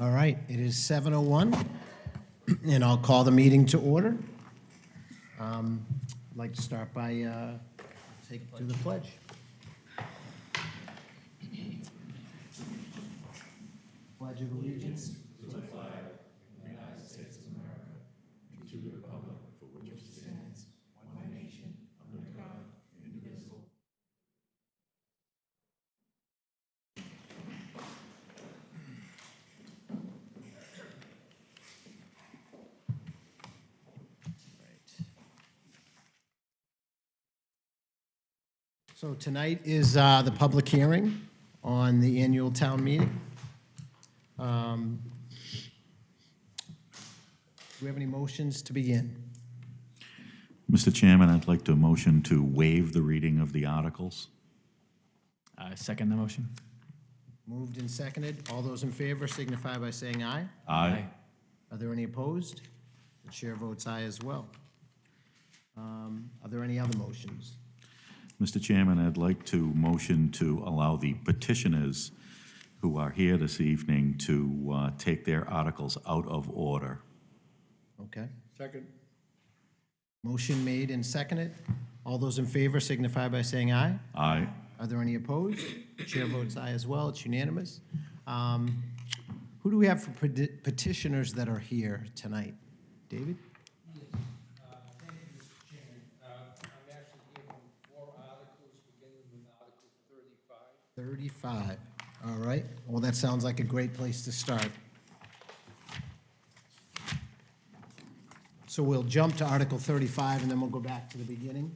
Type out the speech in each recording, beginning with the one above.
All right, it is 7:01, and I'll call the meeting to order. I'd like to start by do the pledge. Pledge of allegiance. So tonight is the public hearing on the annual town meeting. Do we have any motions to begin? Mr. Chairman, I'd like to motion to waive the reading of the articles. I second the motion. Moved and seconded. All those in favor signify by saying aye. Aye. Are there any opposed? The chair votes aye as well. Are there any other motions? Mr. Chairman, I'd like to motion to allow the petitioners who are here this evening to take their articles out of order. Okay. Second. Motion made and seconded. All those in favor signify by saying aye. Aye. Are there any opposed? The chair votes aye as well. It's unanimous. Who do we have for petitioners that are here tonight? David? Yes. Thank you, Mr. Chairman. I'm actually here on 4 articles, beginning with Article 35. 35. All right. Well, that sounds like a great place to start. So we'll jump to Article 35, and then we'll go back to the beginning.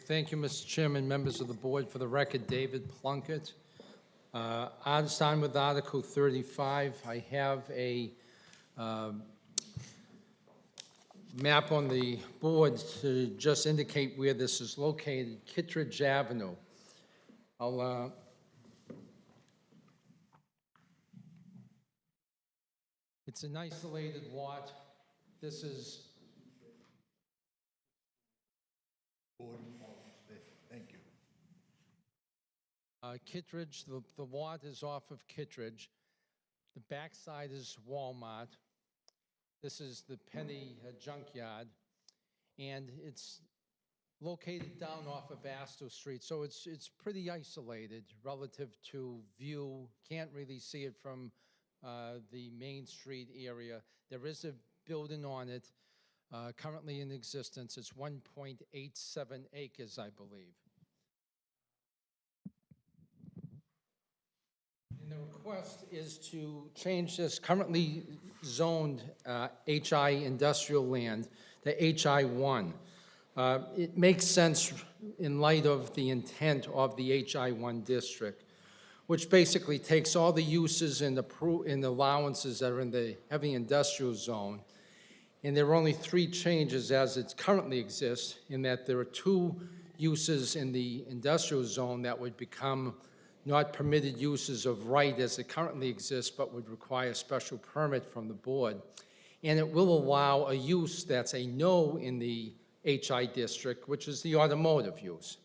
Thank you, Mr. Chairman, members of the board. For the record, David Plunkett. I'll start with Article 35. I have a map on the board to just indicate where this is located, Kittredge Avenue. It's an isolated lot. This is Thank you. Kittredge. The lot is off of Kittredge. The backside is Walmart. This is the Penny Junkyard, and it's located down off of Astor Street, so it's pretty isolated relative to view. Can't really see it from the Main Street area. There is a building on it currently in existence. It's 1.87 acres, I believe. And the request is to change this currently zoned HI industrial land to HI1. It makes sense in light of the intent of the HI1 district, which basically takes all the uses and the allowances that are in the heavy industrial zone. And there are only 3 changes as it currently exists, in that there are 2 uses in the industrial zone that would become not permitted uses of right as it currently exists, but would require a special permit from the board. And it will allow a use that's a no in the HI district, which is the automotive use.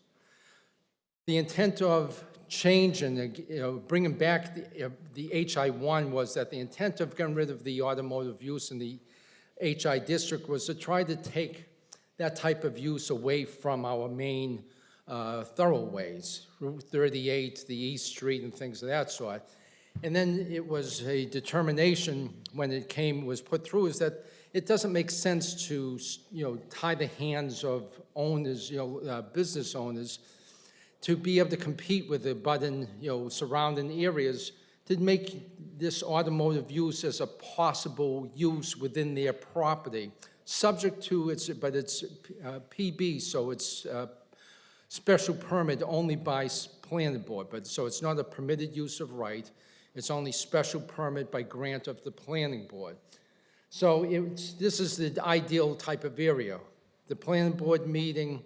The intent of changing, bringing back the HI1 was that the intent of getting rid of the automotive use in the HI district was to try to take that type of use away from our main thoroughways, Route 38, the East Street, and things of that sort. And then it was a determination when it was put through, is that it doesn't make sense to, tie the hands of owners, business owners, to be able to compete with the budding, surrounding areas, to make this automotive use as a possible use within their property, subject to it's PB, so it's special permit only by planning board, so it's not a permitted use of right. It's only special permit by grant of the planning board. So this is the ideal type of area. The planning board meeting,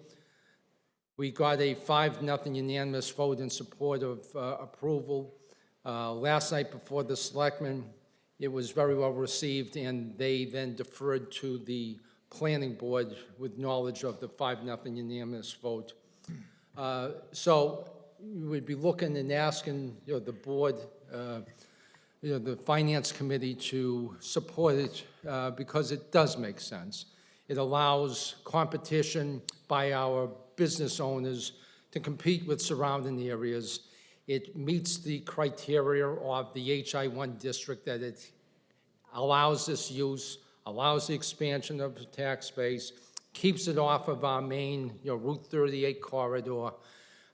we got a 5-0 unanimous vote in support of approval. Last night before the selectmen, it was very well received, and they then deferred to the planning board with knowledge of the 5-0 unanimous vote. So you would be looking and asking, the board, the finance committee to support it because it does make sense. It allows competition by our business owners to compete with surrounding areas. It meets the criteria of the HI1 district that it allows this use, allows the expansion of the tax base, keeps it off of our main, Route 38 corridor,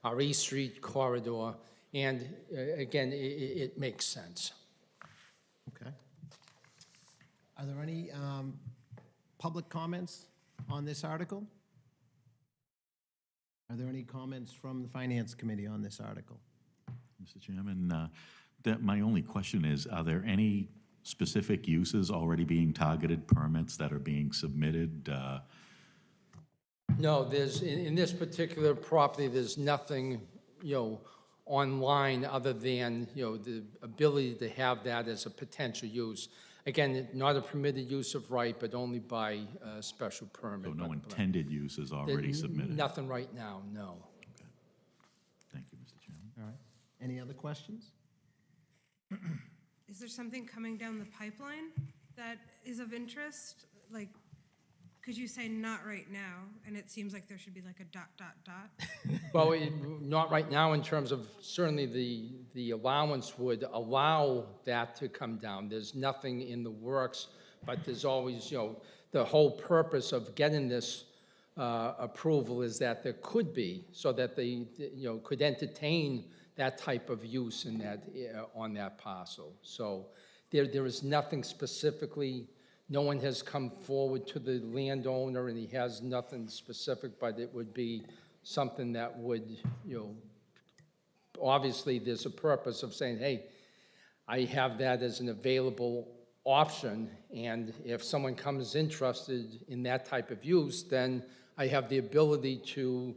our East Street corridor, and again, it makes sense. Okay. Are there any public comments on this article? Are there any comments from the Finance Committee on this article? Mr. Chairman, my only question is, are there any specific uses already being targeted, permits that are being submitted? No, in this particular property, there's nothing, online other than, the ability to have that as a potential use. Again, not a permitted use of right, but only by special permit. So no intended uses already submitted? Nothing right now, no. Okay. Thank you, Mr. Chairman. All right. Any other questions? Is there something coming down the pipeline that is of interest? Like, could you say not right now, and it seems like there should be like a ... Well, not right now in terms of, certainly the allowance would allow that to come down. There's nothing in the works, but there's always, the whole purpose of getting this approval is that there could be, so that they, could entertain that type of use in that, on that parcel. So there is nothing specifically. No one has come forward to the landowner, and he has nothing specific, but it would be something that would, obviously there's a purpose of saying, hey, I have that as an available option, and if someone comes interested in that type of use, then I have the ability to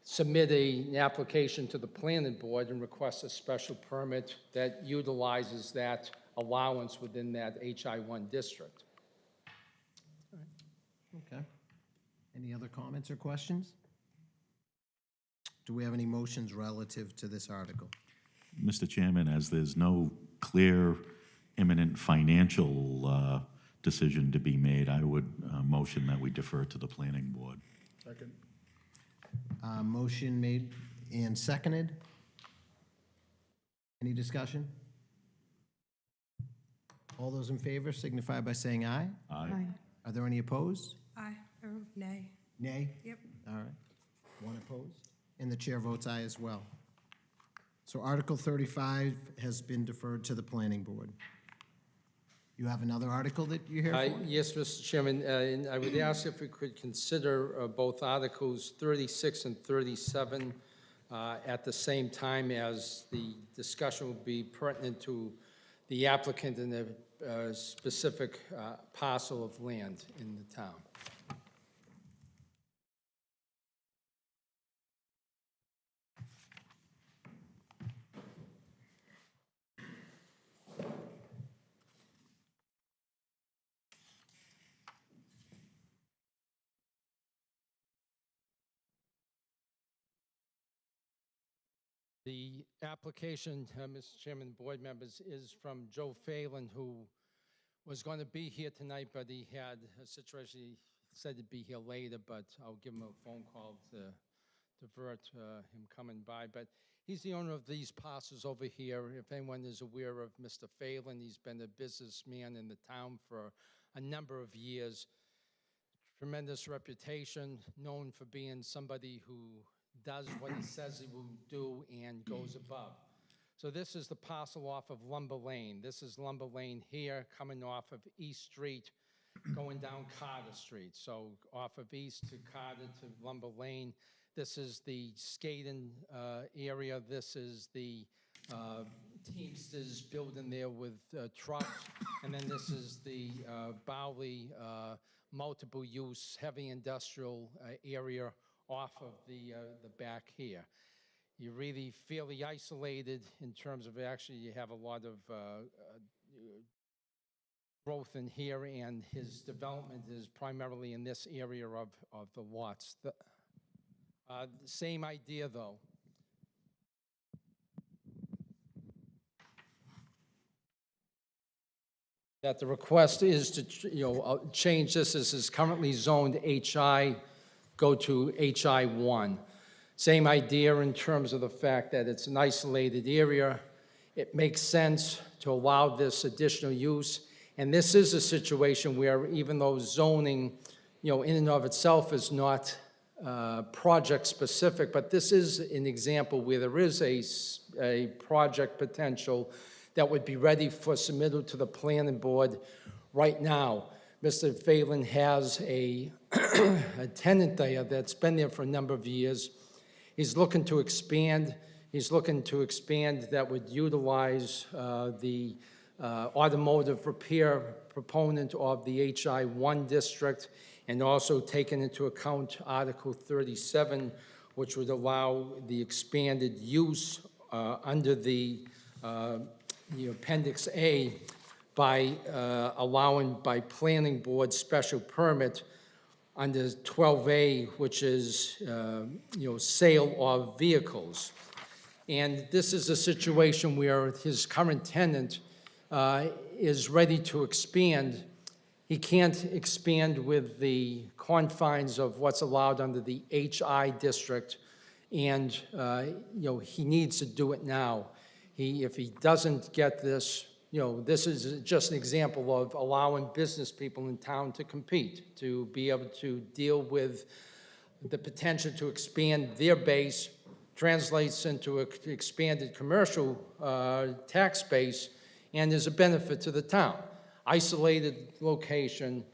submit an application to the planning board and request a special permit that utilizes that allowance within that HI1 district. Okay. Any other comments or questions? Do we have any motions relative to this article? Mr. Chairman, as there's no clear imminent financial decision to be made, I would motion that we defer to the planning board. Second. Motion made and seconded. Any discussion? All those in favor signify by saying aye. Aye. Are there any opposed? Aye, or nay? Nay? Yep. All right. One opposed? And the chair votes aye as well. So Article 35 has been deferred to the planning board. You have another article that you're here for? Yes, Mr. Chairman, and I would ask if we could consider both Articles 36 and 37 at the same time, as the discussion will be pertinent to the applicant and the specific parcel of land in the town. The application, Mr. Chairman, board members, is from Joe Phelan, who was going to be here tonight, but he had a situation. He said he'd be here later, but I'll give him a phone call to divert him coming by. But he's the owner of these parcels over here. If anyone is aware of Mr. Phelan, he's been a businessman in the town for a number of years. Tremendous reputation, known for being somebody who does what he says he will do and goes above. So this is the parcel off of Lumber Lane. This is Lumber Lane here, coming off of East Street, going down Carter Street. So off of East to Carter to Lumber Lane. This is the skating area. This is the Teamsters building there with trucks. And then this is the Bowley multiple use, heavy industrial area off of the back here. you're really fairly isolated in terms of actually you have a lot of growth in here, and his development is primarily in this area of the lots. The same idea, though. That the request is to, change this. This is currently zoned HI, go to HI1. Same idea in terms of the fact that it's an isolated area. It makes sense to allow this additional use. And this is a situation where even though zoning, in and of itself is not project-specific, but this is an example where there is a project potential that would be ready for submittal to the planning board right now. Mr. Phelan has a tenant there that's been there for a number of years. He's looking to expand. He's looking to expand that would utilize the automotive repair proponent of the HI1 district, and also taking into account Article 37, which would allow the expanded use under the Appendix A by allowing by planning board special permit under 12A, which is, sale of vehicles. And this is a situation where his current tenant is ready to expand. He can't expand with the confines of what's allowed under the HI district, and, he needs to do it now. If he doesn't get this, this is just an example of allowing business people in town to compete, to be able to deal with the potential to expand their base, translates into an expanded commercial tax base, and is a benefit to the town. Isolated location,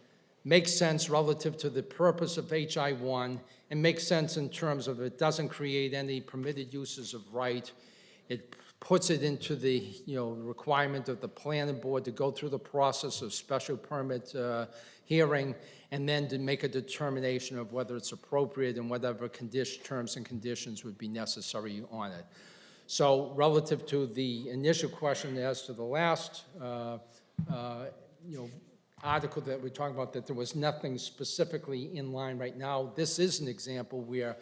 makes sense relative to the purpose of HI1, and makes sense in terms of it doesn't create any permitted uses of right. It puts it into the requirement of the planning board to go through the process of special permit hearing, and then to make a determination of whether it's appropriate and whatever terms and conditions would be necessary on it. So relative to the initial question as to the last article that we're talking about, that there was nothing specifically in line right now, this is an example where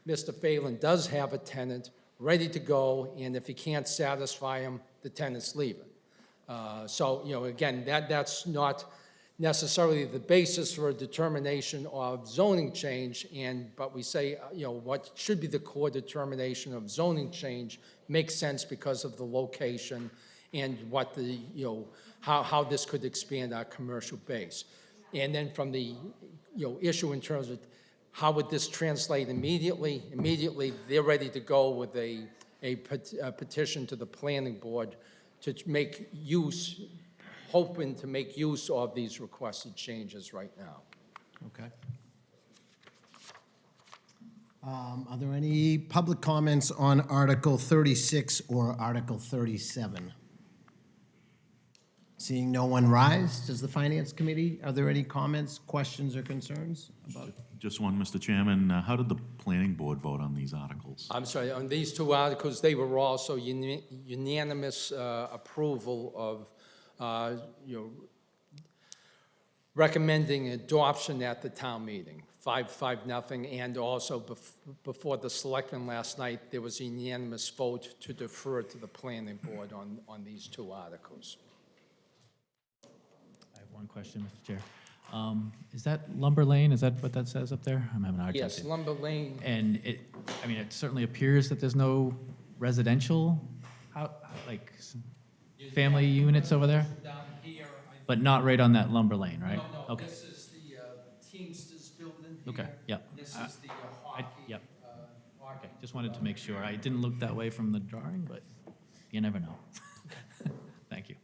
Mr. Phelan does have a tenant ready to go, and if he can't satisfy him, the tenant's leaving. So, again, that's not necessarily the basis for a determination of zoning change, but we say, what should be the core determination of zoning change makes sense because of the location and what the, how this could expand our commercial base. And then from the, issue in terms of how would this translate immediately? Immediately, they're ready to go with a petition to the planning board to make use, hoping to make use of these requested changes right now. Okay. Are there any public comments on Article 36 or Article 37? Seeing no one rise, does the Finance Committee, are there any comments, questions, or concerns about? Just one, Mr. Chairman. How did the planning board vote on these articles? I'm sorry, on these two articles, they were also unanimous approval of, recommending adoption at the town meeting, 5-0, and also before the selectmen last night, there was a unanimous vote to defer to the planning board on these two articles. I have one question, Mr. Chair. Is that Lumber Lane? Is that what that says up there? I'm having a hard time Yes, seeing. Lumber Lane. And it certainly appears that there's no residential, family units over there? Down here, But not right on that Lumber Lane, right? No, Okay, this is the Teamsters building here. okay, yep. This is the hockey. Yep. Hockey. Okay, just wanted to make sure. I didn't look that way from the drawing, but you never know. Thank you.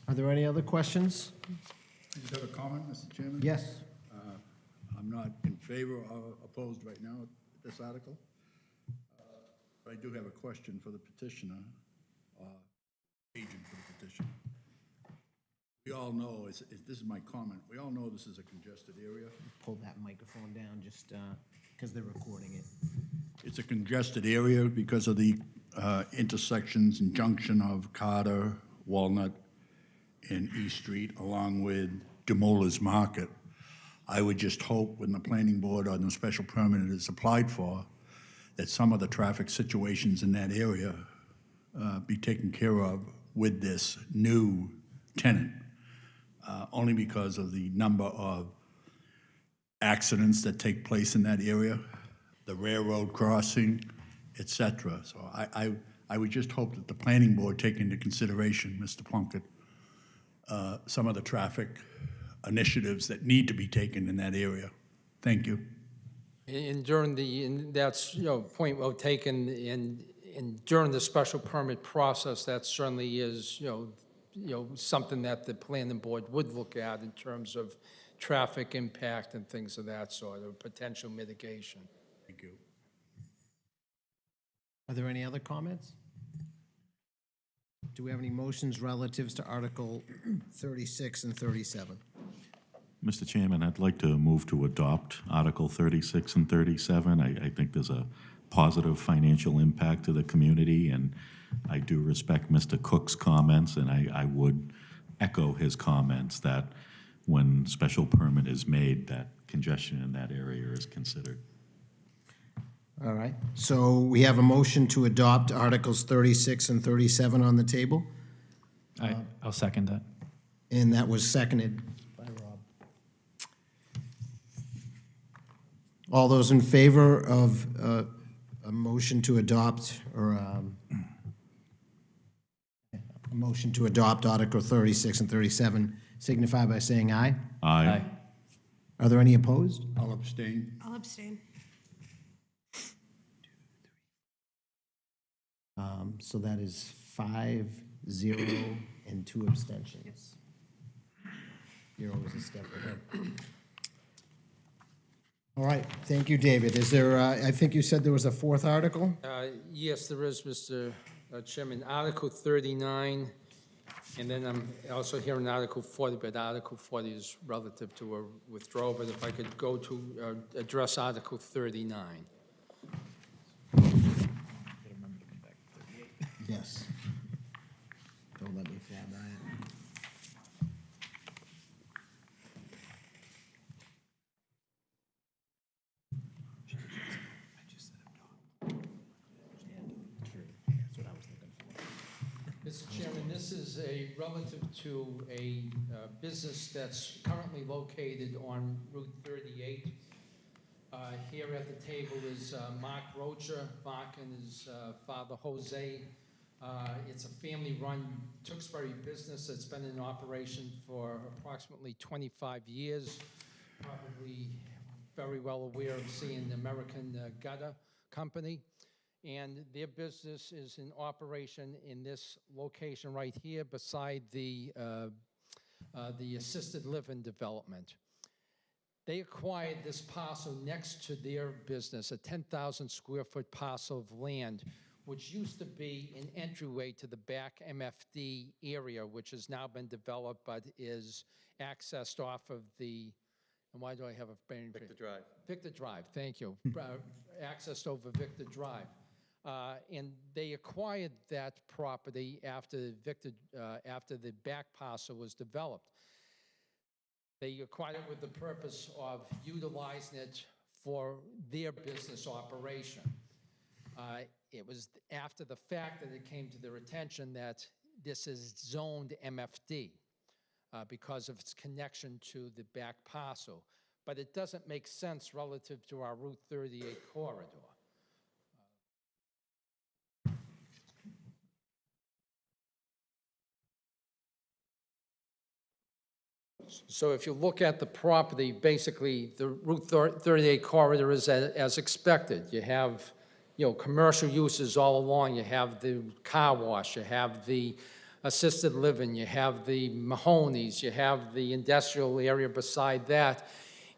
Are there any other questions? I just have a comment, Mr. Chairman. Yes. I'm not in favor or opposed right now at this article. But I do have a question for the petitioner, agent for the petitioner. We all know, this is my comment, we all know this is a congested area. Pull that microphone down just because they're recording it. It's a congested area because of the intersections and junction of Carter, Walnut, and East Street, along with Demola's Market. I would just hope when the planning board on the special permit is applied for, that some of the traffic situations in that area be taken care of with this new tenant, only because of the number of accidents that take place in that area, the railroad crossing, et cetera. So I would just hope that the planning board take into consideration, Mr. Plunkett, some of the traffic initiatives that need to be taken in that area. Thank you. And during the, and that's, point well taken, and during the special permit process, that certainly is, something that the planning board would look at in terms of traffic impact and things of that sort, or potential mitigation. Thank you. Are there any other comments? Do we have any motions relatives to Article 36 and 37? Mr. Chairman, I'd like to move to adopt Article 36 and 37. I think there's a positive financial impact to the community, and I do respect Mr. Cook's comments, and I would echo his comments that when special permit is made, that congestion in that area is considered. All right, so we have a motion to adopt Articles 36 and 37 on the table, I'll second that. and that was seconded by Rob. All those in favor of a motion to adopt, or a motion to adopt Article 36 and 37 signify by saying aye. Aye. Are there any opposed? I'll abstain. I'll abstain. So that is 5, 0, and 2 abstentions. 0 is a step ahead. All right, thank you, David. Is there, I think you said there was a fourth article? Yes, there is, Mr. Chairman, Article 39, and then I'm also hearing Article 40, but Article 40 is relative to a withdrawal, but if I could go to address Article 39. Yes. Don't let me fly by it. Mr. Chairman, this is a relative to a business that's currently located on Route 38. Here at the table is Mark Rocha, Mark and his father Jose. It's a family-run Tewksbury business that's been in operation for approximately 25 years. Probably very well aware of seeing the American Gutter Company. And their business is in operation in this location right here beside the assisted living development. They acquired this parcel next to their business, a 10,000 square foot parcel of land, which used to be an entryway to the back MFD area, which has now been developed but is accessed off of the, and why do I have a bearing? Victor Drive. Victor Drive, thank you. Accessed over Victor Drive. And they acquired that property after the back parcel was developed. They acquired it with the purpose of utilizing it for their business operation. It was after the fact that it came to their attention that this is zoned MFD because of its connection to the back parcel. But it doesn't make sense relative to our Route 38 corridor. So if you look at the property, basically, the Route 38 corridor is as expected. You have, commercial uses all along. You have the car wash, you have the assisted living, you have the Mahoney's, you have the industrial area beside that.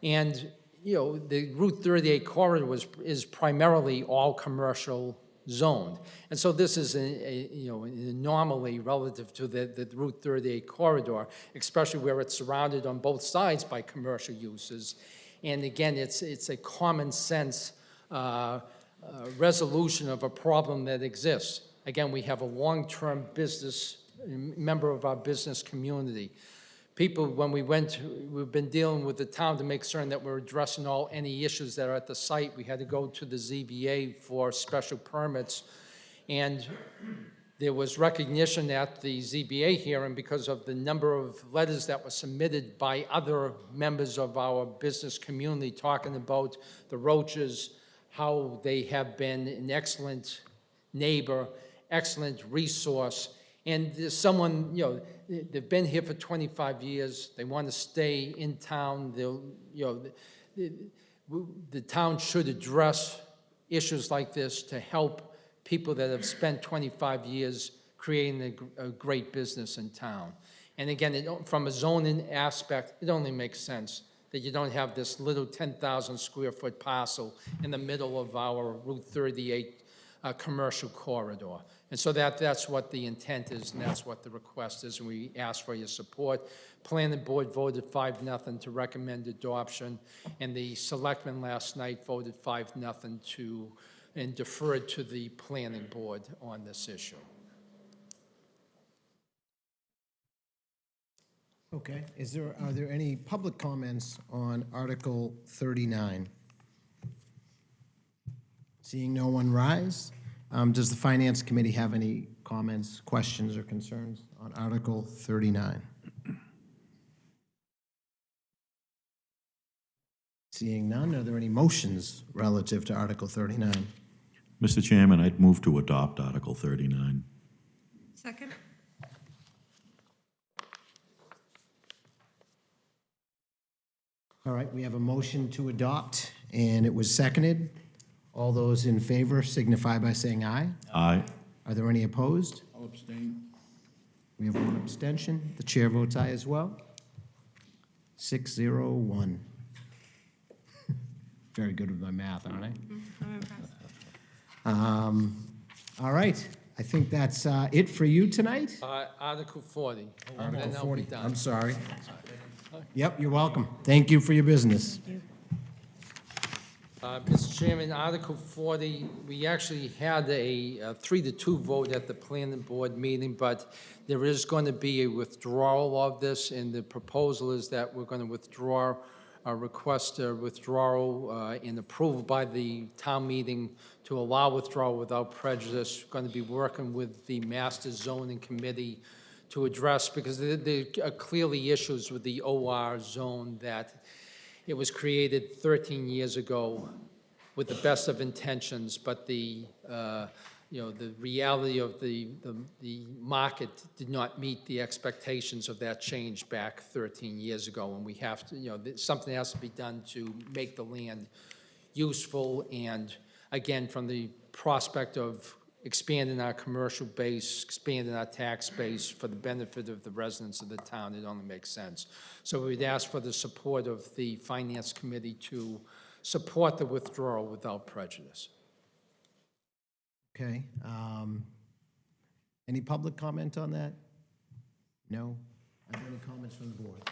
And, the Route 38 corridor is primarily all commercial zoned. And so this is an anomaly relative to the Route 38 corridor, especially where it's surrounded on both sides by commercial uses. And again, it's a common sense resolution of a problem that exists. Again, we have a long-term business, member of our business community. People, when we've been dealing with the town to make certain that we're addressing any issues that are at the site. We had to go to the ZBA for special permits. And there was recognition at the ZBA hearing because of the number of letters that were submitted by other members of our business community talking about the Roaches, how they have been an excellent neighbor, excellent resource. And there's someone, they've been here for 25 years. They want to stay in town. The town should address issues like this to help people that have spent 25 years creating a great business in town. And again, from a zoning aspect, it only makes sense that you don't have this little 10,000 square foot parcel in the middle of our Route 38 commercial corridor. And so that's what the intent is, and that's what the request is, and we ask for your support. Planning board voted 5-0 to recommend adoption, and the selectmen last night voted 5-0 and deferred to the planning board on this issue. Okay, are there any public comments on Article 39? Seeing no one rise, does the Finance Committee have any comments, questions, or concerns on Article 39? Seeing none, are there any motions relative to Article 39? Mr. Chairman, I'd move to adopt Article 39. Second? All right, we have a motion to adopt, and it was seconded. All those in favor signify by saying aye. Aye. Are there any opposed? I'll abstain. We have one abstention. The chair votes aye as well. 6-0-1. Very good with my math, aren't I? I'm impressed. All right, I think that's it for you tonight. Article 40. Article Then I'll 40, be done. I'm sorry. Yep, you're welcome. Thank you for your business. Mr. Chairman, Article 40, we actually had a 3-2 vote at the planning board meeting, but there is going to be a withdrawal of this, and the proposal is that we're going to withdraw, request a withdrawal and approval by the town meeting to allow withdrawal without prejudice. Going to be working with the Master Zoning Committee to address, because there are clearly issues with the OR zone that it was created 13 years ago with the best of intentions, but the reality of the market did not meet the expectations of that change back 13 years ago, and we have to, something has to be done to make the land useful, and again, from the prospect of expanding our commercial base, expanding our tax base for the benefit of the residents of the town, it only makes sense. So we'd ask for the support of the Finance Committee to support the withdrawal without prejudice. Okay. Any public comment on that? No? Are there any comments from the board?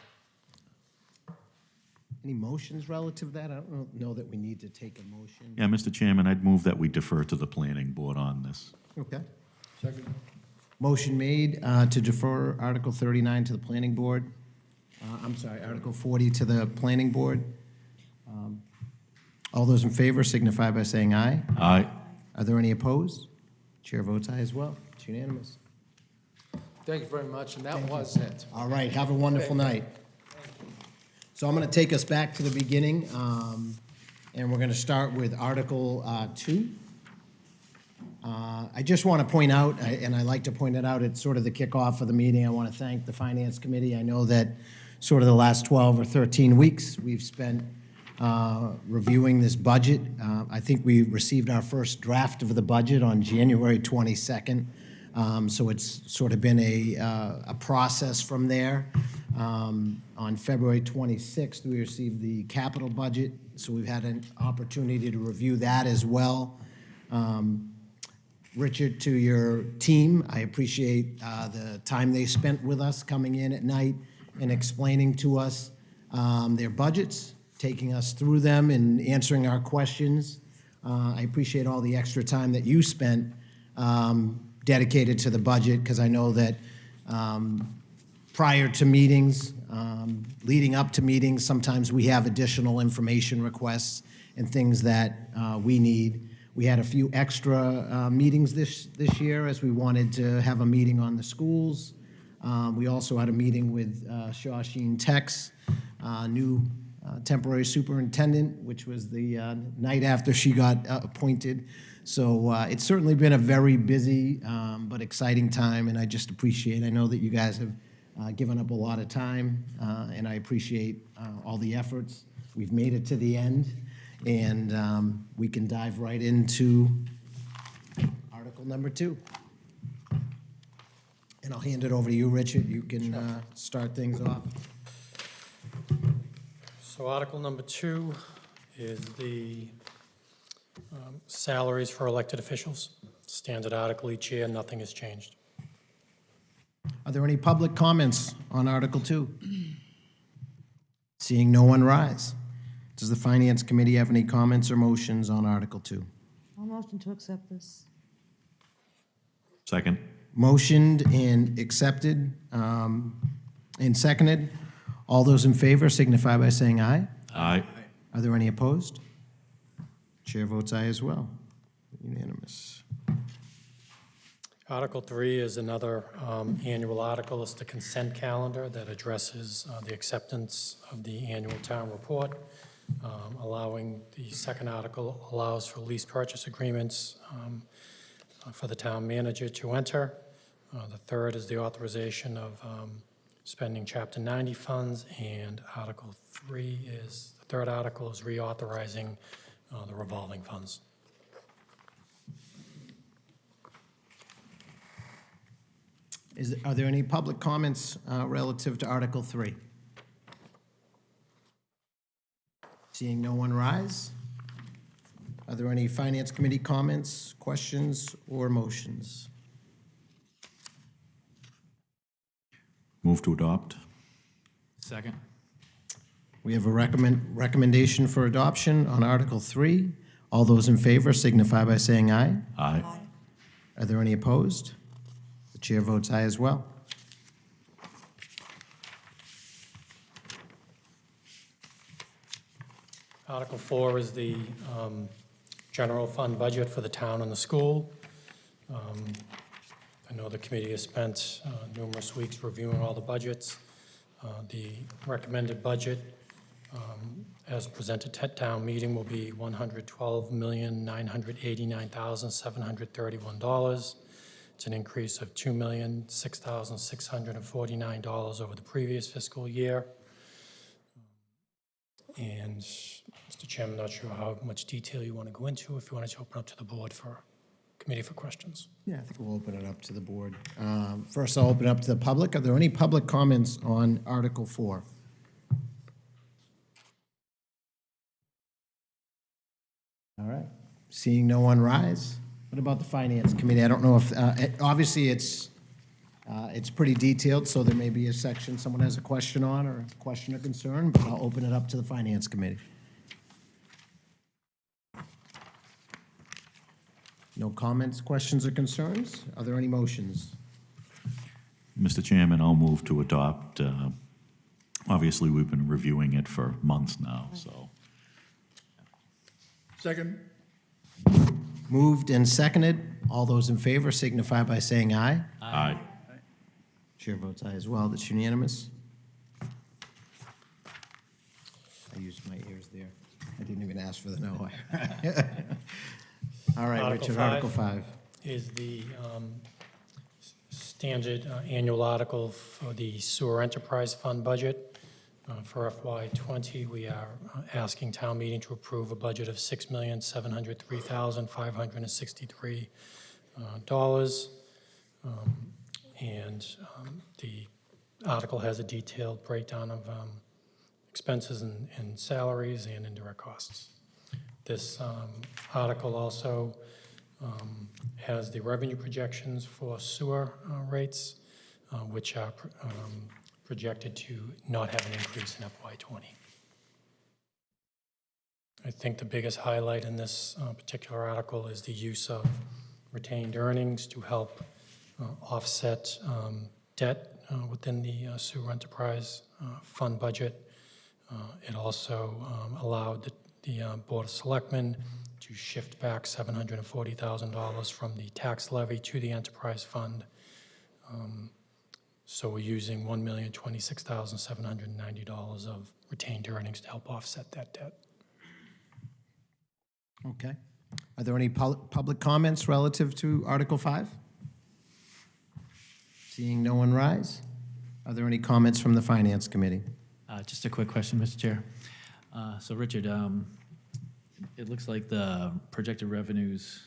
Any motions relative to that? I don't know that we need to take a motion. Yeah, Mr. Chairman, I'd move that we defer to the planning board on this. Okay. Second. Motion made to defer Article 39 to the planning board. I'm sorry, Article 40 to the planning board. All those in favor signify by saying aye. Aye. Are there any opposed? Chair votes aye as well. It's unanimous. Thank you very much, and that was it. All right, have a wonderful night. So I'm going to take us back to the beginning, and we're going to start with Article 2. I just want to point out, and I like to point it out at sort of the kickoff of the meeting, I want to thank the Finance Committee. I know that sort of the last 12 or 13 weeks, we've spent reviewing this budget. I think we received our first draft of the budget on January 22nd. So it's sort of been a process from there. On February 26th, we received the capital budget, so we've had an opportunity to review that as well. Richard, to your team, I appreciate the time they spent with us coming in at night and explaining to us their budgets, taking us through them and answering our questions. I appreciate all the extra time that you spent dedicated to the budget, because I know that prior to meetings, leading up to meetings, sometimes we have additional information requests and things that we need. We had a few extra meetings this year, as we wanted to have a meeting on the schools. We also had a meeting with Shawshene Tex, new temporary superintendent, which was the night after she got appointed. So it's certainly been a very busy but exciting time, and I just appreciate, I know that you guys have given up a lot of time, and I appreciate all the efforts. We've made it to the end, and we can dive right into Article number 2. And I'll hand it over to you, Richard. You can start things off. So Article number 2 is the salaries for elected officials. Standard article each year, nothing has changed. Are there any public comments on Article 2? Seeing no one rise. Does the Finance Committee have any comments or motions on Article 2? I'll motion to accept this. Second. Motioned and accepted and seconded. All those in favor signify by saying aye. Aye. Are there any opposed? Chair votes aye as well. Unanimous. Article 3 is another annual article. It's the consent calendar that addresses the acceptance of the annual town report. Allowing, the second article allows for lease purchase agreements for the town manager to enter. The third is the authorization of spending Chapter 90 funds, and Article 3 is, the third article is reauthorizing the revolving funds. Are there any public comments relative to Article 3? Seeing no one rise. Are there any Finance Committee comments, questions, or motions? Move to adopt. Second. We have a recommendation for adoption on Article 3. All those in favor signify by saying aye. Aye. Are there any opposed? The chair votes aye as well. Article 4 is the general fund budget for the town and the school. I know the committee has spent numerous weeks reviewing all the budgets. The recommended budget, as presented at town meeting, will be $112,989,731. It's an increase of $2,006,649 over the previous fiscal year. And, Mr. Chairman, not sure how much detail you want to go into, if you wanted to open up to the board for committee for questions. Yeah, I think we'll open it up to the board. First, I'll open it up to the public. Are there any public comments on Article 4? All right. Seeing no one rise. What about the Finance Committee? I don't know if, obviously, it's pretty detailed, so there may be a section someone has a question on or a question or concern, but I'll open it up to the Finance Committee. No comments, questions, or concerns? Are there any motions? Mr. Chairman, I'll move to adopt. Obviously, we've been reviewing it for months now, so. Second? Moved and seconded. All those in favor signify by saying aye. Aye. Chair votes aye as well. That's unanimous. I used my ears there. I didn't even ask for the no. All right, Article Richard, 5. Article 5. Is the standard annual article for the sewer enterprise fund budget. For FY '20, we are asking town meeting to approve a budget of $6,703,563. And the article has a detailed breakdown of expenses and salaries and indirect costs. This article also has the revenue projections for sewer rates, which are projected to not have an increase in FY '20. I think the biggest highlight in this particular article is the use of retained earnings to help offset debt within the sewer enterprise fund budget. It also allowed the Board of Selectmen to shift back $740,000 from the tax levy to the enterprise fund. So we're using $1,026,790 of retained earnings to help offset that debt. Okay. Are there any public comments relative to Article 5? Seeing no one rise, are there any comments from the Finance Committee? Just a quick question, Mr. Chair. So Richard, it looks like the projected revenues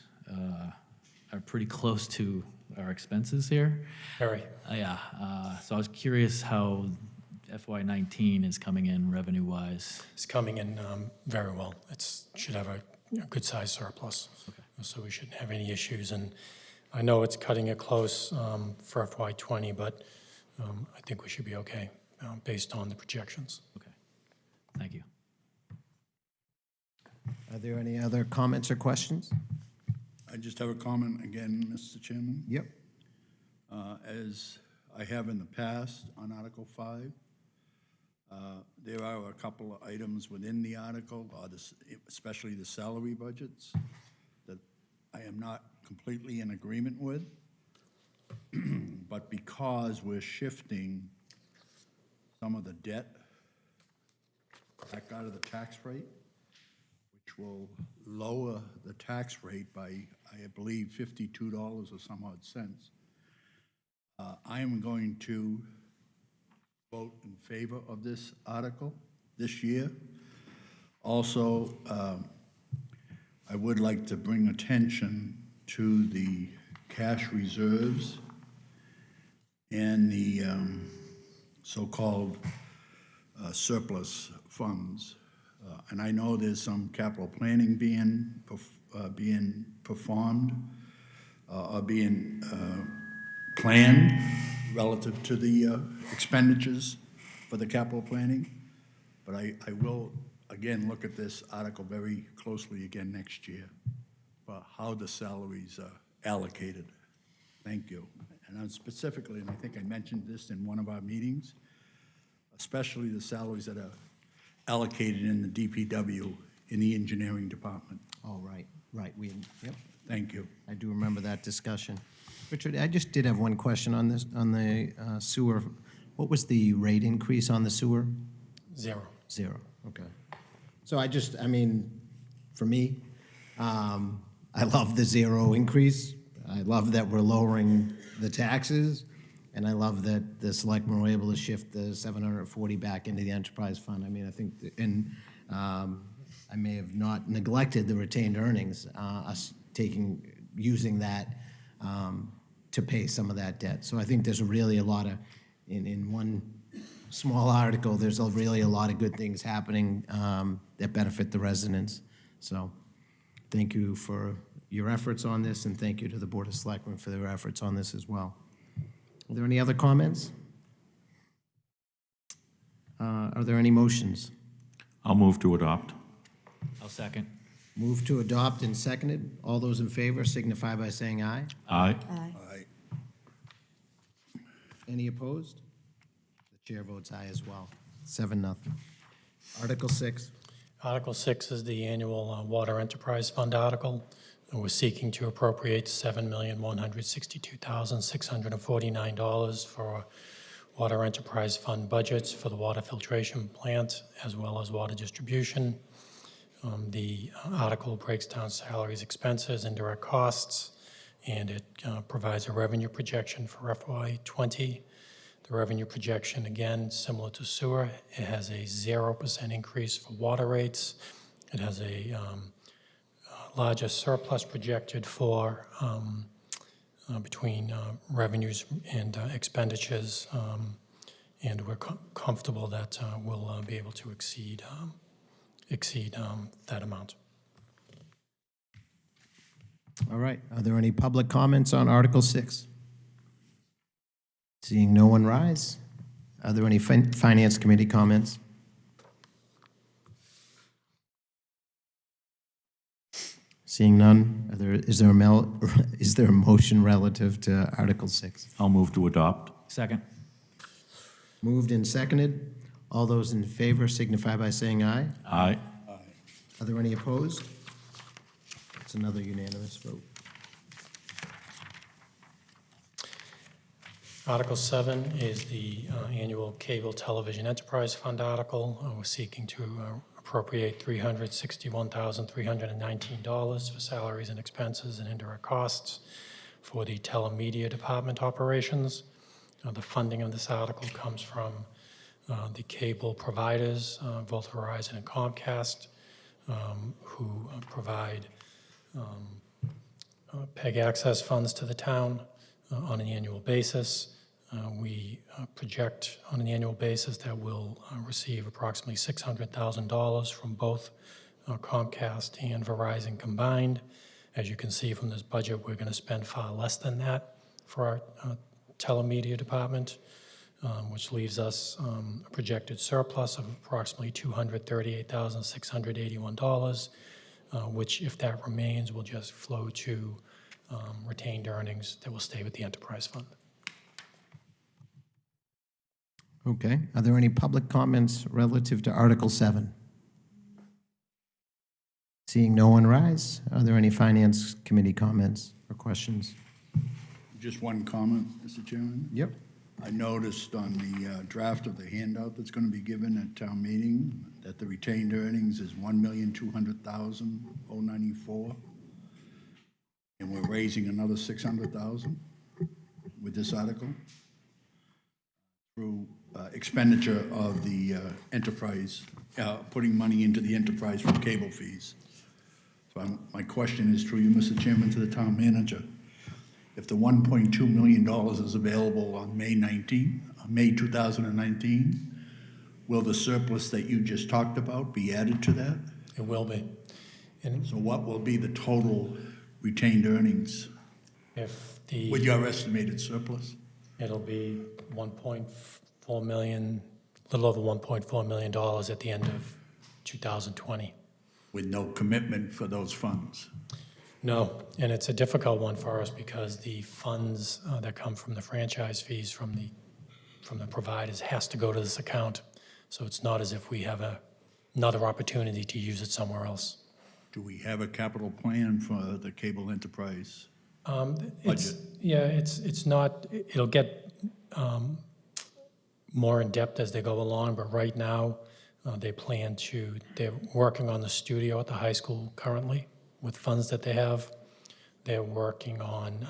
are pretty close to our expenses here. Harry? Yeah, so I was curious how FY19 is coming in revenue-wise. It's coming in very well. It should have a good-sized surplus. Okay. So we shouldn't have any issues. And I know it's cutting it close for FY20, but I think we should be okay based on the projections. Okay, thank you. Are there any other comments or questions? I just have a comment again, Mr. Chairman. Yep. As I have in the past on Article 5, there are a couple of items within the article, or especially the salary budgets, that I am not completely in agreement with. But because we're shifting some of the debt back out of the tax rate, which will lower the tax rate by, I believe, $52 or some odd cents, I am going to vote in favor of this article this year. Also, I would like to bring attention to the cash reserves and the so-called surplus funds. And I know there's some capital planning being performed or being planned relative to the expenditures for the capital planning. But I will, again, look at this article very closely again next year for how the salaries are allocated. Thank you. And I'm specifically, and I think I mentioned this in one of our meetings, especially the salaries that are allocated in the DPW in the engineering department. Oh, right, yep, Thank you. I do remember that discussion. Richard, I just did have one question on this, on the sewer. What was the rate increase on the sewer? 0. 0, okay. So I mean, for me, I love the 0 increase. I love that we're lowering the taxes, and I love that the selectmen were able to shift the 740 back into the enterprise fund. I mean, I think, I may have not neglected the retained earnings, us using that to pay some of that debt. So I think there's really a lot of, in one small article, there's really a lot of good things happening that benefit the residents. So thank you for your efforts on this, and thank you to the Board of Selectmen for their efforts on this as well. Are there any other comments? Are there any motions? I'll move to adopt. I'll second. Move to adopt and seconded. All those in favor signify by saying aye. Aye. Aye. Aye. Any opposed? The chair votes aye as well. 7-0. Article 6. Article 6 is the annual Water Enterprise Fund article. And we're seeking to appropriate $7,162,649 for Water Enterprise Fund budgets for the water filtration plant as well as water distribution. The article breaks down salaries, expenses, and direct costs, and it provides a revenue projection for FY20. The revenue projection, again, similar to sewer, it has a 0% increase for water rates. It has a larger surplus projected for between revenues and expenditures, and we're comfortable that we'll be able to exceed that amount. All right. Are there any public comments on Article 6? Seeing no one rise, are there any Finance Committee comments? Seeing none, is there a motion relative to Article 6? I'll move to adopt. Second. Moved and seconded. All those in favor signify by saying aye. Aye. Are there any opposed? It's another unanimous vote. Article 7 is the annual Cable Television Enterprise Fund article. We're seeking to appropriate $361,319 for salaries and expenses and indirect costs for the telemedia department operations. The funding of this article comes from the cable providers, both Verizon and Comcast, who provide PEG access funds to the town on an annual basis. We project on an annual basis that we'll receive approximately $600,000 from both Comcast and Verizon combined. As you can see from this budget, we're going to spend far less than that for our telemedia department, which leaves us a projected surplus of approximately $238,681, which, if that remains, will just flow to retained earnings that will stay with the enterprise fund. Okay. Are there any public comments relative to Article 7? Seeing no one rise, are there any Finance Committee comments or questions? Just one comment, Mr. Chairman. Yep. I noticed on the draft of the handout that's going to be given at town meeting that the retained earnings is $1,200,094, and we're raising another $600,000 with this article through expenditure of the enterprise, putting money into the enterprise from cable fees. So my question is through you, Mr. Chairman, to the town manager. If the $1.2 million is available on May 2019, will the surplus that you just talked about be added to that? It will be. And So what will be the total retained earnings if the, with your estimated surplus? it'll be 1.4 million, a little over $1.4 million at the end of 2020. With no commitment for those funds? No, and it's a difficult one for us because the funds that come from the franchise fees from the providers has to go to this account. So it's not as if we have another opportunity to use it somewhere else. Do we have a capital plan for the cable enterprise? It's, yeah, it's not, it'll get more in-depth as they go along, but right now, they're working on the studio at the high school currently with funds that they have. They're working on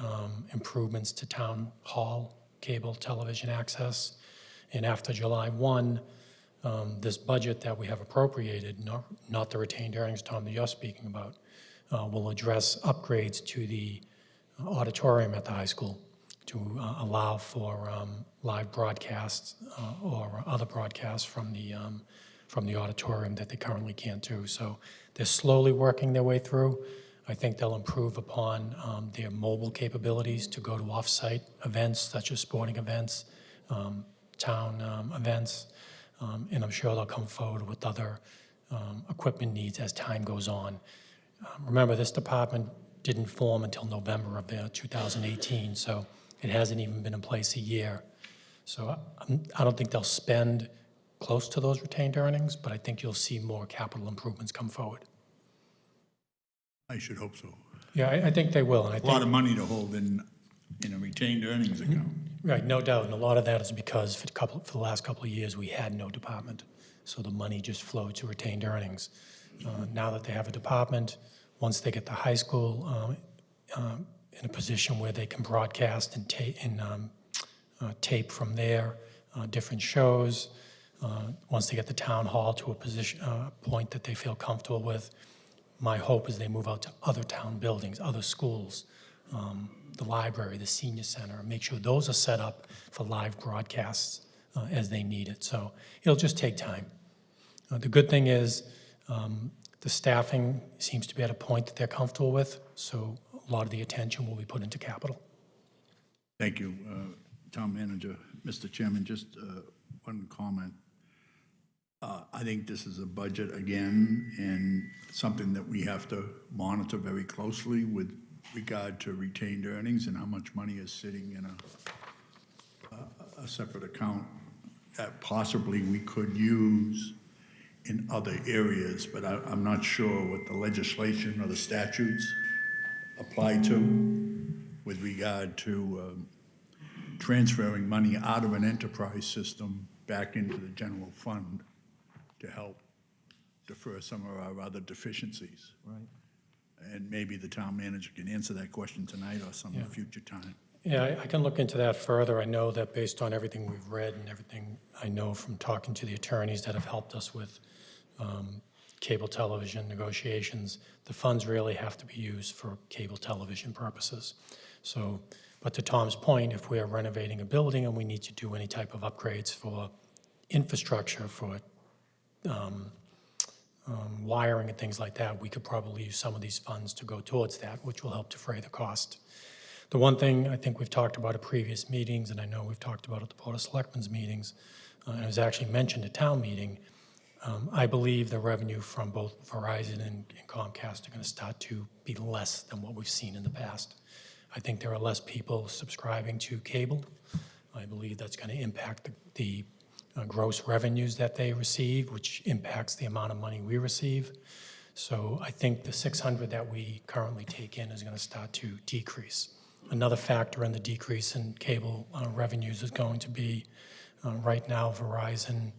improvements to town hall, cable, television access. And after July 1, this budget that we have appropriated, not the retained earnings, Tom, that you're speaking about, will address upgrades to the auditorium at the high school to allow for live broadcasts or other broadcasts from the auditorium that they currently can't do. So they're slowly working their way through. I think they'll improve upon their mobile capabilities to go to off-site events such as sporting events, town events, and I'm sure they'll come forward with other equipment needs as time goes on. Remember, this department didn't form until November of 2018, so it hasn't even been in place a year. So I don't think they'll spend close to those retained earnings, but I think you'll see more capital improvements come forward. I should hope so. Yeah, I think they will. And I A lot think, of money to hold in a retained earnings account. right, no doubt. And a lot of that is because for the last couple of years, we had no department. So the money just flowed to retained earnings. Now that they have a department, once they get to high school in a position where they can broadcast and tape from there, different shows, once they get the town hall to a point that they feel comfortable with, my hope is they move out to other town buildings, other schools, the library, the senior center, and make sure those are set up for live broadcasts as they need it. So it'll just take time. The good thing is the staffing seems to be at a point that they're comfortable with, so a lot of the attention will be put into capital. Thank you, Town Manager. Mr. Chairman, just one comment. I I think this is a budget again, and something that we have to monitor very closely with regard to retained earnings and how much money is sitting in a separate account that possibly we could use in other areas, but I'm not sure what the legislation or the statutes apply to with regard to transferring money out of an enterprise system back into the general fund to help defer some of our other deficiencies. Right. And maybe the town manager can answer that question tonight or some future time. Yeah, I can look into that further. I know that based on everything we've read and everything I know from talking to the attorneys that have helped us with cable television negotiations, the funds really have to be used for cable television purposes. So, but to Tom's point, if we are renovating a building and we need to do any type of upgrades for infrastructure, for wiring and things like that, we could probably use some of these funds to go towards that, which will help defray the cost. The one thing I think we've talked about at previous meetings, and I know we've talked about at the Board of Selectmen's meetings, and it was actually mentioned at town meeting, I believe the revenue from both Verizon and Comcast are going to start to be less than what we've seen in the past. I think there are less people subscribing to cable. I believe that's going to impact the gross revenues that they receive, which impacts the amount of money we receive. So I think the 600 that we currently take in is going to start to decrease. Another factor in the decrease in cable revenues is going to be, right now, Verizon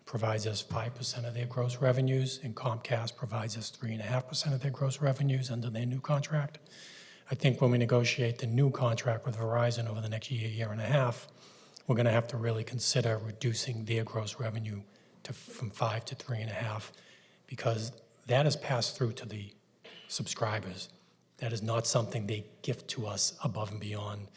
provides us 5% of their gross revenues, and Comcast provides us 3.5% of their gross revenues under their new contract. I think when we negotiate the new contract with Verizon over the next year, year and a half, we're going to have to really consider reducing their gross revenue from 5 to 3.5, because that is passed through to the subscribers. That is not something they gift to us above and beyond,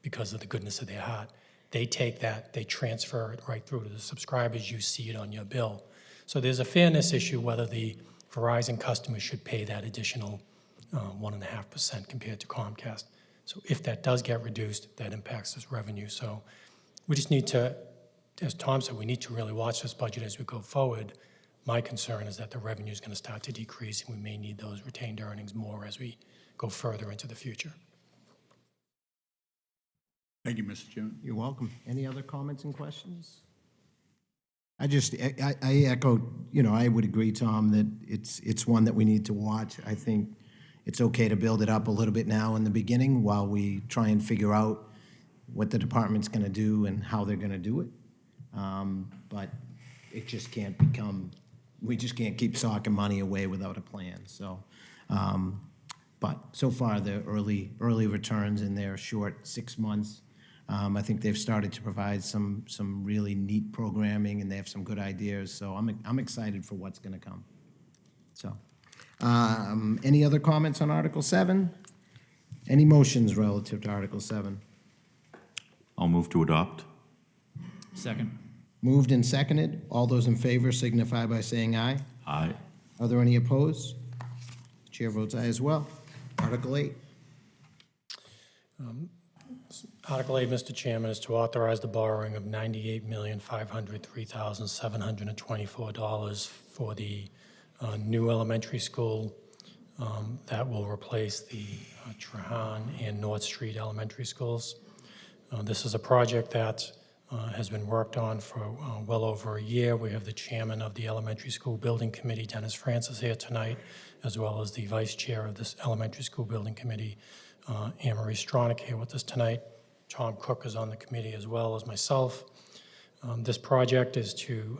because of the goodness of their heart. They take that, they transfer it right through to the subscribers. You see it on your bill. So there's a fairness issue whether the Verizon customers should pay that additional 1.5% compared to Comcast. So if that does get reduced, that impacts this revenue. So we just need to, as Tom said, we need to really watch this budget as we go forward. My concern is that the revenue is going to start to decrease, and we may need those retained earnings more as we go further into the future. Thank you, Mr. Chairman. You're welcome. Any other comments and questions? I echo, I would agree, Tom, that it's one that we need to watch. I think it's okay to build it up a little bit now in the beginning while we try and figure out what the department's going to do and how they're going to do it. But it just can't become, we just can't keep socking money away without a plan. So, but so far, the early returns in their short 6 months, I think they've started to provide some really neat programming, and they have some good ideas. So I'm excited for what's going to come. So, any other comments on Article 7? Any motions relative to Article 7? I'll move to adopt. Second. Moved and seconded. All those in favor signify by saying aye. Aye. Are there any opposed? Chair votes aye as well. Article 8. Article 8, Mr. Chairman, is to authorize the borrowing of $98,503,724 for the new elementary school that will replace the Trahan and North Street elementary schools. This is a project that has been worked on for well over a year. We have the chairman of the Elementary School Building Committee, Dennis Francis, here tonight, as well as the vice chair of this Elementary School Building Committee, Anne Marie Stronach, here with us tonight. Tom Cook is on the committee as well as myself. This project is to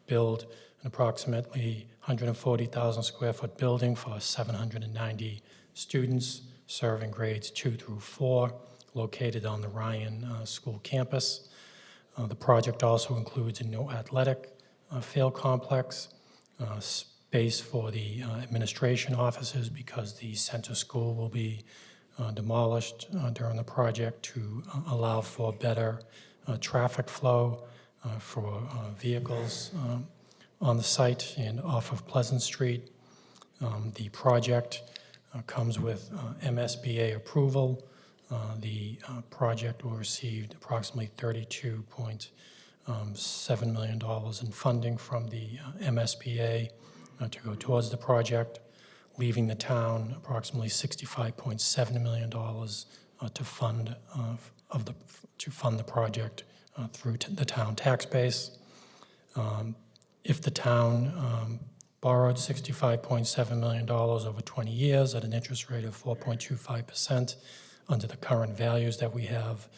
build an approximately 140,000 square foot building for 790 students serving grades 2 through 4, located on the Ryan School campus. The project also includes a new athletic field complex, space for the administration offices, because the center school will be demolished during the project to allow for better traffic flow for vehicles on the site and off of Pleasant Street. The project comes with MSBA approval. The project will receive approximately $32.9 $7 million in funding from the MSBA to go towards the project, leaving the town approximately $65.7 million to fund the project through the town tax base. If the town borrowed $65.7 million over 20 years at an interest rate of 4.25% under the current values that we have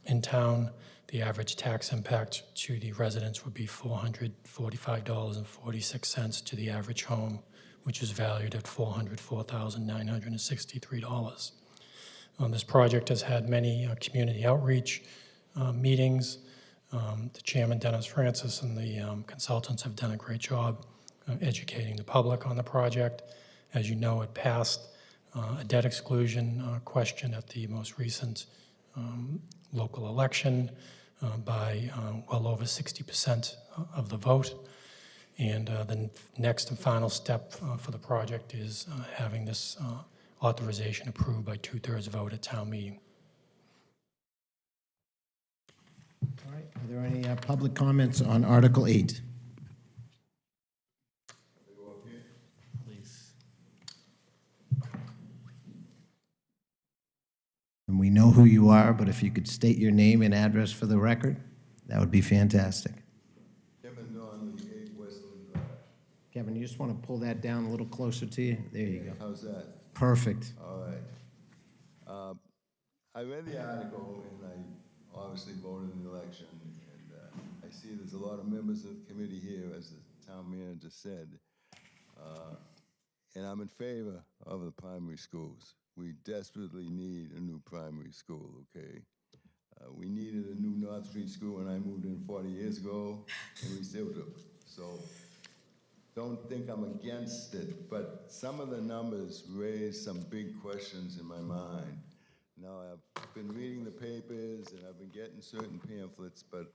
in town, the average tax impact to the residents would be $445.46 to the average home, which is valued at $404,963. This project has had many community outreach meetings. The chairman, Dennis Francis, and the consultants have done a great job educating the public on the project. As you know, it passed a debt exclusion question at the most recent local election by well over 60% of the vote. And the next and final step for the project is having this authorization approved by 2/3 vote at town meeting. All right, are there any public comments on Article 8? Please. And we know who you are, but if you could state your name and address for the record, that would be fantastic. Kevin Donnelly, 8 Westland Drive. Kevin, you just want to pull that down a little closer to you? There you go. How's that? Perfect. All right. I read the article, and I obviously voted in the election, and I see there's a lot of members of the committee here, as the town manager said, and I'm in favor of the primary schools. We desperately need a new primary school, okay? We needed a new North Street school when I moved in 40 years ago, and we still do. So don't think I'm against it, but some of the numbers raise some big questions in my mind. Now, I've been reading the papers and I've been getting certain pamphlets, but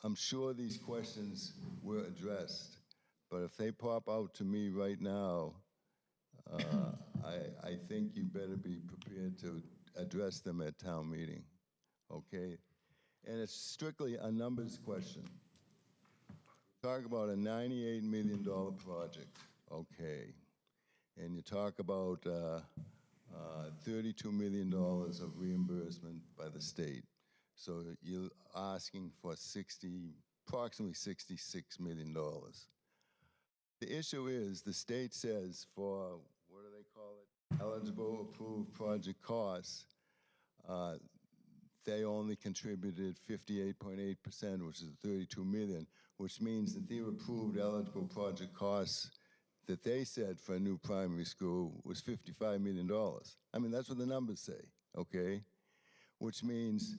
I'm sure these questions were addressed. But if they pop out to me right now, I think you better be prepared to address them at town meeting, okay? And it's strictly a numbers question. Talk about a $98 million project, okay? And you talk about $32 million of reimbursement by the state. So you're asking for approximately $66 million. The issue is the state says for, what do they call it? Eligible approved project costs, they only contributed 58.8%, which is $32 million, which means that their approved eligible project costs that they said for a new primary school was $55 million. I mean, that's what the numbers say, okay? Which means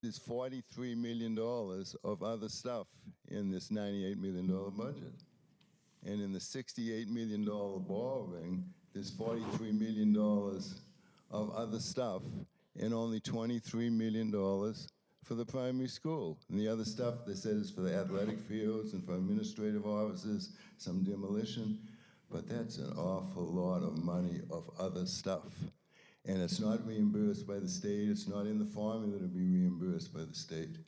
there's $43 million of other stuff in this $98 million budget. And in the $68 million borrowing, there's $43 million of other stuff and only $23 million for the primary school. And the other stuff, they said, is for the athletic fields and for administrative offices, some demolition. But that's an awful lot of money of other stuff. And it's not reimbursed by the state. It's not in the formula to be reimbursed by the state.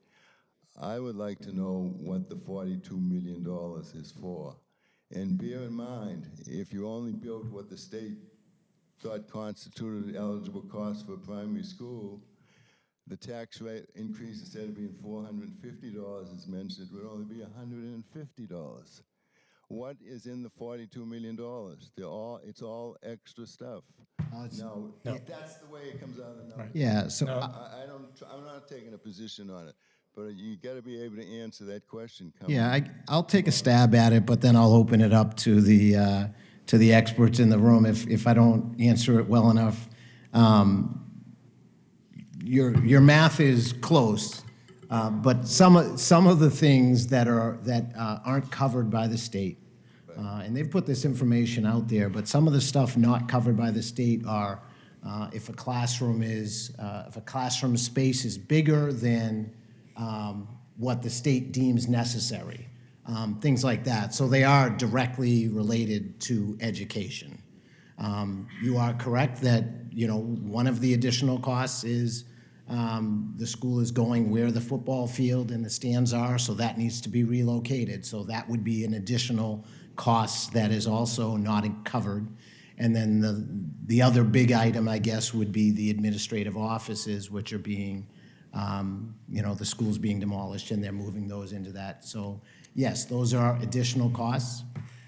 I would like to know what the $42 million is for. And bear in mind, if you only built what the state thought constituted eligible cost for a primary school, the tax rate increase, instead of being $450, as mentioned, would only be $150. What is in the $42 million? It's all extra stuff. Now, if that's the way it comes out of the numbers, Yeah, so, I'm not taking a position on it, but you got to be able to answer that question. I'll take a stab at it, but then I'll open it up to the experts in the room if I don't answer it well enough. Your math is close, but some of the things that aren't covered by the state, and they've put this information out there, but some of the stuff not covered by the state are if a classroom space is bigger than what the state deems necessary, things like that. So they are directly related to education. You are correct that one of the additional costs is The school is going where the football field and the stands are, so that needs to be relocated. So that would be an additional cost that is also not covered. And then the other big item, I guess, would be the administrative offices, which are being, the school's being demolished, and they're moving those into that. So, yes, those are additional costs.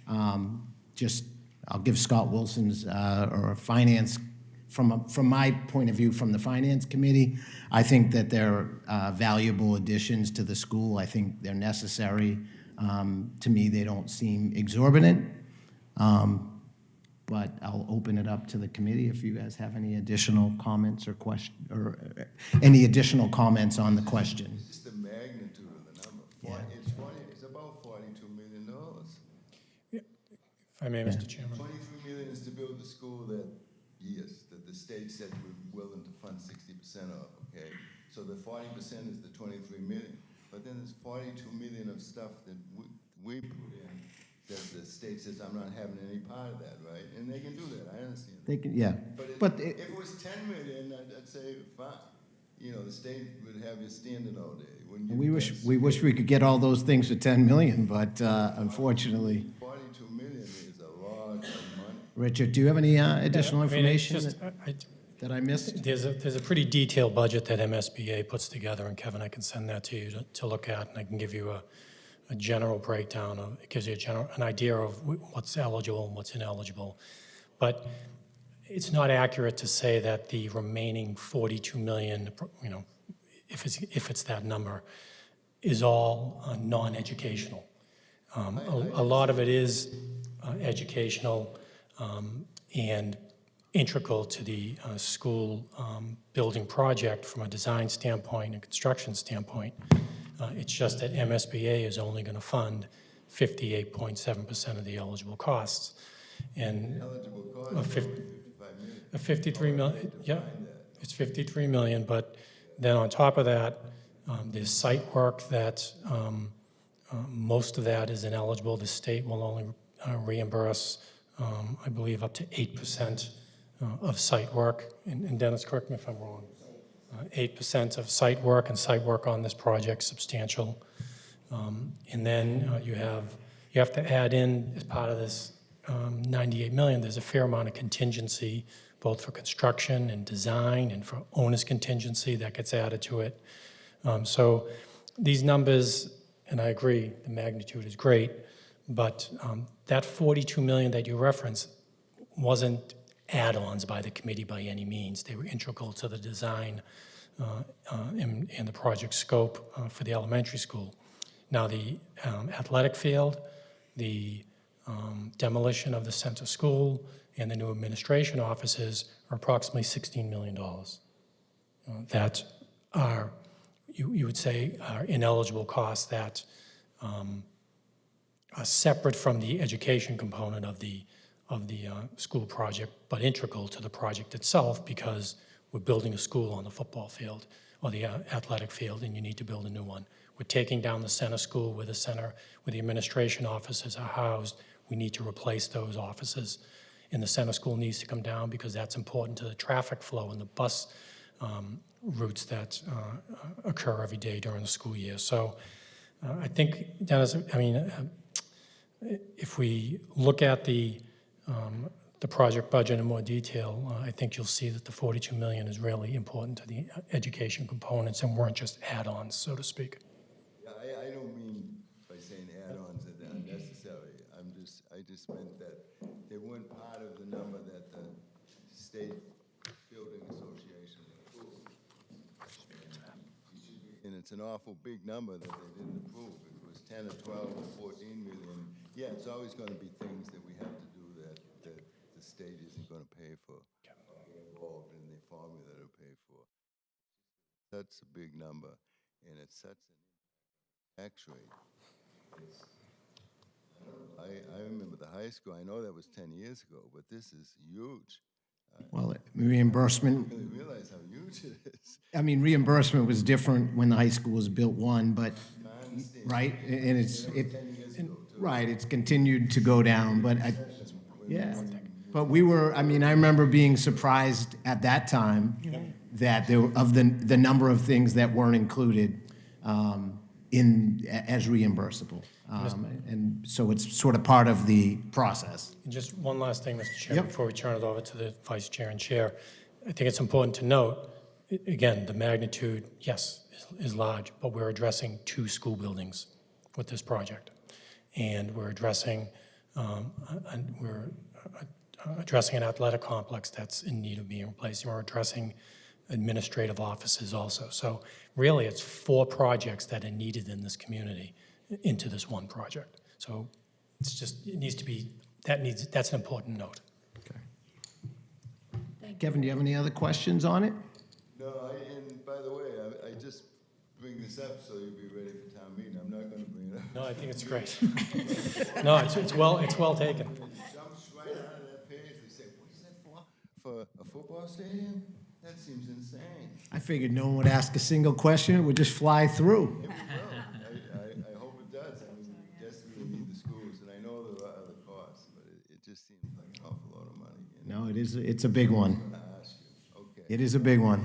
I'll give Scott Wilson's, or finance, from my point of view, from the finance committee, I think that they're valuable additions to the school. I think they're necessary. To me, they don't seem exorbitant. But I'll open it up to the committee if you guys have any additional comments or any additional comments on the question. Just the magnitude of the number. It's about $42 million. If I may, Mr. Chairman. 23 million is to build the school that, yes, that the state said we're willing to fund 60% of, okay? So the 40% is the 23 million. But then there's 42 million of stuff that we put in that the state says, I'm not having any part of that, right? And they can do that, I understand. They can, yeah. But if it was 10 million, I'd say, fine. The state would have you standing all day. Wouldn't you? We wish we could get all those things for 10 million, but unfortunately. 42 million is a lot of money. Richard, do you have any additional information Just, that I missed? There's a pretty detailed budget that MSBA puts together, and Kevin, I can send that to you to look at, and I can give you a general breakdown of, it gives you an idea of what's eligible and what's ineligible. But it's not accurate to say that the remaining 42 million, if it's that number, is all non-educational. A lot of it is educational and integral to the school building project from a design standpoint and construction standpoint. It's just that MSBA is only going to fund 58.7% of the eligible costs. And Eligible cost, 53 million, yeah, it's 53 million, but then on top of that, there's site work that most of that is ineligible. The state will only reimburse, I believe, up to 8% of site work. And Dennis, correct me if I'm wrong. 8% of site work, and site work on this project substantial. And then you have to add in, as part of this 98 million, there's a fair amount of contingency, both for construction and design and for owner's contingency that gets added to it. So these numbers, and I agree, the magnitude is great, but that 42 million that you referenced wasn't add-ons by the committee by any means. They were integral to the design and the project scope for the elementary school. Now, the athletic field, the demolition of the center school, and the new administration offices are approximately $16 million. That are, you would say, are ineligible costs that are separate from the education component of the school project, but integral to the project itself, because we're building a school on the football field or the athletic field, and you need to build a new one. We're taking down the center school where the administration offices are housed. We need to replace those offices. And the center school needs to come down because that's important to the traffic flow and the bus routes that occur every day during the school year. So I think, Dennis, if we look at the project budget in more detail, I think you'll see that the 42 million is really important to the education components and weren't just add-ons, so to speak. Yeah, I don't mean by saying add-ons that they're unnecessary. I just meant that they weren't part of the number that the state building association approved. And it's an awful big number that they didn't approve. If it was 10 or 12 or 14 million, yeah, it's always going to be things that we have to do that the state isn't going to pay for, or get involved in the formula to pay for. That's a big number, and it's such an tax rate. I remember the high school. I know that was 10 years ago, but this is huge. Well, reimbursement, I didn't realize how huge it is. I mean, reimbursement was different when the high school was built one, but, I understand. right? And it's, 10 years ago, too. right, it's continued to go down, but yeah. But we were, I remember being surprised at that time that the number of things that weren't included as reimbursable. And so it's sort of part of the process. And just one last thing, Mr. Chair, Yep. before we turn it over to the Vice Chair and Chair. I think it's important to note, again, the magnitude, yes, is large, but we're addressing 2 school buildings with this project. And we're addressing an athletic complex that's in need of being replaced. And we're addressing administrative offices also. So really, it's 4 projects that are needed in this community into this one project. So it's just, it needs to be, that's an important note. Kevin, do you have any other questions on it? No, and by the way, I just bring this up so you'll be ready for town meeting. I'm not gonna bring it up. No, I think it's great. No, it's well taken. It jumps right out of that page. They say, what is that for? For a football stadium? That seems insane. I figured no one would ask a single question, it would just fly through. It will. I hope it does. I mean, we desperately need the schools, and I know there are other costs, but it just seems like an awful lot of money. No, it's a big one. I'm gonna ask you. Okay. It is a big one.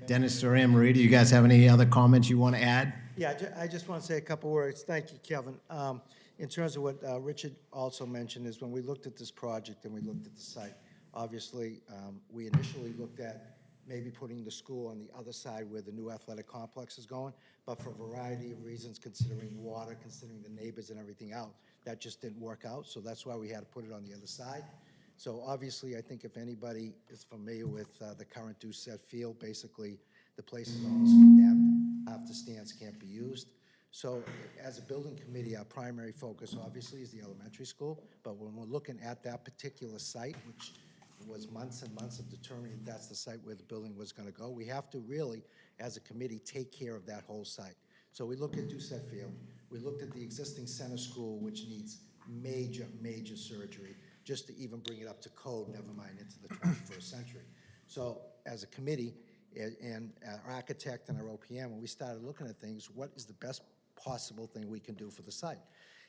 Dennis or Anne Marie, do you guys have any other comments you want to add? Yeah, I just want to say a couple words. Thank you, Kevin. In terms of what Richard also mentioned is when we looked at this project and we looked at the site, obviously, we initially looked at maybe putting the school on the other side where the new athletic complex is going, but for a variety of reasons, considering water, considering the neighbors and everything else, that just didn't work out, so that's why we had to put it on the other side. So obviously, I think if anybody is familiar with the current Doucette Field, basically, the place is almost condemned. Half the stands can't be used. So as a building committee, our primary focus, obviously, is the elementary school, but when we're looking at that particular site, which was months and months of determining if that's the site where the building was going to go, we have to really, as a committee, take care of that whole site. So we looked at Doucette Field. We looked at the existing center school, which needs major, major surgery, just to even bring it up to code, never mind into the 21st century. So as a committee, and our architect and our OPM, when we started looking at things, what is the best possible thing we can do for the site?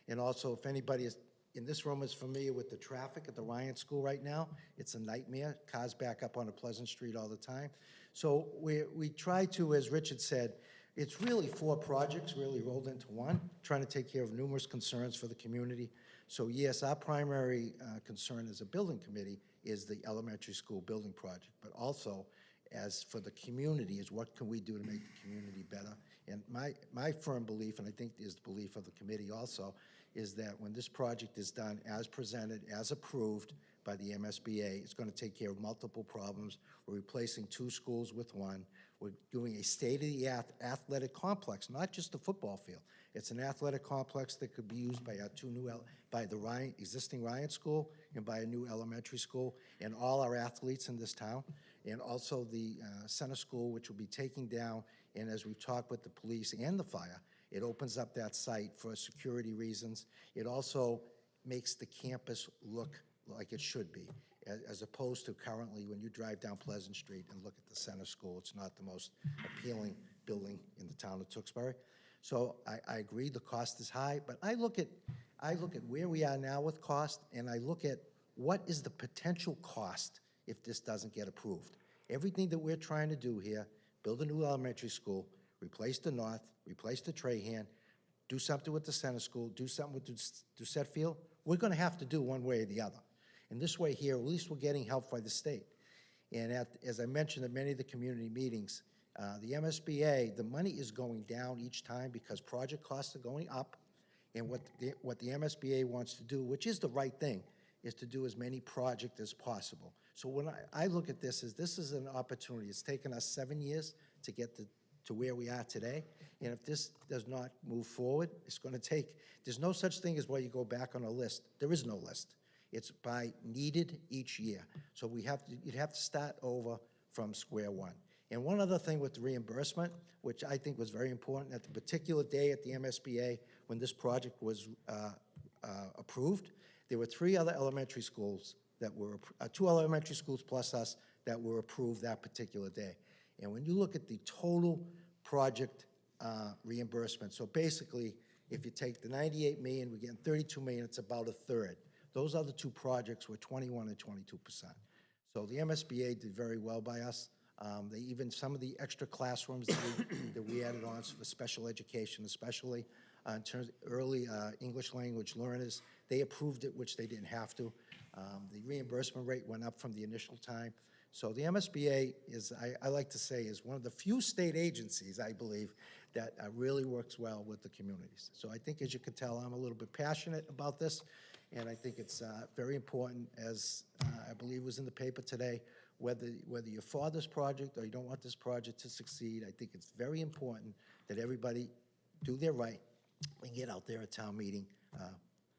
And also, if anybody in this room is familiar with the traffic at the Ryan School right now, it's a nightmare. Cars back up onto Pleasant Street all the time. So we try to, as Richard said, it's really 4 projects really rolled into one, trying to take care of numerous concerns for the community. So yes, our primary concern as a building committee is the elementary school building project, but also as for the community is what can we do to make the community better. And my firm belief, and I think is the belief of the committee also, is that when this project is done as presented, as approved by the MSBA, it's going to take care of multiple problems. We're replacing 2 schools with 1. We're doing a state-of-the-art athletic complex, not just a football field. It's an athletic complex that could be used by our 2 new, by the existing Ryan School and by a new elementary school, and all our athletes in this town, and also the center school, which will be taking down, and as we've talked with the police and the fire, it opens up that site for security reasons. It also makes the campus look like it should be, as opposed to currently when you drive down Pleasant Street and look at the center school, it's not the most appealing building in the town of Tewksbury. So I agree the cost is high, but I look at where we are now with cost, and I look at what is the potential cost if this doesn't get approved. Everything that we're trying to do here, build a new elementary school, replace the north, replace the Trahan, do something with the center school, do something with Doucette Field, we're going to have to do one way or the other. And this way here, at least we're getting help by the state. And as I mentioned at many of the community meetings, the MSBA, the money is going down each time because project costs are going up. And what the MSBA wants to do, which is the right thing, is to do as many projects as possible. So when I look at this is an opportunity. It's taken us 7 years to get to where we are today. And if this does not move forward, it's going to take, there's no such thing as where you go back on a list. There is no list. It's by needed each year. So you'd have to start over from square one. And one other thing with the reimbursement, which I think was very important, at the particular day at the MSBA when this project was approved, there were 3 other elementary schools that were, 2 elementary schools plus us that were approved that particular day. And when you look at the total project reimbursement, so basically, if you take the 98 million, we're getting 32 million, it's about a third. Those other 2 projects were 21 and 22%. So the MSBA did very well by us. Even some of the extra classrooms that we added on for special education, especially in terms of early English language learners, they approved it, which they didn't have to. The reimbursement rate went up from the initial time. So the MSBA is, I like to say, is one of the few state agencies, I believe, that really works well with the communities. So I think, as you can tell, I'm a little bit passionate about this, and I think it's very important, as I believe was in the paper today, whether you're for this project or you don't want this project to succeed, I think it's very important that everybody do their right and get out there at town meeting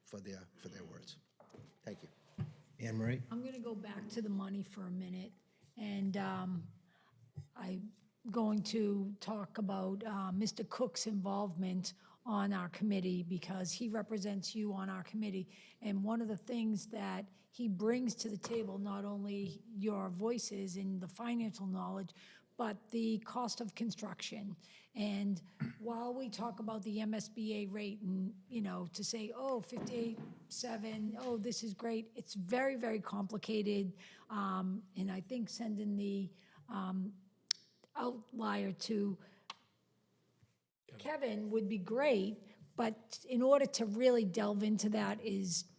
for their words. Thank you. Anne Marie? I'm going to go back to the money for a minute, and I'm going to talk about Mr. Cook's involvement on our committee, because he represents you on our committee. And one of the things that he brings to the table, not only your voices and the financial knowledge, but the cost of construction. And while we talk about the MSBA rate and, you know, to say, oh, 58.7, oh, this is great, it's very, very complicated. And I think sending the outlier to Kevin would be great, but in order to really delve into that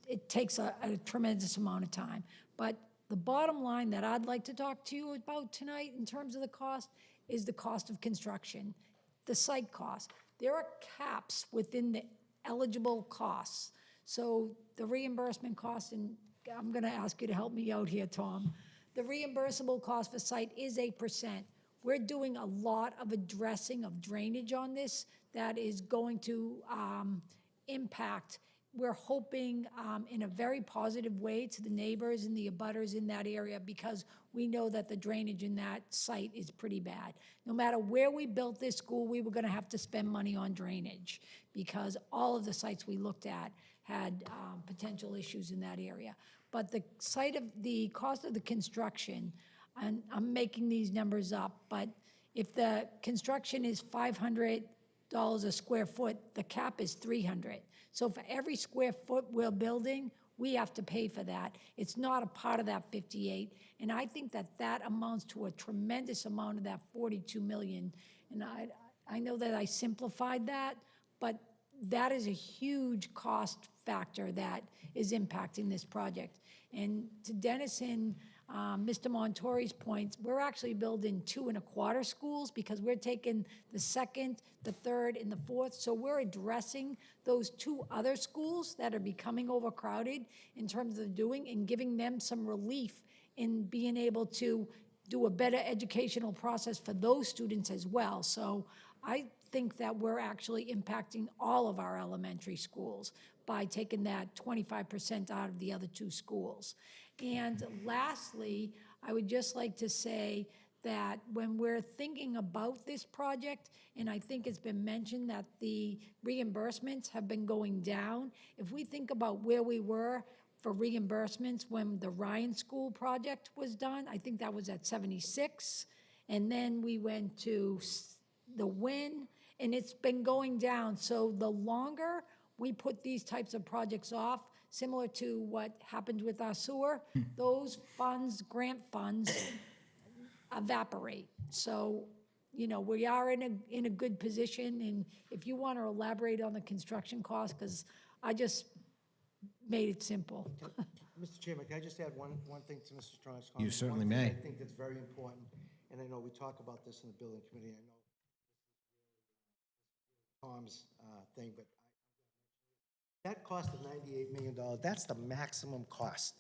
it takes a tremendous amount of time. But the bottom line that I'd like to talk to you about tonight in terms of the cost is the cost of construction, the site cost. There are caps within the eligible costs. So the reimbursement cost, and I'm going to ask you to help me out here, Tom. The reimbursable cost for site is 8%. We're doing a lot of addressing of drainage on this that is going to impact, we're hoping in a very positive way, to the neighbors and the abutters in that area, because we know that the drainage in that site is pretty bad. No matter where we built this school, we were going to have to spend money on drainage, because all of the sites we looked at had potential issues in that area. But the cost of the construction, and I'm making these numbers up, but if the construction is $500 a square foot, the cap is $300. So for every square foot we're building, we have to pay for that. It's not a part of that 58, and I think that amounts to a tremendous amount of that 42 million. And I know that I simplified that, but that is a huge cost factor that is impacting this project. And to Dennis and Mr. Montori's points, we're actually building 2 1/4 schools, because we're taking the 2nd, the 3rd, and the 4th. So we're addressing those 2 other schools that are becoming overcrowded in terms of doing, and giving them some relief in being able to do a better educational process for those students as well. So I think that we're actually impacting all of our elementary schools by taking that 25% out of the other 2 schools. And lastly, I would just like to say that when we're thinking about this project, and I think it's been mentioned that the reimbursements have been going down, if we think about where we were for reimbursements when the Ryan School project was done, I think that was at 76, and then we went to the Win, and it's been going down. So the longer we put these types of projects off, similar to what happened with our sewer, those funds, grant funds, evaporate. So, you know, we are in a good position, and if you want to elaborate on the construction cost, because I just made it simple. Mr. Chairman, can I just add one thing to Mr. Strong's comment? You certainly One thing may. I think that's very important, and I know we talk about this in the building committee, I know Tom's thing, but that cost of $98 million, that's the maximum cost.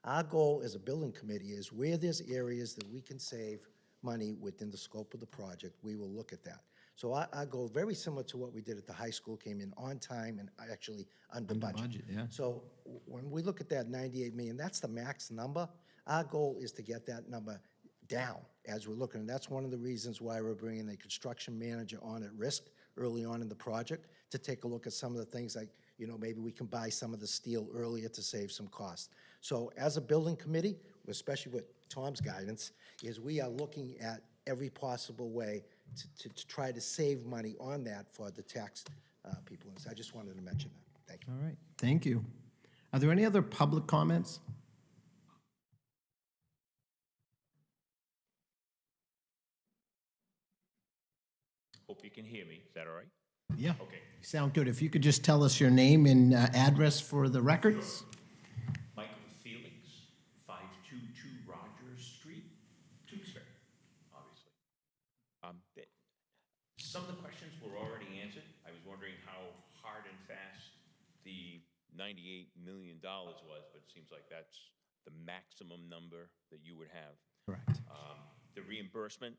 Our goal as a building committee is where there's areas that we can save money within the scope of the project, we will look at that. So our goal, very similar to what we did at the high school, came in on time and actually under budget. Yeah. So when we look at that 98 million, that's the max number. Our goal is to get that number down as we're looking. And that's one of the reasons why we're bringing a construction manager on at risk early on in the project, to take a look at some of the things like, you know, maybe we can buy some of the steel earlier to save some cost. So as a building committee, especially with Tom's guidance, is we are looking at every possible way to try to save money on that for the tax people. And so I just wanted to mention that. Thank you. All right, thank you. Are there any other public comments? Hope you can hear me. Is that all right? Yeah. Okay. You sound good. If you could just tell us your name and address for the records? Michael Felix, 522 Rogers Street, Tewksbury, obviously. Some of the questions were already answered. I was wondering how hard and fast the $98 million was, but it seems like that's the maximum number that you would have. Correct. The reimbursement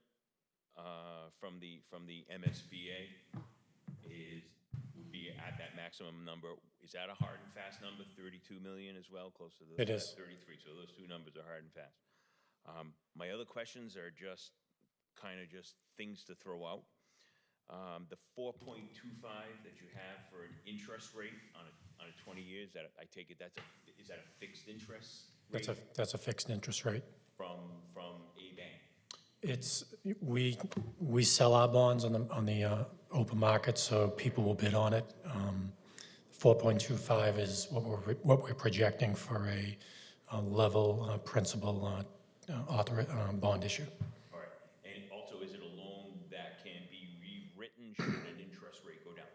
from the MSBA would be at that maximum number. Is that a hard and fast number? 32 million as well, close to the It is. 33. So those two numbers are hard and fast. My other questions are just kind of just things to throw out. The 4.25 that you have for an interest rate on a 20 years, that I take it is that a fixed interest rate That's a fixed interest rate. from a bank? It's, we sell our bonds on the open market, so people will bid on it. 4.25 is what we're projecting for a level principal bond issue. All right. And also, is it a loan that can be rewritten should an interest rate go down?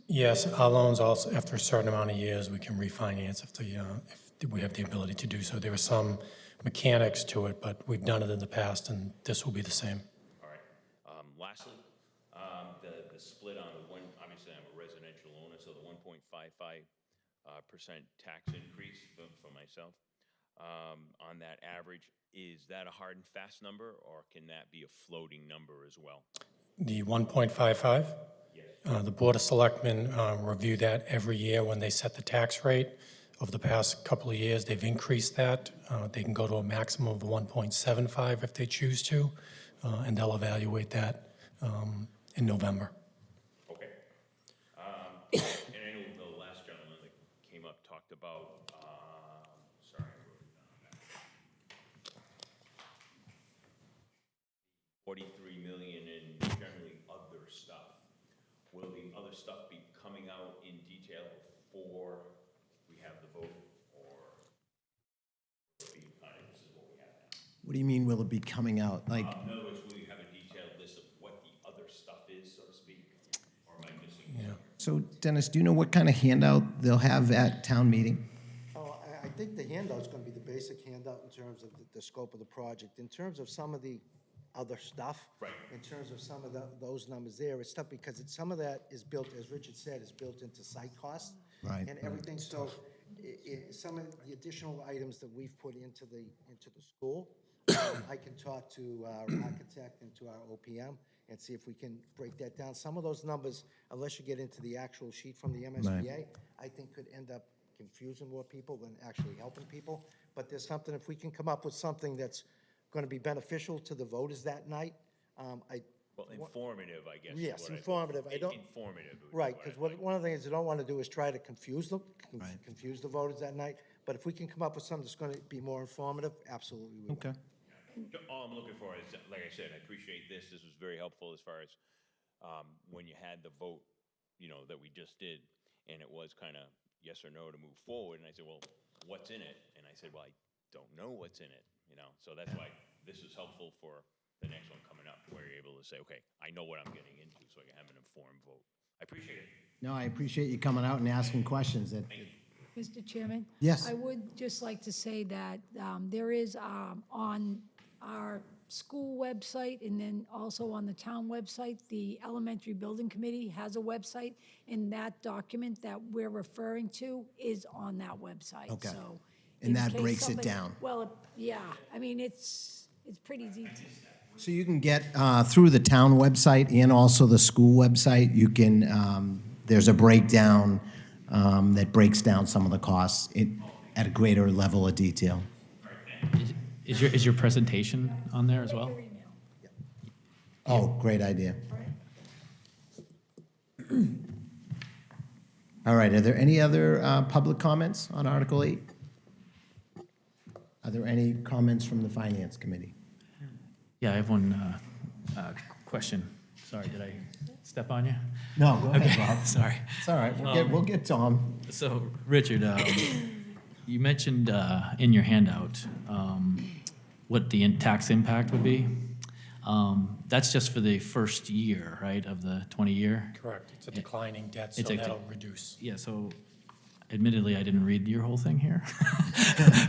Yes, our loans also, after a certain amount of years, we can refinance if we have the ability to do so. There are some mechanics to it, but we've done it in the past, and this will be the same. All right. Lastly, the split on the one, obviously I'm a residential owner, so the 1.55% tax increase for myself on that average, is that a hard and fast number, or can that be a floating number as well? The 1.55? Yes. The Board of Selectmen review that every year when they set the tax rate. Over the past couple of years, they've increased that. They can go to a maximum of 1.75 if they choose to, and they'll evaluate that in November. Okay. And I know the last gentleman that came up talked about, sorry, I wrote it down. 43 million in generally other stuff. Will the other stuff be coming out in detail before we have the vote, or will it be kind of, this is what we have now? What do you mean, will it be coming out? Like, In other words, will you have a detailed list of what the other stuff is, so to speak? Or am I missing? Yeah. so Dennis, do you know what kind of handout they'll have at town meeting? Oh, I think the handout's gonna be the basic handout in terms of the scope of the project. In terms of some of the other stuff. Right. In terms of some of those numbers there, it's tough because some of that is built, as Richard said, is built into site costs. Right. And everything, so some of the additional items that we've put into the school, I can talk to our architect and to our OPM and see if we can break that down. Some of those numbers, unless you get into the actual sheet from the MSBA, I think could end up confusing more people than actually helping people. But there's something, if we can come up with something that's going to be beneficial to the voters that night, Well, informative, I guess. is Yes, what I- informative. I don't- Informative. would be right, what because I'd like. one of the things I don't want to do is try to confuse them, Right. confuse the voters that night. But if we can come up with something that's going to be more informative, absolutely we will. Okay. All I'm looking for is, like I said, I appreciate this. This was very helpful as far as when you had the vote, that we just did, and it was kind of yes or no to move forward. And I said, well, what's in it? And I said, well, I don't know what's in it, So that's why this is helpful for the next one coming up, where you're able to say, okay, I know what I'm getting into, so I can have an informed vote. I appreciate it. No, I appreciate you coming out and asking questions. Mr. Chairman? Yes. I would just like to say that there is on our school website and then also on the town website, the Elementary Building Committee has a website, and that document that we're referring to is on that website. Okay. So And in that case breaks it somebody- down. Well, yeah, I mean, it's pretty detailed. So you can get, through the town website and also the school website, you can, there's a breakdown that breaks down some of the costs at a greater level of detail. Is your presentation on there as well? Oh, great idea. All right, are there any other public comments on Article 8? Are there any comments from the Finance Committee? Yeah, I have one question. Sorry, did I step on you? No, go ahead, Bob. Sorry. It's all right, we'll get Tom. So, Richard, you mentioned in your handout what the tax impact would be. That's just for the first year, right, of the 20-year? Correct. It's a declining debt, so It's a- that'll reduce. Yeah, so admittedly, I didn't read your whole thing here.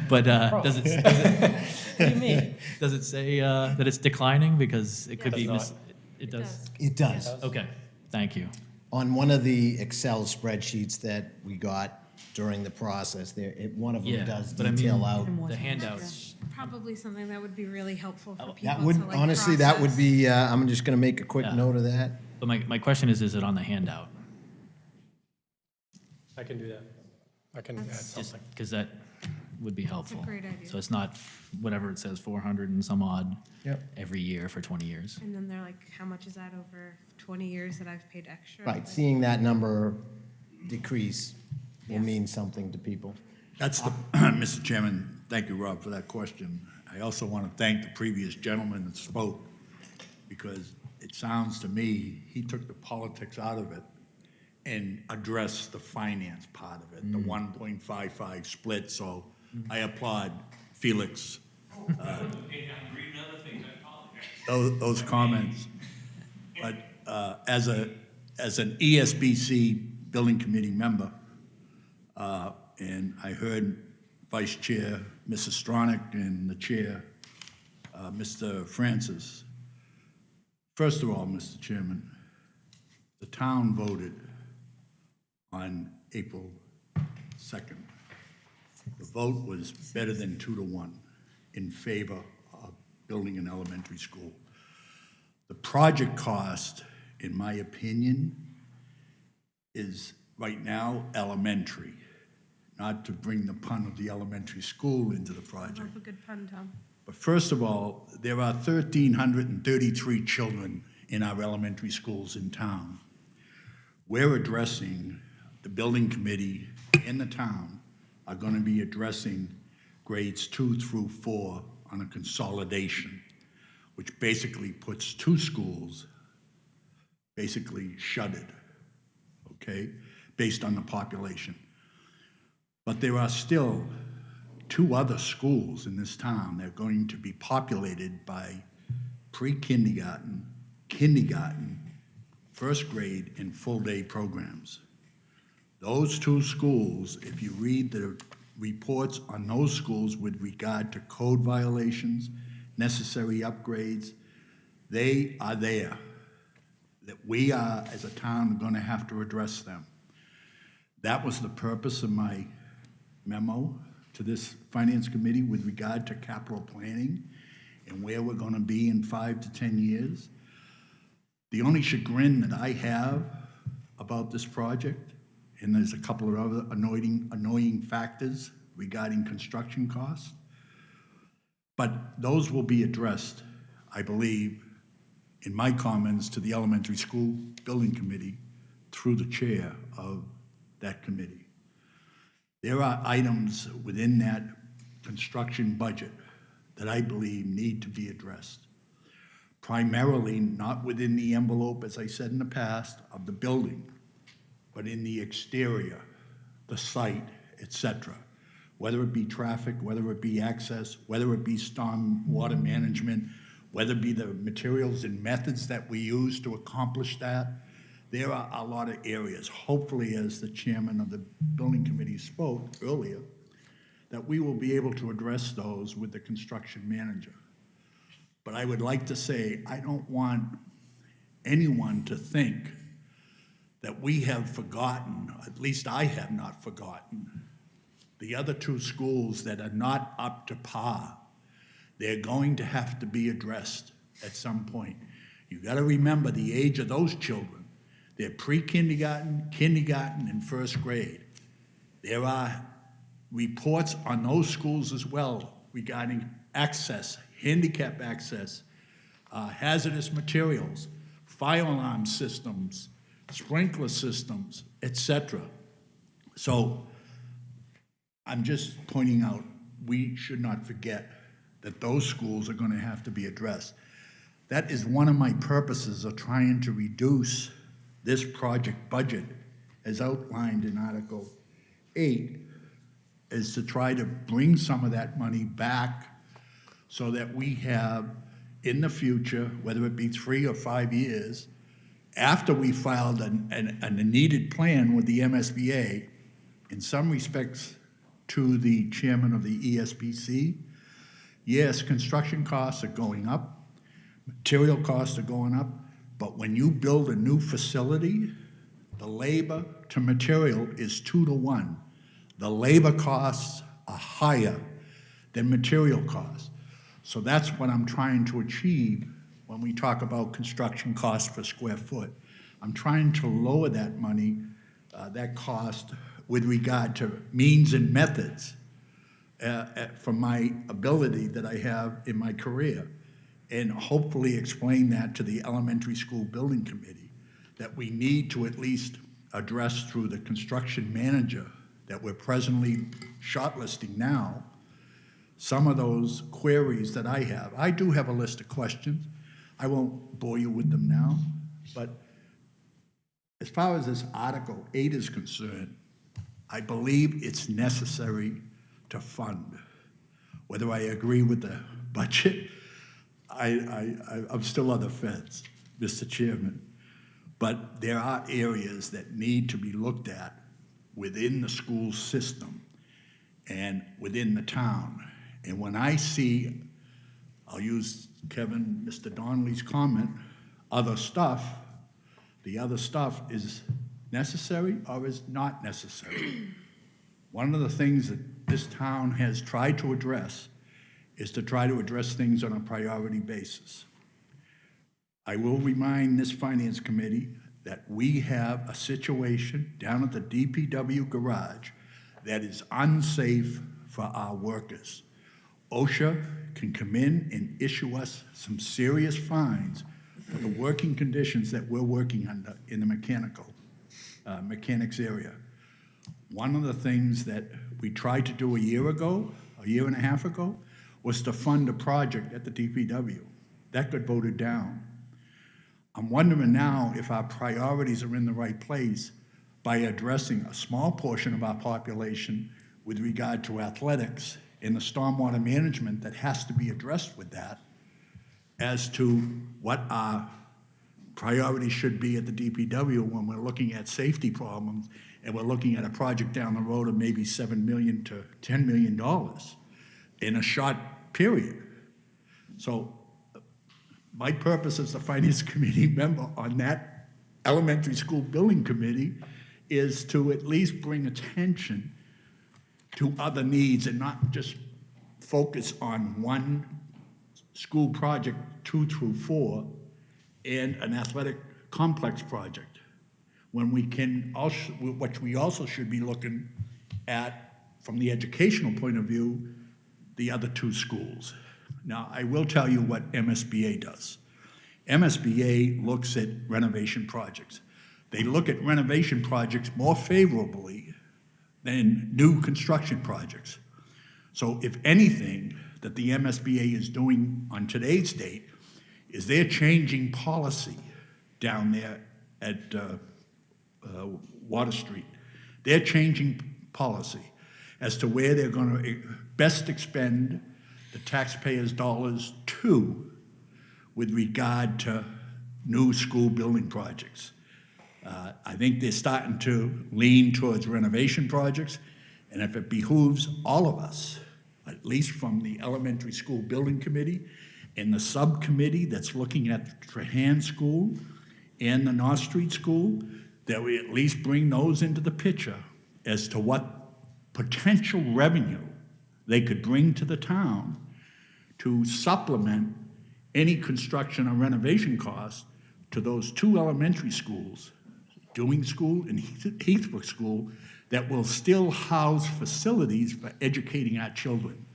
But does it, What do you mean? does it say that it's declining? Because it could Does be, not. it does? It does. Okay, thank you. On one of the Excel spreadsheets that we got during the process, one of them Yeah, does but I mean, detail out. the handouts, Probably something that would be really helpful for people That to would, like honestly, that would process. be, I'm just gonna make a quick Yeah. note of that. but my question is it on the handout? I can do that. I can add Just something. because that would be helpful. great idea. So it's not whatever it says, 400 and some odd Yep. every year for 20 years. And then they're like, how much is that over 20 years that I've paid extra? Right, Like, seeing that number decrease will mean something to people. That's the, Mr. Chairman, thank you, Rob, for that question. I also want to thank the previous gentleman that spoke, because it sounds to me, he took the politics out of it and addressed the finance part of it, the 1.55 split, so I applaud Felix, those comments. But as an ESBC Building Committee member, and I heard Vice Chair Mrs. Stronach and the Chair, Mr. Francis. First of all, Mr. Chairman, the town voted on April 2nd. The vote was better than 2-1 in favor of building an elementary school. The project cost, in my opinion, is right now elementary, not to bring the pun of the elementary school into the project. Love a good pun, Tom. But first of all, there are 1,333 children in our elementary schools in town. We're addressing, the building committee and the town are going to be addressing grades 2 through 4 on a consolidation, which basically puts 2 schools basically shuttered, okay, based on the population. But there are still 2 other schools in this town that are going to be populated by pre-kindergarten, kindergarten, first grade, and full-day programs. Those 2 schools, if you read the reports on those schools with regard to code violations, necessary upgrades, they are there. That we are, as a town, going to have to address them. That was the purpose of my memo to this Finance Committee with regard to capital planning and where we're going to be in 5 to 10 years. The only chagrin that I have about this project, and there's a couple of other annoying factors regarding construction costs, but those will be addressed, I believe, in my comments to the Elementary School Building Committee through the chair of that committee. There are items within that construction budget that I believe need to be addressed. Primarily not within the envelope, as I said in the past, of the building, but in the exterior, the site, etc. Whether it be traffic, whether it be access, whether it be storm water management, whether it be the materials and methods that we use to accomplish that. There are a lot of areas, hopefully, as the chairman of the building committee spoke earlier, that we will be able to address those with the construction manager. But I would like to say, I don't want anyone to think that we have forgotten, at least I have not forgotten, the other 2 schools that are not up to par. They're going to have to be addressed at some point. You got to remember the age of those children. They're pre-kindergarten, kindergarten, and first grade. There are reports on those schools as well regarding access, handicap access, hazardous materials, fire alarm systems, sprinkler systems, etc. So I'm just pointing out, we should not forget that those schools are going to have to be addressed. That is one of my purposes of trying to reduce this project budget, as outlined in Article 8, is to try to bring some of that money back so that we have in the future, whether it be 3 or 5 years, after we filed a needed plan with the MSBA, in some respects to the chairman of the ESPC, yes, construction costs are going up, material costs are going up, but when you build a new facility, the labor to material is 2 to 1. The labor costs are higher than material costs. So that's what I'm trying to achieve when we talk about construction costs per square foot. I'm trying to lower that money, that cost, with regard to means and methods from my ability that I have in my career, and hopefully explain that to the elementary school building committee, that we need to at least address through the construction manager that we're presently shortlisting now, some of those queries that I have. I do have a list of questions. I won't bore you with them now, but as far as this Article 8 is concerned, I believe it's necessary to fund. Whether I agree with the budget, I'm still on the fence, Mr. Chairman. But there are areas that need to be looked at within the school system and within the town. And when I see, I'll use Mr. Donnelly's comment, other stuff, the other stuff is necessary or is not necessary. One of the things that this town has tried to address is to try to address things on a priority basis. I will remind this finance committee that we have a situation down at the DPW garage that is unsafe for our workers. OSHA can come in and issue us some serious fines for the working conditions that we're working under in the mechanics area. One of the things that we tried to do a year and a half ago, was to fund a project at the DPW. That got voted down. I'm wondering now if our priorities are in the right place by addressing a small portion of our population with regard to athletics and the stormwater management that has to be addressed with that, as to what our priorities should be at the DPW when we're looking at safety problems and we're looking at a project down the road of maybe $7 million to $10 million in a short period. So my purpose as the finance committee member on that elementary school building committee is to at least bring attention to other needs and not just focus on one school project 2 through 4 and an athletic complex project, when we can also, what we also should be looking at from the educational point of view, the other 2 schools. Now, I will tell you what MSBA does. MSBA looks at renovation projects. They look at renovation projects more favorably than new construction projects. So if anything that the MSBA is doing on today's date is they're changing policy down there at Water Street. They're changing policy as to where they're going to best expend the taxpayers' dollars to with regard to new school building projects. I think they're starting to lean towards renovation projects, and if it behooves all of us, at least from the elementary school building committee and the subcommittee that's looking at the Trahan School and the North Street School, that we at least bring those into the picture as to what potential revenue they could bring to the town to supplement any construction or renovation costs to those 2 elementary schools, Dewing School and Heathbrook School, that will still house facilities for educating our children.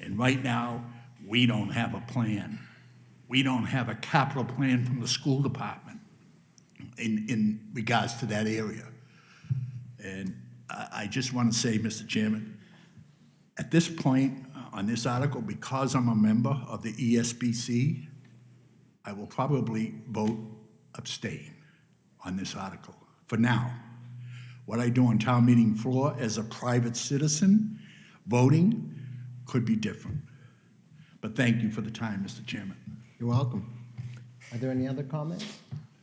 And right now, we don't have a plan. We don't have a capital plan from the school department in regards to that area. And I just want to say, Mr. Chairman, at this point on this article, because I'm a member of the ESBC, I will probably vote abstain on this article for now. What I do on town meeting floor as a private citizen voting could be different. But thank you for the time, Mr. Chairman. You're welcome. Are there any other comments?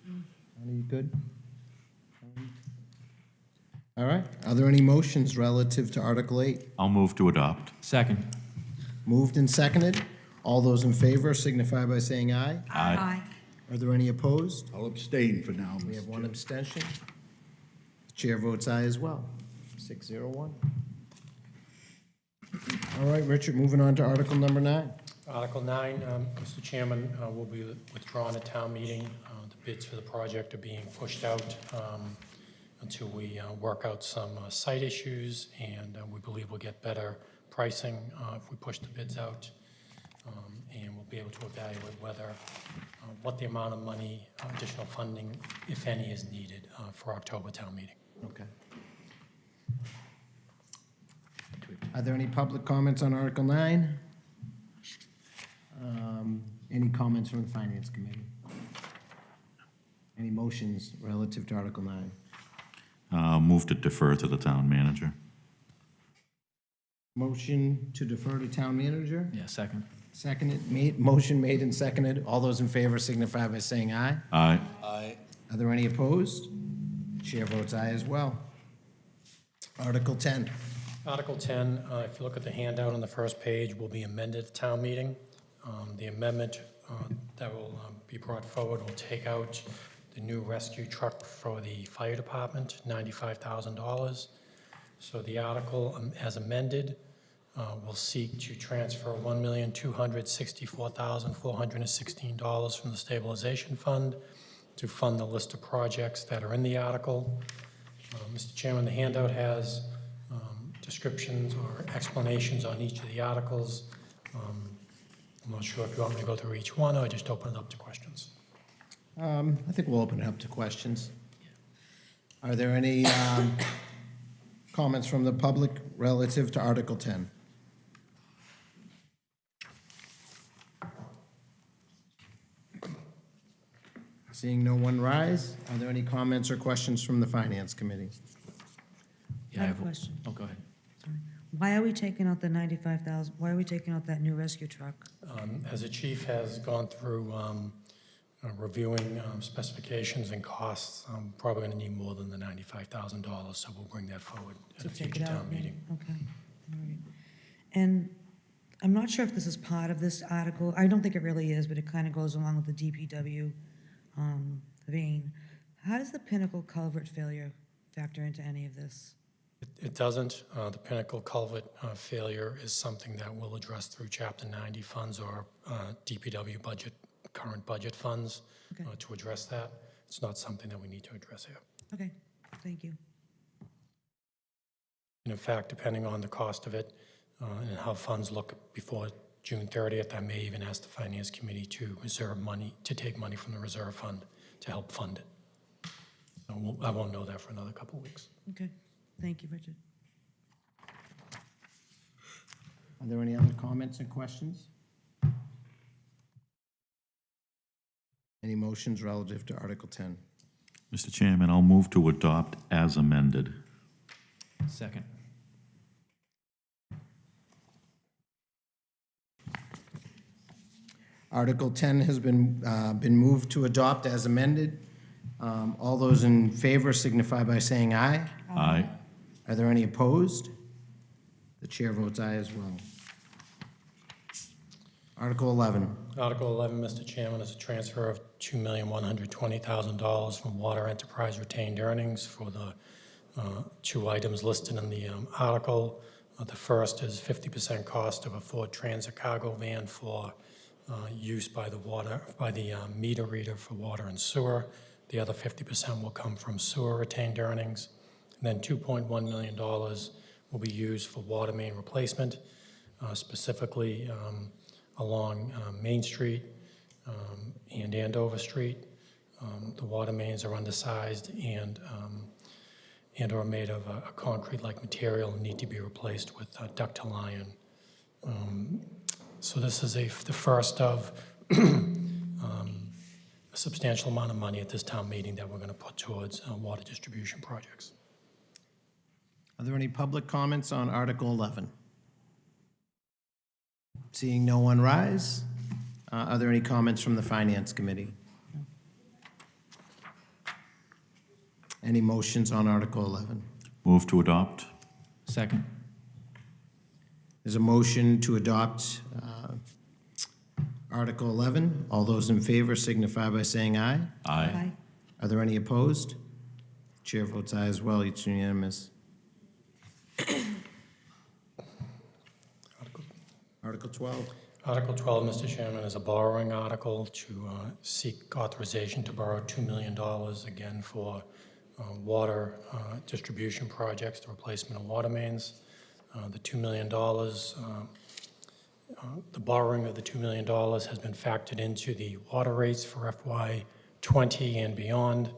Are you good? All right. Are there any motions relative to Article 8? I'll move to adopt. Second. Moved and seconded. All those in favor signify by saying aye. Aye. Are there any opposed? I'll abstain for now, We have Mr. one Chair. abstention. The chair votes aye as well. 601. All right, Richard, moving on to Article number 9. Article 9, Mr. Chairman, will be withdrawn at town meeting. The bids for the project are being pushed out until we work out some site issues, and we believe we'll get better pricing if we push the bids out. And we'll be able to evaluate what the amount of money, additional funding, if any, is needed for October town meeting. Okay. Are there any public comments on Article 9? Any comments from the Finance Committee? Any motions relative to Article 9? Move to defer to the town manager. Motion to defer to town manager? Yeah, second. Seconded, motion made and seconded. All those in favor signify by saying aye. Aye. Are there any opposed? Chair votes aye as well. Article 10. Article 10, if you look at the handout on the first page, will be amended at town meeting. The amendment that will be brought forward will take out the new rescue truck for the fire department, $95,000. So the article, as amended, will seek to transfer $1,264,416 from the stabilization fund to fund the list of projects that are in the article. Mr. Chairman, the handout has descriptions or explanations on each of the articles. I'm not sure if you want me to go through each one or just open it up to questions. I think we'll open it up to questions. Are there any comments from the public relative to Article 10? Seeing no one rise, are there any comments or questions from the Finance Committee? Yeah, I have a question. Oh, go ahead. Sorry. Why are we taking out the 95,000? Why are we taking out that new rescue truck? As the chief has gone through reviewing specifications and costs, I'm probably going to need more than the $95,000, so we'll bring that forward at a To take future it out? town meeting. Okay, all right. And I'm not sure if this is part of this article. I don't think it really is, but it kind of goes along with the DPW vein. How does the Pinnacle culvert failure factor into any of this? It doesn't. The Pinnacle culvert failure is something that we'll address through Chapter 90 funds or DPW budget, current budget funds Okay. to address that. It's not something that we need to address here. Okay, thank you. And in fact, depending on the cost of it and how funds look before June 30th, I may even ask the Finance Committee to reserve money, to take money from the reserve fund to help fund it. I won't know that for another couple of weeks. Okay, thank you, Richard. Are there any other comments and questions? Any motions relative to Article 10? Mr. Chairman, I'll move to adopt as amended. Second. Article 10 has been moved to adopt as amended. All those in favor signify by saying aye. Aye. Are there any opposed? The chair votes aye as well. Article 11. Article 11, Mr. Chairman, is a transfer of $2,120,000 from water enterprise retained earnings for the two items listed in the article. The first is 50% cost of a Ford Transit cargo van for use by the meter reader for water and sewer. The other 50% will come from sewer retained earnings. And then $2.1 million will be used for water main replacement, specifically along Main Street and Andover Street. The water mains are undersized and are made of a concrete-like material and need to be replaced with ductile iron. So this is the first of a substantial amount of money at this town meeting that we're going to put towards water distribution projects. Are there any public comments on Article 11? Seeing no one rise, Are there any comments from the Finance Committee? Any motions on Article 11? Move to adopt. Second. There's a motion to adopt Article 11. All those in favor signify by saying aye. Aye. Are there any opposed? Chair votes aye as well. It's unanimous. Article 12. Article 12, Mr. Chairman, is a borrowing article to seek authorization to borrow $2 million, again, for water distribution projects, the replacement of water mains. The $2 million, the borrowing of the $2 million has been factored into the water rates for FY '20 and beyond.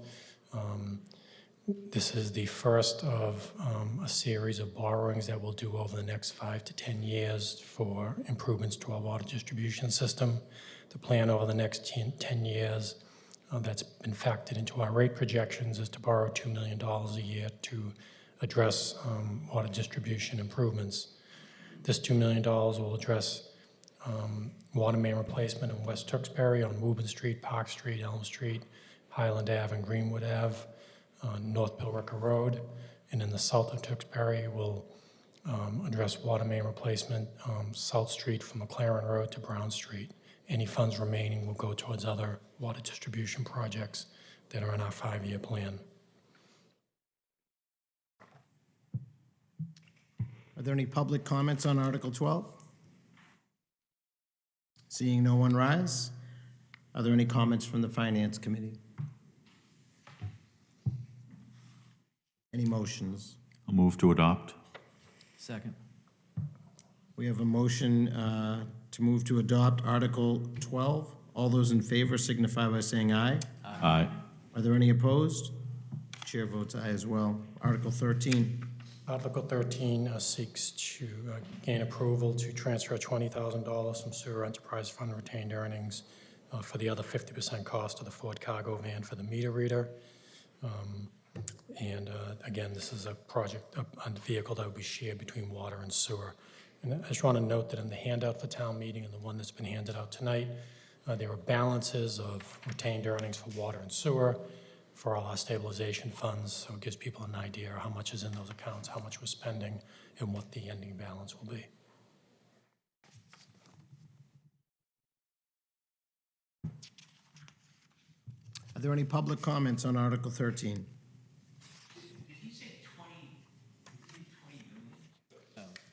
This is the first of a series of borrowings that we'll do over the next 5 to 10 years for improvements to our water distribution system. The plan over the next 10 years that's been factored into our rate projections is to borrow $2 million a year to address water distribution improvements. This $2 million will address water main replacement in West Tewksbury on Woburn Street, Park Street, Elm Street, Highland Ave, and Greenwood Ave. North Billerica Road, and in the south of Tewksbury will address water main replacement, South Street from McLaren Road to Brown Street. Any funds remaining will go towards other water distribution projects that are in our 5-year plan. Are there any public comments on Article 12? Seeing no one rise, are there any comments from the Finance Committee? Any motions? I'll move to adopt. Second. We have a motion to move to adopt Article 12. All those in favor signify by saying aye. Aye. Are there any opposed? Chair votes aye as well. Article 13. Article 13 seeks to gain approval to transfer $20,000 from Sewer Enterprise Fund retained earnings for the other 50% cost of the Ford cargo van for the meter reader. Again, this is a project, a vehicle that will be shared between water and sewer. And I just want to note that in the handout for town meeting and the one that's been handed out tonight, there are balances of retained earnings for water and sewer for all our stabilization funds. So it gives people an idea of how much is in those accounts, how much we're spending, and what the ending balance will be. Are there any public comments on Article 13?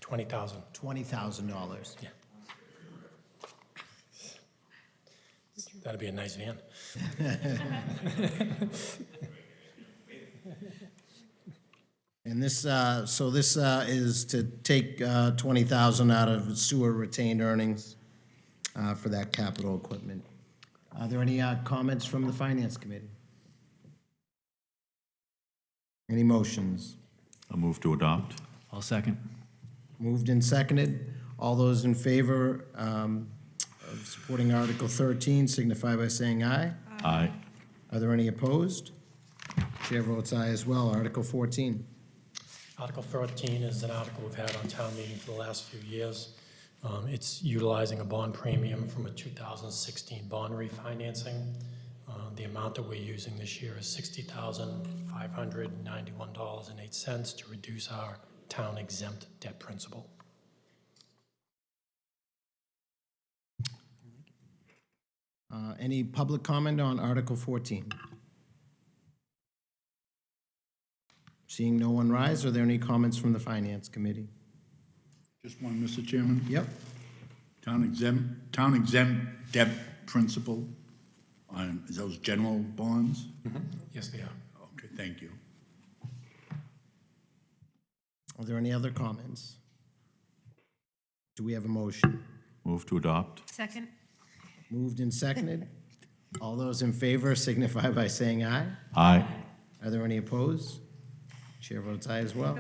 20,000. $20,000. Yeah. That'd be a nice van. And this, so this is to take 20,000 out of sewer retained earnings for that capital equipment. Are there any comments from the Finance Committee? Any motions? I'll move to adopt. I'll second. Moved and seconded. All those in favor of supporting Article 13 signify by saying aye. Aye. Are there any opposed? Chair votes aye as well. Article 14. Article 13 is an article we've had on town meeting for the last few years. It's utilizing a bond premium from a 2016 bond refinancing. The amount that we're using this year is $60,591.08 to reduce our town exempt debt principal. Any public comment on Article 14? Seeing no one rise, are there any comments from the Finance Committee? Just one, Mr. Chairman. Yep. Town exempt debt principal on those general bonds? Yes, they are. Okay, thank you. Are there any other comments? Do we have a motion? Move to adopt. Second. Moved and seconded. All those in favor signify by saying aye. Aye. Are there any opposed? Chair votes aye as well.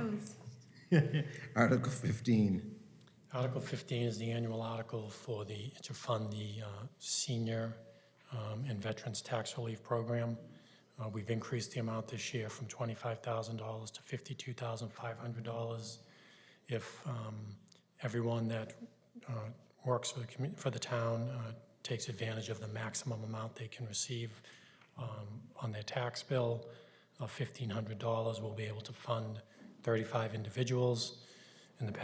Article 15. Article 15 is the annual article for to fund the senior and veterans tax relief program. We've increased the amount this year from $25,000 to $52,500. If everyone that works for the town takes advantage of the maximum amount they can receive on their tax bill of $1,500. We'll be able to fund 35 individuals.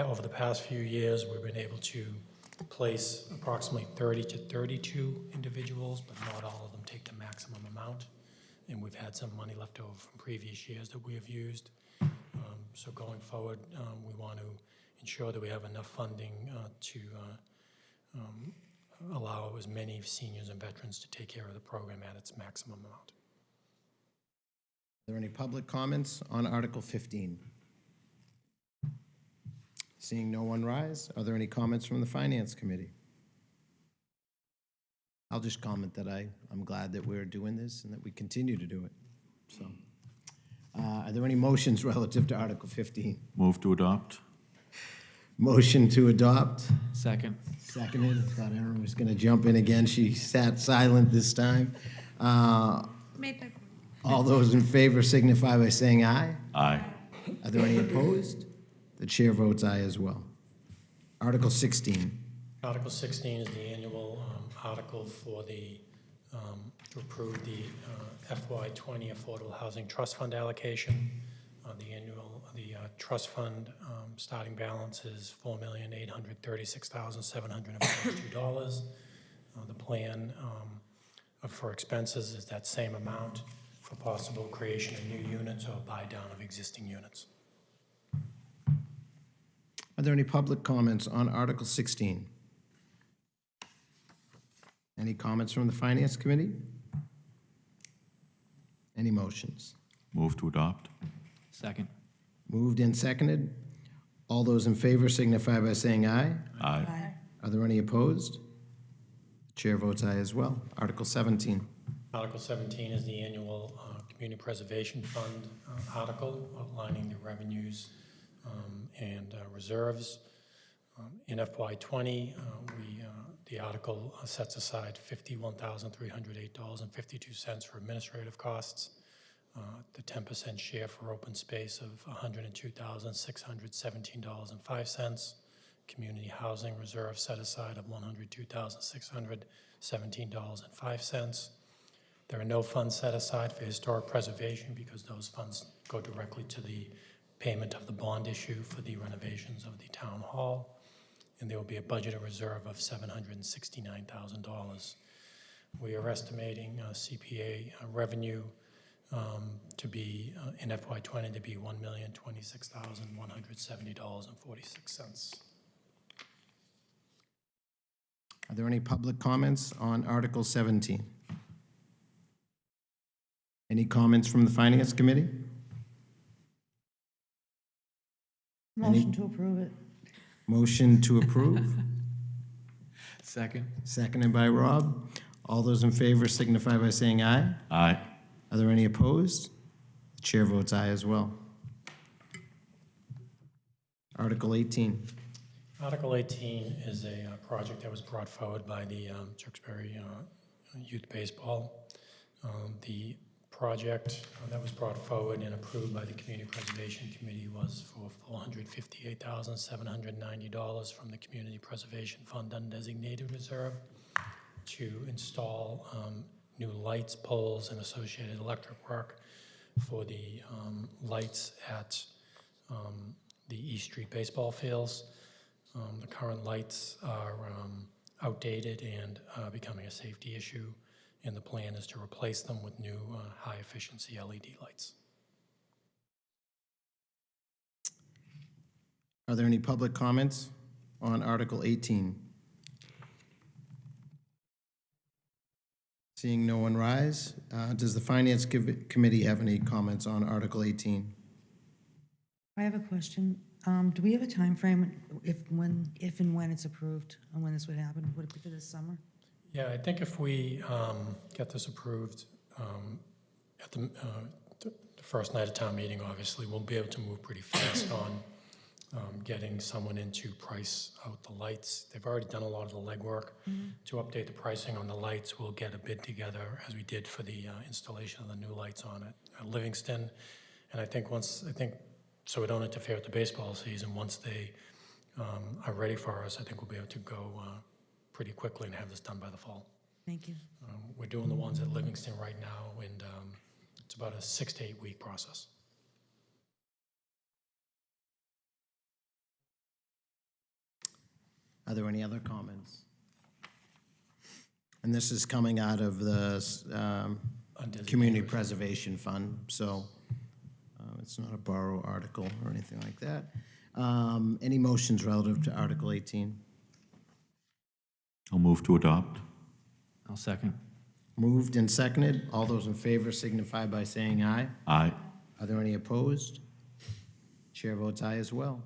Over the past few years, we've been able to place approximately 30 to 32 individuals, but not all of them take the maximum amount. And we've had some money left over from previous years that we have used. So going forward, we want to ensure that we have enough funding to allow as many seniors and veterans to take care of the program at its maximum amount. Are there any public comments on Article 15? Seeing no one rise, are there any comments from the Finance Committee? I'll just comment that I'm glad that we're doing this and that we continue to do it. So, are there any motions relative to Article 15? Move to adopt. Motion to adopt. Second. Seconded. I thought Erin was going to jump in again. She sat silent this time. Made my point. All those in favor signify by saying aye. Aye. Are there any opposed? The chair votes aye as well. Article 16. Article 16 is the annual article for the, to approve the FY20 Affordable Housing Trust Fund allocation. The trust fund starting balance is $4,836,742. The plan for expenses is that same amount for possible creation of new units or buy down of existing units. Are there any public comments on Article 16? Any comments from the Finance Committee? Any motions? Move to adopt. Second. Moved and seconded. All those in favor signify by saying aye. Aye. Are there any opposed? The chair votes aye as well. Article 17. Article 17 is the annual Community Preservation Fund article outlining the revenues and reserves. In FY20, the article sets aside $51,308.52 for administrative costs, the 10% share for open space of $102,617.05, community housing reserve set aside of $102,617.05. There are no funds set aside for historic preservation because those funds go directly to the payment of the bond issue for the renovations of the town hall. And there will be a budgeted reserve of $769,000. We are estimating CPA revenue to be, in FY20, to be $1,026,170.46. Are there any public comments on Article 17? Any comments from the Finance Committee? Motion to approve it. Motion to approve. Second. Seconded by Rob. All those in favor signify by saying aye. Aye. Are there any opposed? The chair votes aye as well. Article 18. Article 18 is a project that was brought forward by the Tewksbury Youth Baseball. The project that was brought forward and approved by the Community Preservation Committee was for $458,790 from the Community Preservation Fund Undesignated Reserve to install new lights, poles, and associated electric work for the lights at the East Street baseball fields. The current lights are outdated and becoming a safety issue, and the plan is to replace them with new high-efficiency LED lights. Are there any public comments on Article 18? Seeing no one rise, does the Finance Committee have any comments on Article 18? I have a question. Do we have a time frame if and when it's approved and when this would happen? Would it be for this summer? Yeah, I think if we get this approved at the first night of town meeting, obviously, we'll be able to move pretty fast on getting someone in to price out the lights. They've already done a lot of the legwork to update the pricing on the lights. We'll get a bid together, as we did for the installation of the new lights on it at Livingston. And I think so we don't interfere with the baseball season, once they are ready for us, I think we'll be able to go pretty quickly and have this done by the fall. Thank you. We're doing the ones at Livingston right now, and it's about a 6 to 8 week process. Are there any other comments? And this is coming out of the Community Preservation Fund, so it's not a borrow article or anything like that. Any motions relative to Article 18? I'll move to adopt. I'll second. Moved and seconded. All those in favor signify by saying aye. Aye. Are there any opposed? Chair votes aye as well.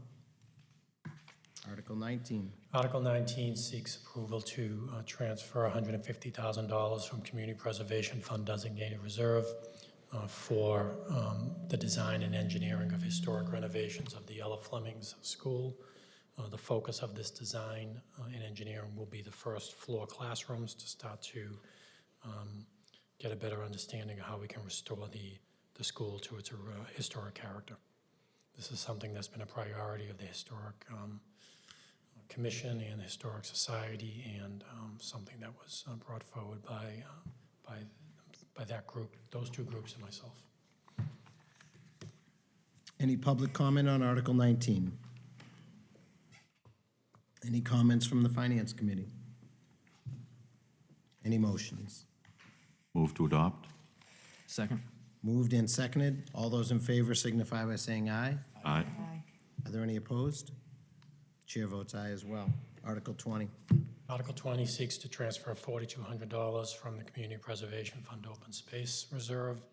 Article 19. Article 19 seeks approval to transfer $150,000 from Community Preservation Fund Designated Reserve for the design and engineering of historic renovations of the Ella Fleming's School. The focus of this design and engineering will be the first floor classrooms to start to get a better understanding of how we can restore the school to its historic character. This is something that's been a priority of the Historic Commission and the Historic Society, and something that was brought forward by that group, those two groups, and myself. Any public comment on Article 19? Any comments from the Finance Committee? Any motions? Move to adopt. Second. Moved and seconded. All those in favor signify by saying aye. Aye. Are there any opposed? Chair votes aye as well. Article 20. Article 20 seeks to transfer $4,200 from the Community Preservation Fund Open Space Reserve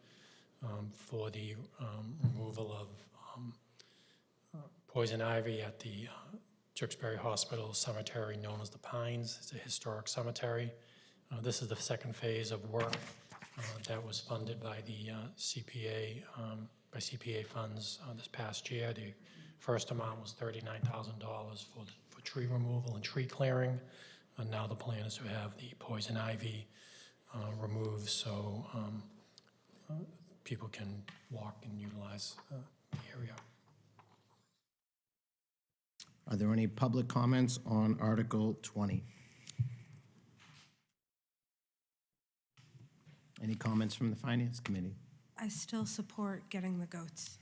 for the removal of poison ivy at the Tewksbury Hospital Cemetery known as the Pines. It's a historic cemetery. This is the second phase of work that was funded by the CPA, by CPA funds this past year. The first amount was $39,000 for tree removal and tree clearing. And now the plan is to have the poison ivy removed so people can walk and utilize the area. Are there any public comments on Article 20? Any comments from the Finance Committee? I still support getting the goats.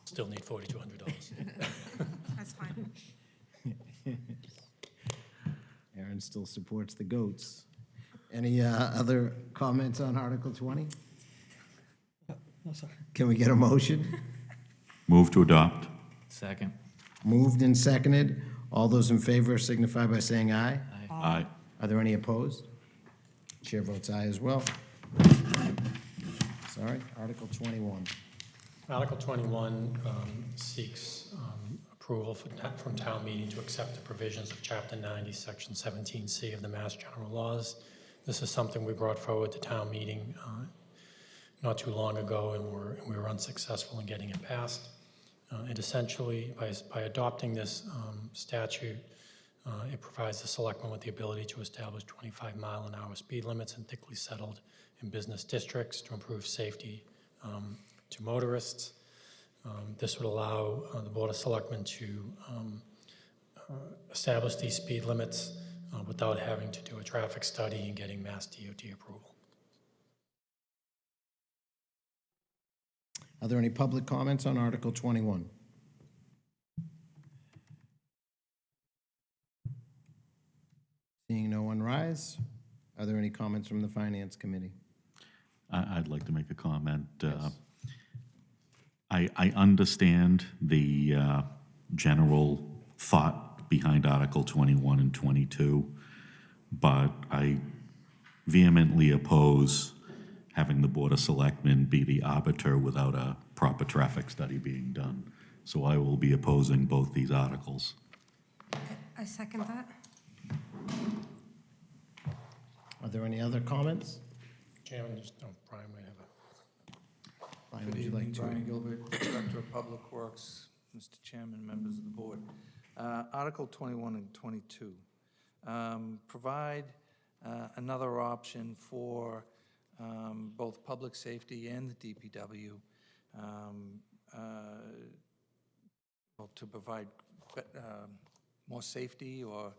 Still need $4,200. That's fine. Aaron still supports the goats. Any other comments on Article 20? No, sorry. Can we get a motion? Move to adopt. Second. Moved and seconded. All those in favor signify by saying aye. Aye. Are there any opposed? Chair votes aye as well. Sorry, Article 21. Article 21 seeks approval from town meeting to accept the provisions of Chapter 90, Section 17C of the Mass General Laws. This is something we brought forward to town meeting not too long ago, and we were unsuccessful in getting it passed. It essentially, by adopting this statute, it provides the selectmen with the ability to establish 25-mile-an-hour speed limits in thickly settled and business districts to improve safety to motorists. This would allow the Board of Selectmen to establish these speed limits without having to do a traffic study and getting Mass DOT approval. Are there any public comments on Article 21? Seeing no one rise, are there any comments from the Finance Committee? I'd like to make a comment. I understand the general thought behind Article 21 and 22, but I vehemently oppose having the Board of Selectmen be the arbiter without a proper traffic study being done. So I will be opposing both these articles. I second that. Are there any other comments? Chairman, Brian might have a... Brian, Good would you like evening, to? Brian Gilbert, Director of Public Works, Mr. Chairman, members of the board. Article 21 and 22 provide another option for both public safety and the DPW to provide more safety or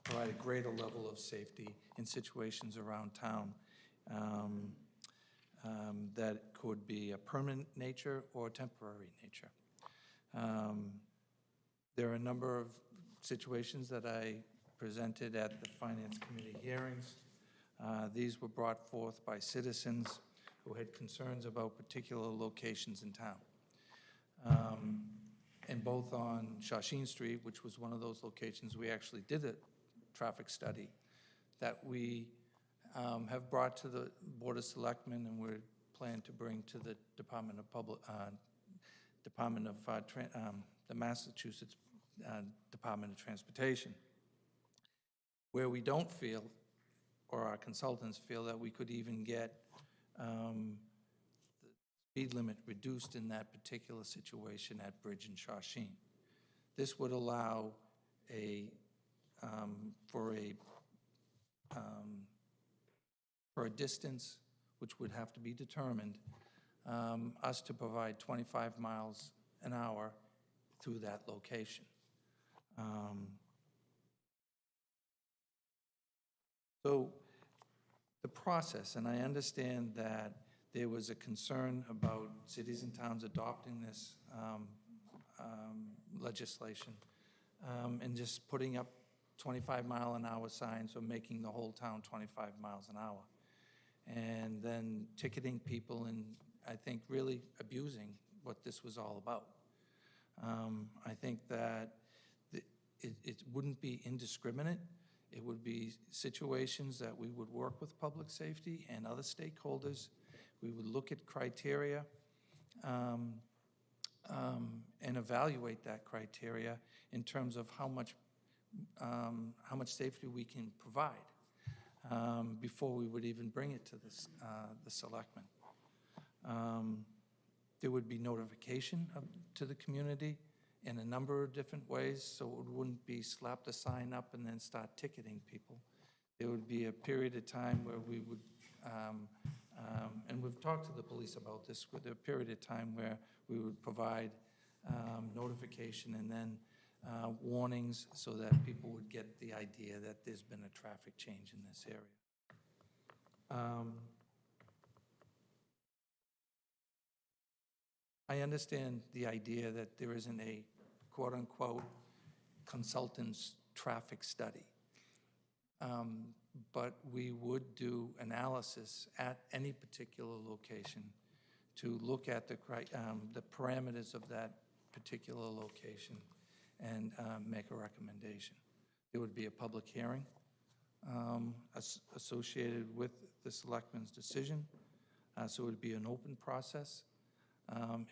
provide a greater level of safety in situations around town that could be a permanent nature or temporary nature. There are a number of situations that I presented at the Finance Committee hearings. These were brought forth by citizens who had concerns about particular locations in town. And both on Shawshene Street, which was one of those locations, we actually did a traffic study that we have brought to the Board of Selectmen, and we're planning to bring to the Department of the Massachusetts Department of Transportation, where we don't feel, or our consultants feel, that we could even get the speed limit reduced in that particular situation at Bridge and Shawshene. This would allow for a distance which would have to be determined, us to provide 25 miles an hour through that location. So the process, and I understand that there was a concern about cities and towns adopting this legislation and just putting up 25-mile-an-hour signs or making the whole town 25 miles an hour, and then ticketing people and I think really abusing what this was all about. I think that it wouldn't be indiscriminate. It would be situations that we would work with public safety and other stakeholders. We would look at criteria and evaluate that criteria in terms of how much safety we can provide before we would even bring it to the selectmen. There would be notification to the community in a number of different ways, so it wouldn't be slap the sign up and then start ticketing people. There would be a period of time where we would, and we've talked to the police about this, with a period of time where we would provide notification and then warnings so that people would get the idea that there's been a traffic change in this area. I understand the idea that there isn't a quote-unquote consultant's traffic study, but we would do analysis at any particular location to look at the parameters of that particular location and make a recommendation. There would be a public hearing associated with the selectmen's decision, so it would be an open process.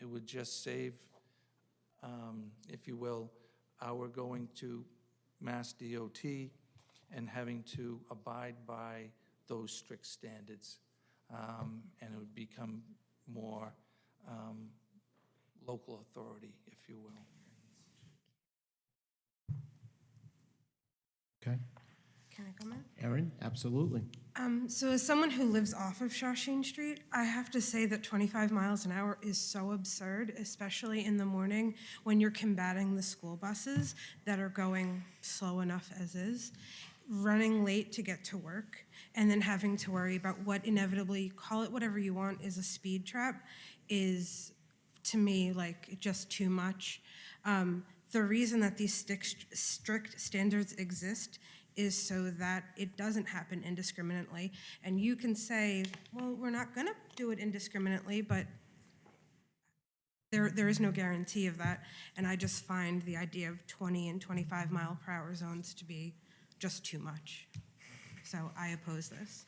It would just save, if you will, our going to Mass DOT and having to abide by those strict standards, and it would become more local authority, if you will. Okay. Can I comment? Erin, absolutely. So as someone who lives off of Shawshene Street, I have to say that 25 miles an hour is so absurd, especially in the morning when you're combating the school buses that are going slow enough as is, running late to get to work, and then having to worry about what inevitably, call it whatever you want, is a speed trap is, to me, like just too much. The reason that these strict standards exist is so that it doesn't happen indiscriminately. And you can say, well, we're not gonna do it indiscriminately, but there is no guarantee of that. And I just find the idea of 20 and 25 mile per hour zones to be just too much. So I oppose this.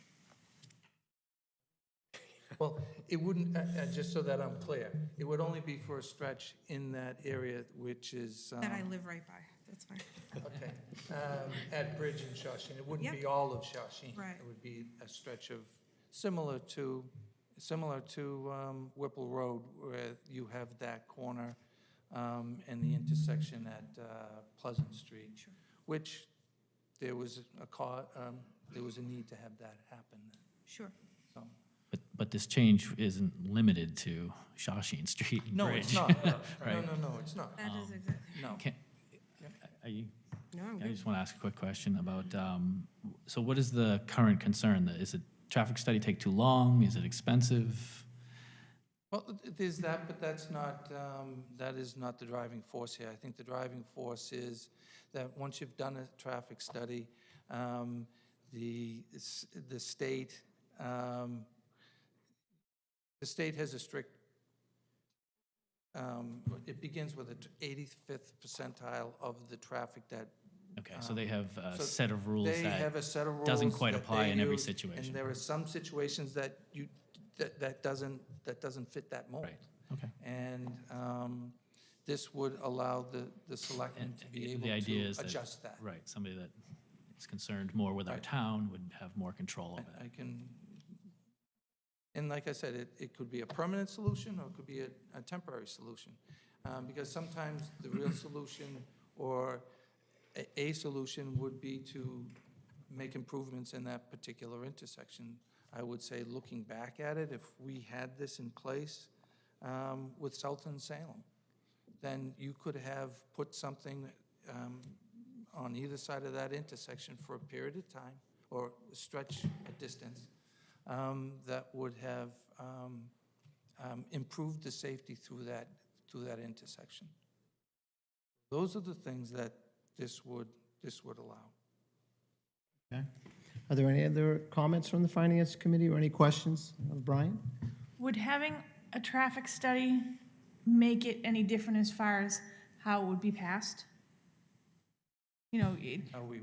Well, it wouldn't, just so that I'm clear, it would only be for a stretch in that area, which is... That I live right by, that's fine. Okay, at Bridge and Shawshene. It wouldn't be Yep. all of Shawshene. Right. It would be a stretch of, similar to Whipple Road, where you have that corner and the intersection at Pleasant Street, Sure. which there was a need to have that happen. Sure. So. But this change isn't limited to Shawshene Street and No, Bridge. it's not. No, Right. no, it's not. That is exactly. No. Can- Are you, No, I'm I good. just want to ask a quick question about, so what is the current concern? Is it traffic study take too long? Is it expensive? Well, there's that, but that's not, that is not the driving force here. I think the driving force is that once you've done a traffic study, the state, the state has a strict, it begins with the 85th percentile of the traffic that. Okay, so they have a So set of rules They that have a set of rules. doesn't quite that apply they in every use, situation. And there are some situations that that doesn't fit that mold. Right, okay. And this would allow the selectmen to be able The idea is to that, adjust that. right, somebody that is concerned more with our Right. town would have more control over I it. can, and like I said, it could be a permanent solution or it could be a temporary solution. Because sometimes the real solution or a solution would be to make improvements in that particular intersection. I would say, looking back at it, if we had this in place with Sultan Salem, then you could have put something on either side of that intersection for a period of time or a stretch, a distance, that would have improved the safety through that intersection. Those are the things that this would allow. Okay. Are there any other comments from the Finance Committee or any questions of Brian? Would having a traffic study make it any different as far as how it would be passed? You know,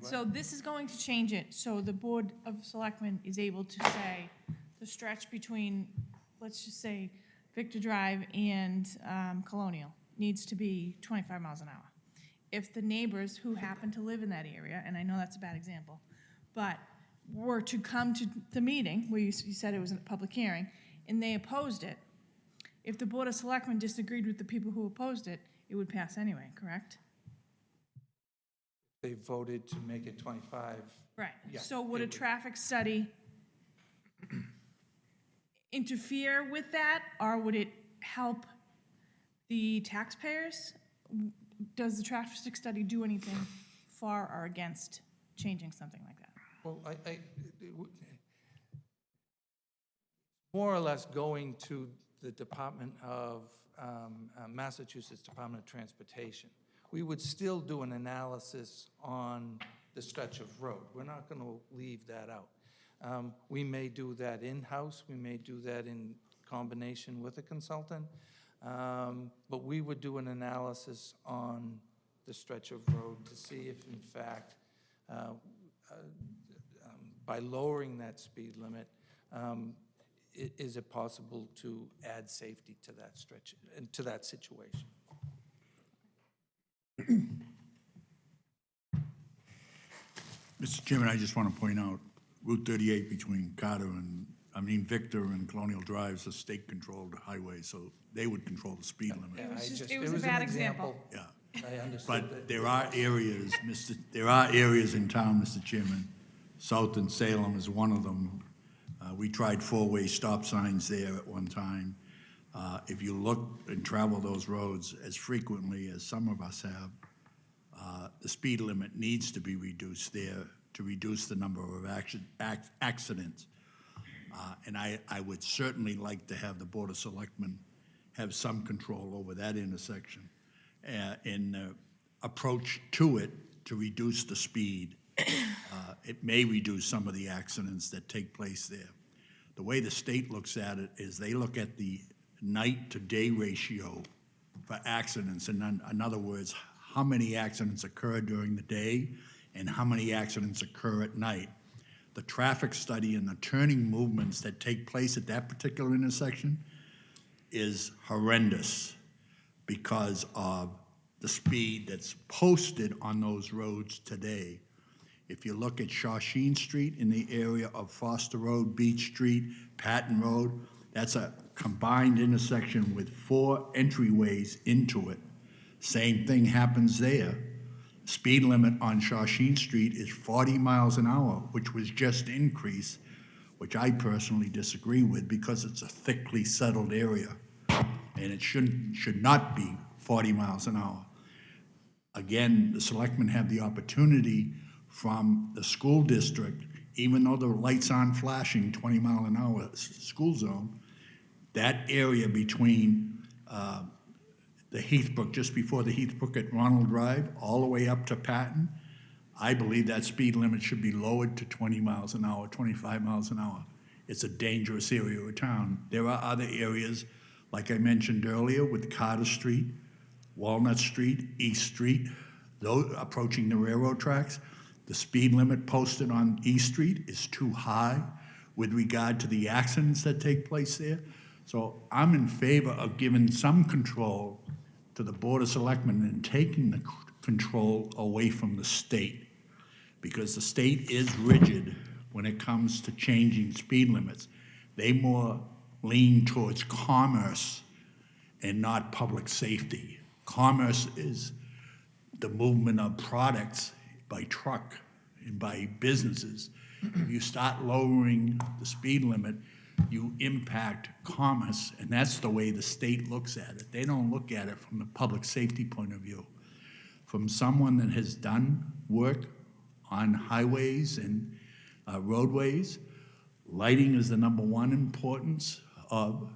so this is going to change it, so the Board of Selectmen is able to say the stretch between, let's just say, Victor Drive and Colonial needs to be 25 miles an hour. If the neighbors who happen to live in that area, and I know that's a bad example, but were to come to the meeting where you said it was a public hearing, and they opposed it, if the Board of Selectmen disagreed with the people who opposed it, it would pass anyway, correct? They voted to make it 25. Right. Yeah, So would it a would. traffic study interfere with that, or would it help the taxpayers? Does the traffic study do anything for or against changing something like that? Well, more or less going to the Department of, Massachusetts Department of Transportation. We would still do an analysis on the stretch of road. We're not going to leave that out. We may do that in-house. We may do that in combination with a consultant. But we would do an analysis on the stretch of road to see if, in fact, by lowering that speed limit, is it possible to add safety to that stretch, and to that situation? Mr. Chairman, I just want to point out, Route 38 between Victor and Colonial Drive is a state-controlled highway, so they would control the speed limit. Yeah, It was a an bad example. Yeah. I understood But that. there are areas, there are areas in town, Mr. Chairman, South and Salem is one of them. We tried four-way stop signs there at one time. If you look and travel those roads as frequently as some of us have, the speed limit needs to be reduced there to reduce the number of accidents. And I would certainly like to have the Board of Selectmen have some control over that intersection and approach to it to reduce the speed. It may reduce some of the accidents that take place there. The way the state looks at it is they look at the night-to-day ratio for accidents. And in other words, how many accidents occur during the day and how many accidents occur at night. The traffic study and the turning movements that take place at that particular intersection is horrendous because of the speed that's posted on those roads today. If you look at Shawshene Street in the area of Foster Road, Beach Street, Patton Road, that's a combined intersection with 4 entryways into it. Same thing happens there. Speed limit on Shawshene Street is 40 miles an hour, which was just increased, which I personally disagree with because it's a thickly settled area, and it should not be 40 miles an hour. again, the selectmen have the opportunity from the school district, even though the lights aren't flashing 20-mile-an-hour school zone, that area between the Heathbrook, just before the Heathbrook at Ronald Drive, all the way up to Patton, I believe that speed limit should be lowered to 20 miles an hour, 25 miles an hour. It's a dangerous area of town. There are other areas, like I mentioned earlier, with Carter Street, Walnut Street, East Street, those approaching the railroad tracks. The speed limit posted on East Street is too high with regard to the accidents that take place there. So I'm in favor of giving some control to the Board of Selectmen and taking the control away from the state, because the state is rigid when it comes to changing speed limits. They more lean towards commerce and not public safety. Commerce is the movement of products by truck and by businesses. If you start lowering the speed limit, you impact commerce, and that's the way the state looks at it. They don't look at it from the public safety point of view. From someone that has done work on highways and roadways, lighting is the #1 importance of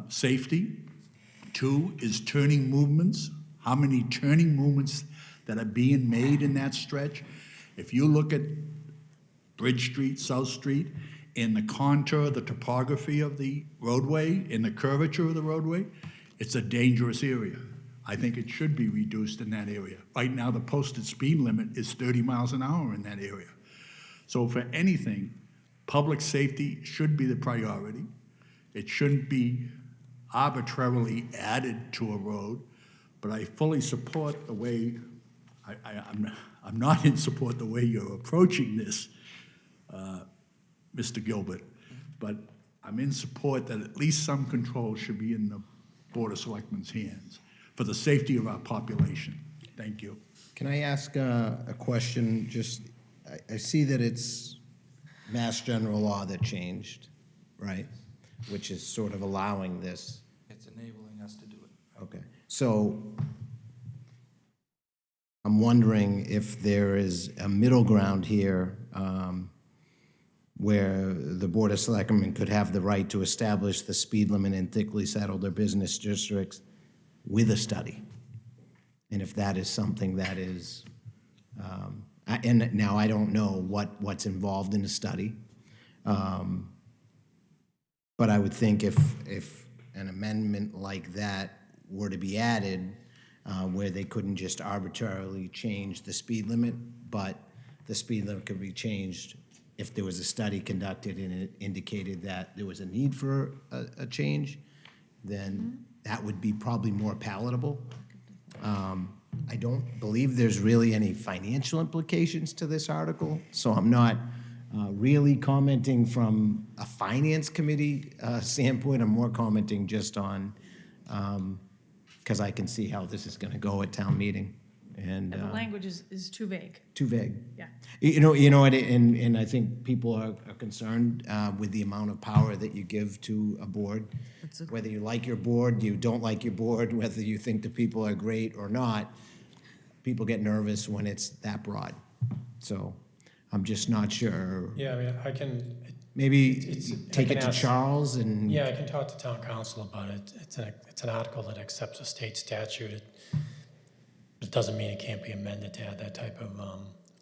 safety. 2 is turning movements. How many turning movements that are being made in that stretch? If you look at Bridge Street, South Street, in the contour, the topography of the roadway, in the curvature of the roadway, it's a dangerous area. I think it should be reduced in that area. Right now, the posted speed limit is 30 miles an hour in that area. So for anything, public safety should be the priority. It shouldn't be arbitrarily added to a road, but I fully support the way, I'm not in support the way you're approaching this, Mr. Gilbert, but I'm in support that at least some control should be in the Board of Selectmen's hands for the safety of our population. Thank you. Can I ask a question? Just, I see that it's Mass General Law that changed, right? Which is sort of allowing this. It's enabling us to do it. Okay. So I'm wondering if there is a middle ground here where the Board of Selectmen could have the right to establish the speed limit in thickly settled or business districts with a study. And if that is something that is, and now I don't know what's involved in the study, but I would think if an amendment like that were to be added, where they couldn't just arbitrarily change the speed limit, but the speed limit could be changed if there was a study conducted and it indicated that there was a need for a change, then that would be probably more palatable. I don't believe there's really any financial implications to this article, so I'm not really commenting from a finance committee standpoint. I'm more commenting just on, because I can see how this is going to go at town meeting. And The language is too vague. too vague. Yeah. You know, and I think people are concerned with the amount of power that you give to a board. Whether you like your board, you don't like your board, whether you think the people are great or not, people get nervous when it's that broad. So I'm just not sure. Yeah, I mean, I can. Maybe take I can it to ask- Charles and. Yeah, I can talk to town council about it. It's an article that accepts a state statute. It doesn't mean it can't be amended to add that type of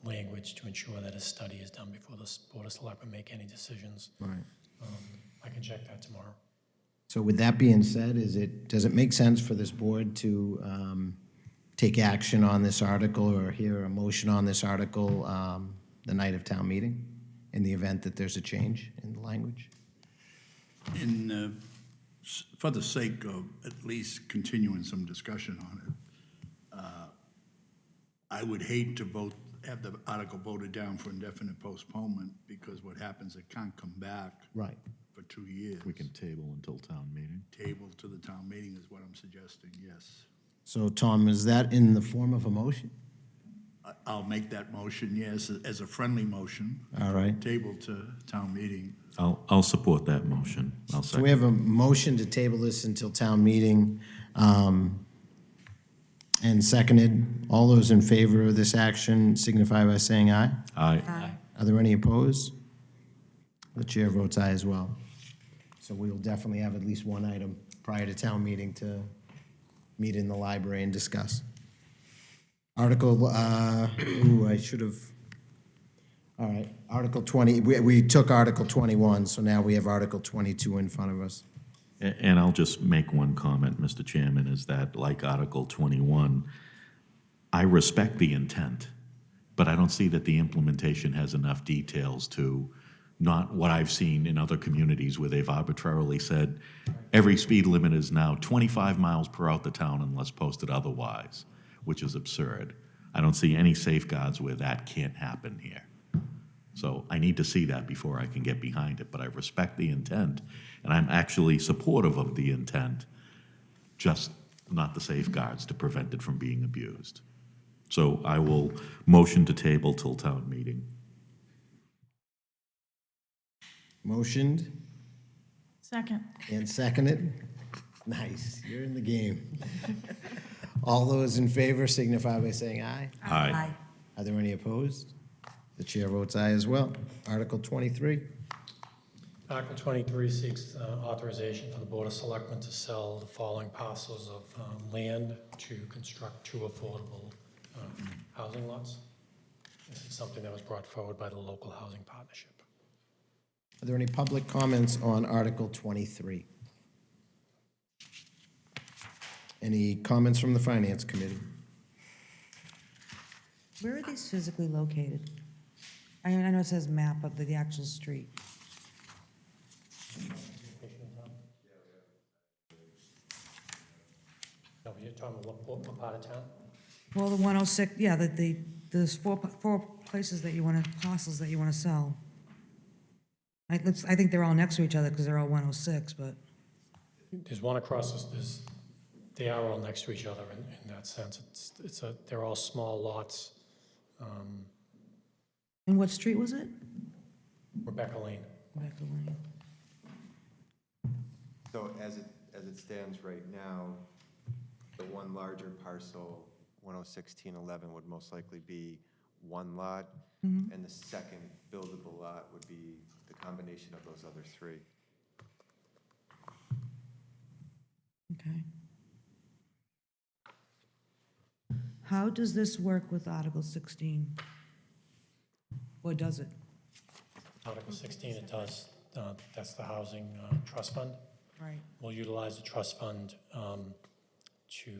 language to ensure that a study is done before the Board of Selectmen make any decisions. Right. I can check that tomorrow. So with that being said, does it make sense for this board to take action on this article or hear a motion on this article the night of town meeting in the event that there's a change in the language? For the sake of at least continuing some discussion on it, I would hate to have the article voted down for indefinite postponement, because what happens, it can't come back. Right. For 2 years. We can table until town meeting. Table to the town meeting is what I'm suggesting, yes. So Tom, is that in the form of a motion? I'll make that motion, yes, as a friendly motion. All right. Table to town meeting. I'll support that motion. I'll So second. we have a motion to table this until town meeting. And seconded. All those in favor of this action signify by saying aye. Aye. Are there any opposed? The chair votes aye as well. So we will definitely have at least one item prior to town meeting to meet in the library and discuss. Article, I should have, all right, Article 20, we took Article 21, so now we have Article 22 in front of us. And I'll just make one comment, Mr. Chairman, is that like Article 21, I respect the intent, but I don't see that the implementation has enough details to not what I've seen in other communities where they've arbitrarily said every speed limit is now 25 miles per hour the town unless posted otherwise, which is absurd. I don't see any safeguards where that can't happen here. So I need to see that before I can get behind it, but I respect the intent, and I'm actually supportive of the intent, just not the safeguards to prevent it from being abused. So I will motion to table till town meeting. Motioned Second. and seconded. Nice, you're in the game. All those in favor signify by saying aye. Aye. Are there any opposed? The chair votes aye as well. Article 23. Article 23 seeks authorization for the Board of Selectmen to sell the following parcels of land to construct two affordable housing lots. This is something that was brought forward by the local housing partnership. Are there any public comments on Article 23? Any comments from the Finance Committee? Where are these physically located? I know it says map of the actual street. No, you're talking about what part of town? Well, the 106, yeah, there's four places that you want to, parcels that you want to sell. I think they're all next to each other because they're all 106, but. There's one across this, they are all next to each other in that sense. They're all small lots. And what street was it? Rebecca Lane. Rebecca Lane. So as it stands right now, the one larger parcel, 106-11, would most likely be one lot, and the second buildable lot would be the combination of those other three. Okay. How does this work with Article 16? Or does it? Article 16, it does. That's the Housing Trust Fund. Right. We'll utilize the trust fund to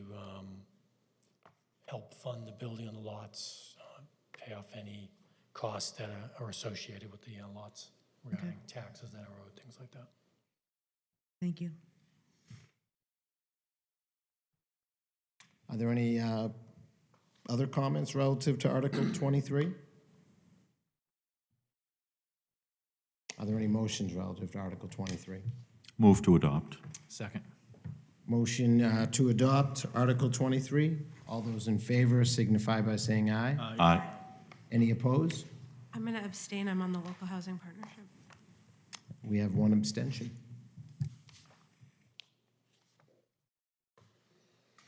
help fund the building of the lots, pay off any costs that are associated with the lots regarding taxes that are owed, things like that. Thank you. Are there any other comments relative to Article 23? Are there any motions relative to Article 23? Move to adopt. Second. Motion to adopt Article 23. All those in favor signify by saying aye. Aye. Any opposed? I'm going to abstain. I'm on the local housing partnership. We have one abstention.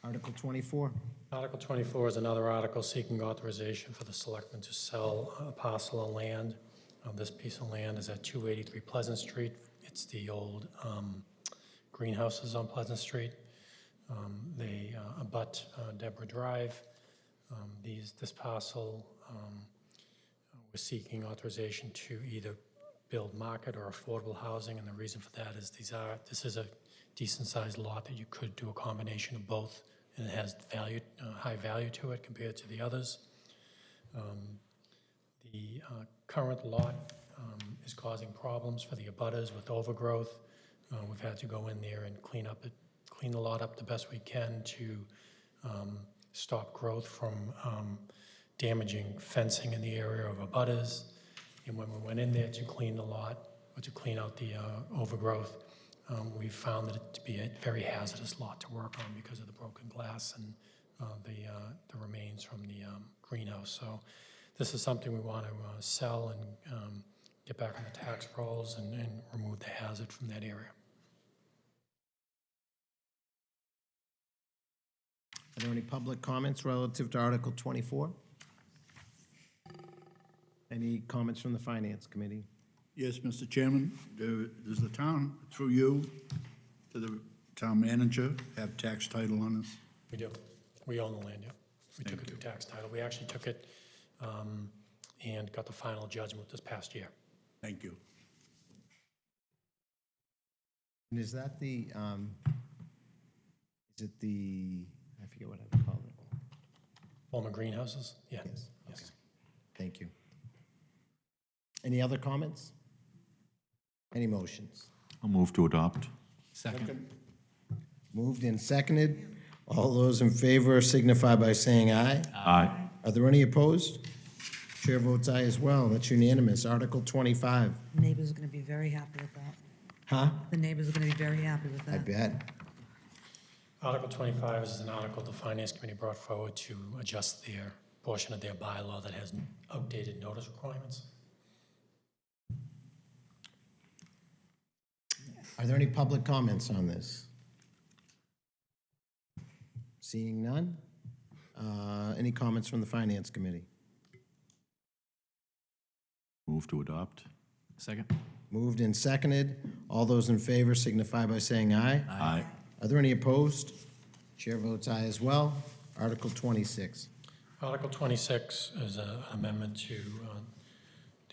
Article 24. Article 24 is another article seeking authorization for the selectmen to sell a parcel of land. This piece of land is at 283 Pleasant Street. It's the old greenhouses on Pleasant Street. They abut Deborah Drive. This parcel, we're seeking authorization to either build market or affordable housing, and the reason for that is this is a decent-sized lot that you could do a combination of both, and it has value, high value to it compared to the others. The current lot is causing problems for the abutters with overgrowth. We've had to go in there and clean the lot up the best we can to stop growth from damaging fencing in the area of abutters. And when we went in there to clean the lot, or to clean out the overgrowth, we found it to be a very hazardous lot to work on because of the broken glass and the remains from the greenhouse. So this is something we want to sell and get back on the tax rolls and remove the hazard from that area. Are there any public comments relative to Article 24? Any comments from the Finance Committee? Yes, Mr. Chairman, does the town, through you, to the town manager, have tax title on this? We do. We own the land, yeah. We took it through tax title. We actually took it and got the final judgment this past year. Thank you. And is that the, is it the, I forget what I call it. Former greenhouses? Yeah. Yes. Okay. Thank you. Any other comments? Any motions? I'll move to adopt. Second. Moved and seconded. All those in favor signify by saying aye. Aye. Are there any opposed? Chair votes aye as well. That's unanimous. Article 25. Neighbors are going to be very happy with that. Huh? The neighbors are going to be very happy with that. I bet. Article 25 is an article the Finance Committee brought forward to adjust their portion of their bylaw that has outdated notice requirements. Are there any public comments on this? Seeing none? Any comments from the Finance Committee? Move to adopt. Second. Moved and seconded. All those in favor signify by saying aye. Aye. Are there any opposed? Chair votes aye as well. Article 26. Article 26 is an amendment to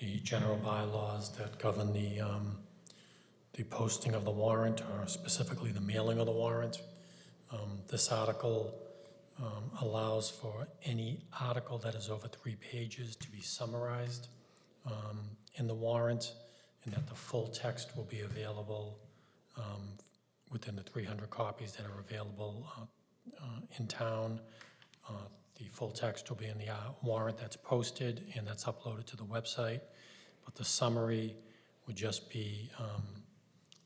the general bylaws that govern the posting of the warrant, or specifically the mailing of the warrant. This article allows for any article that is over 3 pages to be summarized in the warrant, and that the full text will be available within the 300 copies that are available in town. The full text will be in the warrant that's posted and that's uploaded to the website, but the summary would just be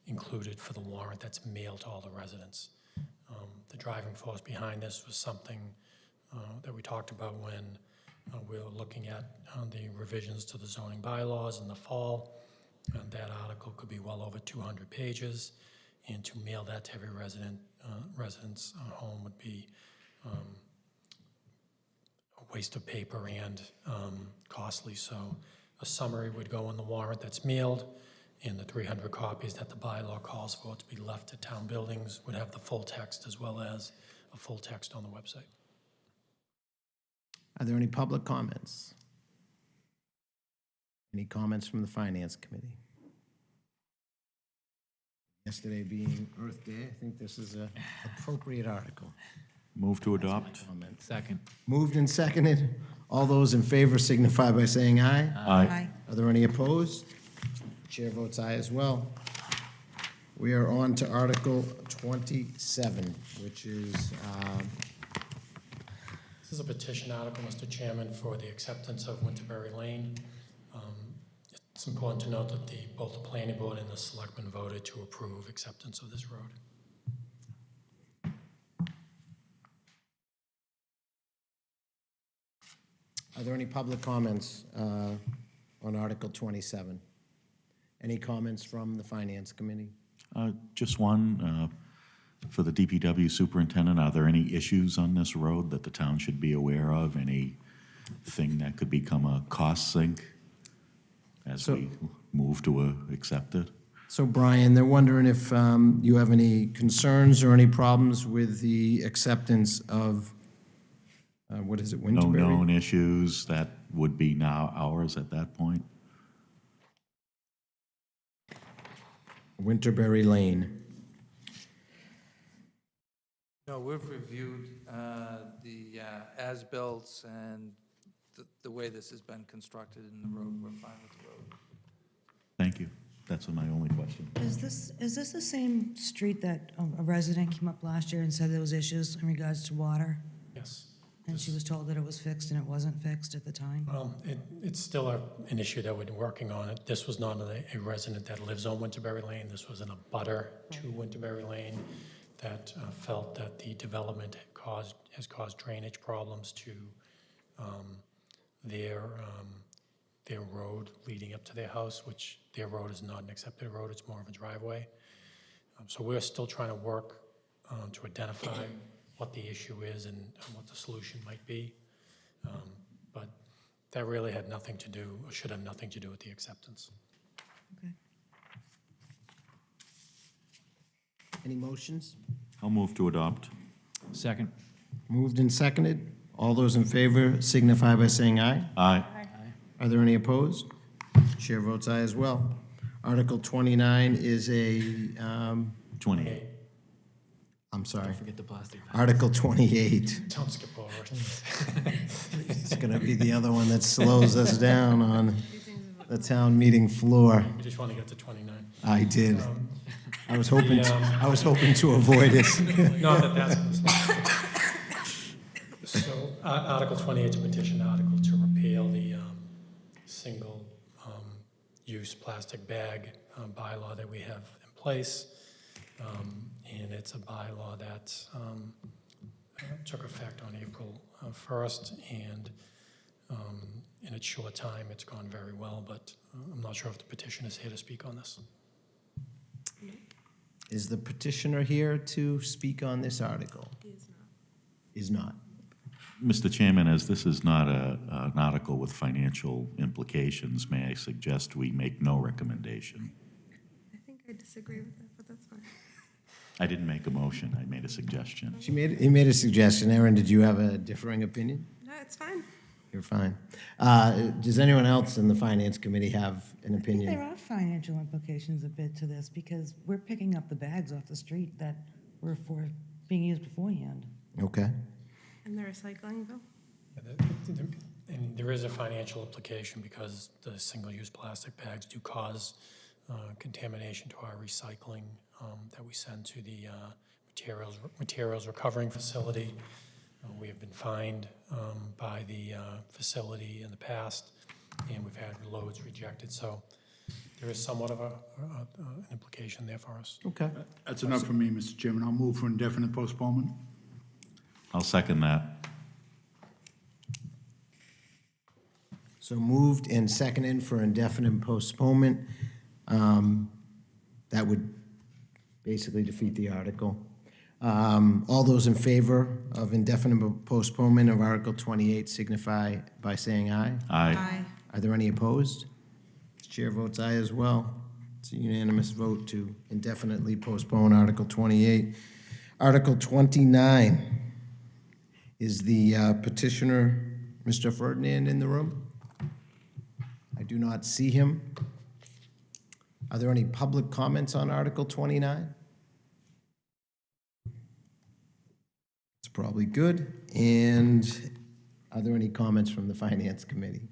included for the warrant that's mailed to all the residents. The driving force behind this was something that we talked about when we were looking at the revisions to the zoning bylaws in the fall. And that article could be well over 200 pages, and to mail that to every resident's home would be a waste of paper and costly. So a summary would go in the warrant that's mailed, and the 300 copies that the bylaw calls for to be left at town buildings would have the full text as well as a full text on the website. Are there any public comments? Any comments from the Finance Committee? Yesterday being Earth Day, I think this is an appropriate article. Move to adopt. Comment. Second. Moved and seconded. All those in favor signify by saying aye. Aye. Are there any opposed? Chair votes aye as well. We are on to Article 27, which is, This is a petition article, Mr. Chairman, for the acceptance of Winterberry Lane. It's important to note that both the planning board and the selectmen voted to approve acceptance of this road. are there any public comments on Article 27? Any comments from the Finance Committee? Just one, for the DPW superintendent, are there any issues on this road that the town should be aware of? Anything that could become a cost sink as we move to accept it? So Brian, they're wondering if you have any concerns or any problems with the acceptance of, what is it, No Winterberry? known issues that would be now ours at that point? Winterberry Lane. No, we've reviewed the as-bills and the way this has been constructed in the road. We're fine with the road. Thank you. That's my only question. Is this the same street that a resident came up last year and said there was issues in regards to water? Yes. And she was told that it was fixed and it wasn't fixed at the time? Well, it's still an issue that we're working on. This was not a resident that lives on Winterberry Lane. This was an abutter to Winterberry Lane that felt that the development has caused drainage problems to their road leading up to their house, which their road is not an accepted road. It's more of a driveway. So we're still trying to work to identify what the issue is and what the solution might be. But that really had nothing to do, or should have nothing to do with the acceptance. Okay. Any motions? I'll move to adopt. Second. Moved and seconded. All those in favor signify by saying aye. Aye. Are there any opposed? Chair votes aye as well. Article 29 is a, 28. I'm sorry, Don't forget the plastic. Article 28. Don't skip over it. It's going to be the other one that slows us down on the town meeting floor. You just want to get to 29. I did. I was hoping to avoid it. Not that that's. So, Article 28 is a petition article to repeal the single-use plastic bag bylaw that we have in place. And it's a bylaw that took effect on April 1st, and in its short time, it's gone very well, but I'm not sure if the petition is here to speak on this. Is the petitioner here to speak on this article? He is not. Is not. Mr. Chairman, as this is not an article with financial implications, may I suggest we make no recommendation? I think I disagree with that, but that's fine. I didn't make a motion, I made a suggestion. He made a suggestion. Aaron, did you have a differing opinion? No, it's fine. You're fine. Does anyone else in the Finance Committee have an I think there opinion? are financial implications a bit to this, because we're picking up the bags off the street that were for being used beforehand. Okay. And the recycling bill? And there is a financial implication because the single-use plastic bags do cause contamination to our recycling that we send to the materials recovering facility. We have been fined by the facility in the past, and we've had loads rejected. So there is somewhat of an implication there for us. Okay. That's enough for me, Mr. Chairman. I'll move for indefinite postponement. I'll second that. So moved and seconded for indefinite postponement. That would basically defeat the article. All those in favor of indefinite postponement of Article 28 signify by saying aye. Aye. Are there any opposed? Chair votes aye as well. It's a unanimous vote to indefinitely postpone Article 28. Article 29, is the petitioner, Mr. Ferdinand, in the room? I do not see him. Are there any public comments on Article 29? It's probably good. And are there any comments from the Finance Committee?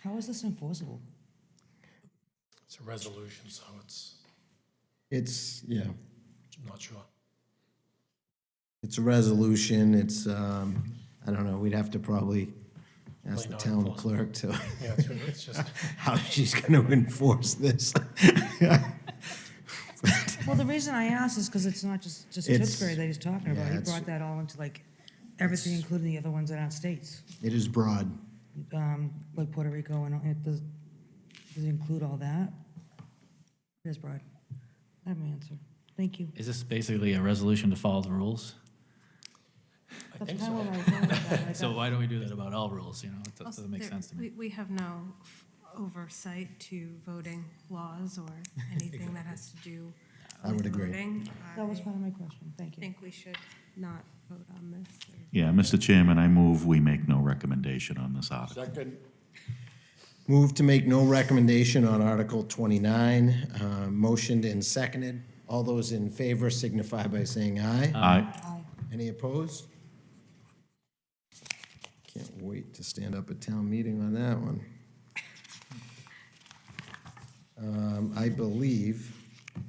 How is this enforceable? It's a resolution, so Yeah, I'm not sure. it's a resolution. It's, I don't know, we'd have to probably ask the Not town enforceable. clerk to, Yeah, it's just, how she's going to enforce this. Well, the reason I ask is because it's not just It's- Tewksbury that he's talking about. yeah, He it's- brought that all into like everything, including the other ones that aren't states, It is broad. like Puerto Rico, and does it include all that? It is broad. I have my answer. Thank you. Is this basically a resolution to follow the rules? That's think kind so. of what I was going with that. I So thought- why don't we do that about all rules, you know? It Also, doesn't make there- sense to me. We have no oversight to voting laws or anything that has to do I would with agree. voting. That was I part of my question. Thank you. think we should not vote on this. Yeah, Mr. Chairman, I move we make no recommendation on this article. Second. Move to make no recommendation on Article 29. Motioned and seconded. All those in favor signify by saying aye. Aye. Aye. Any opposed? Can't wait to stand up at town meeting on that one. I believe,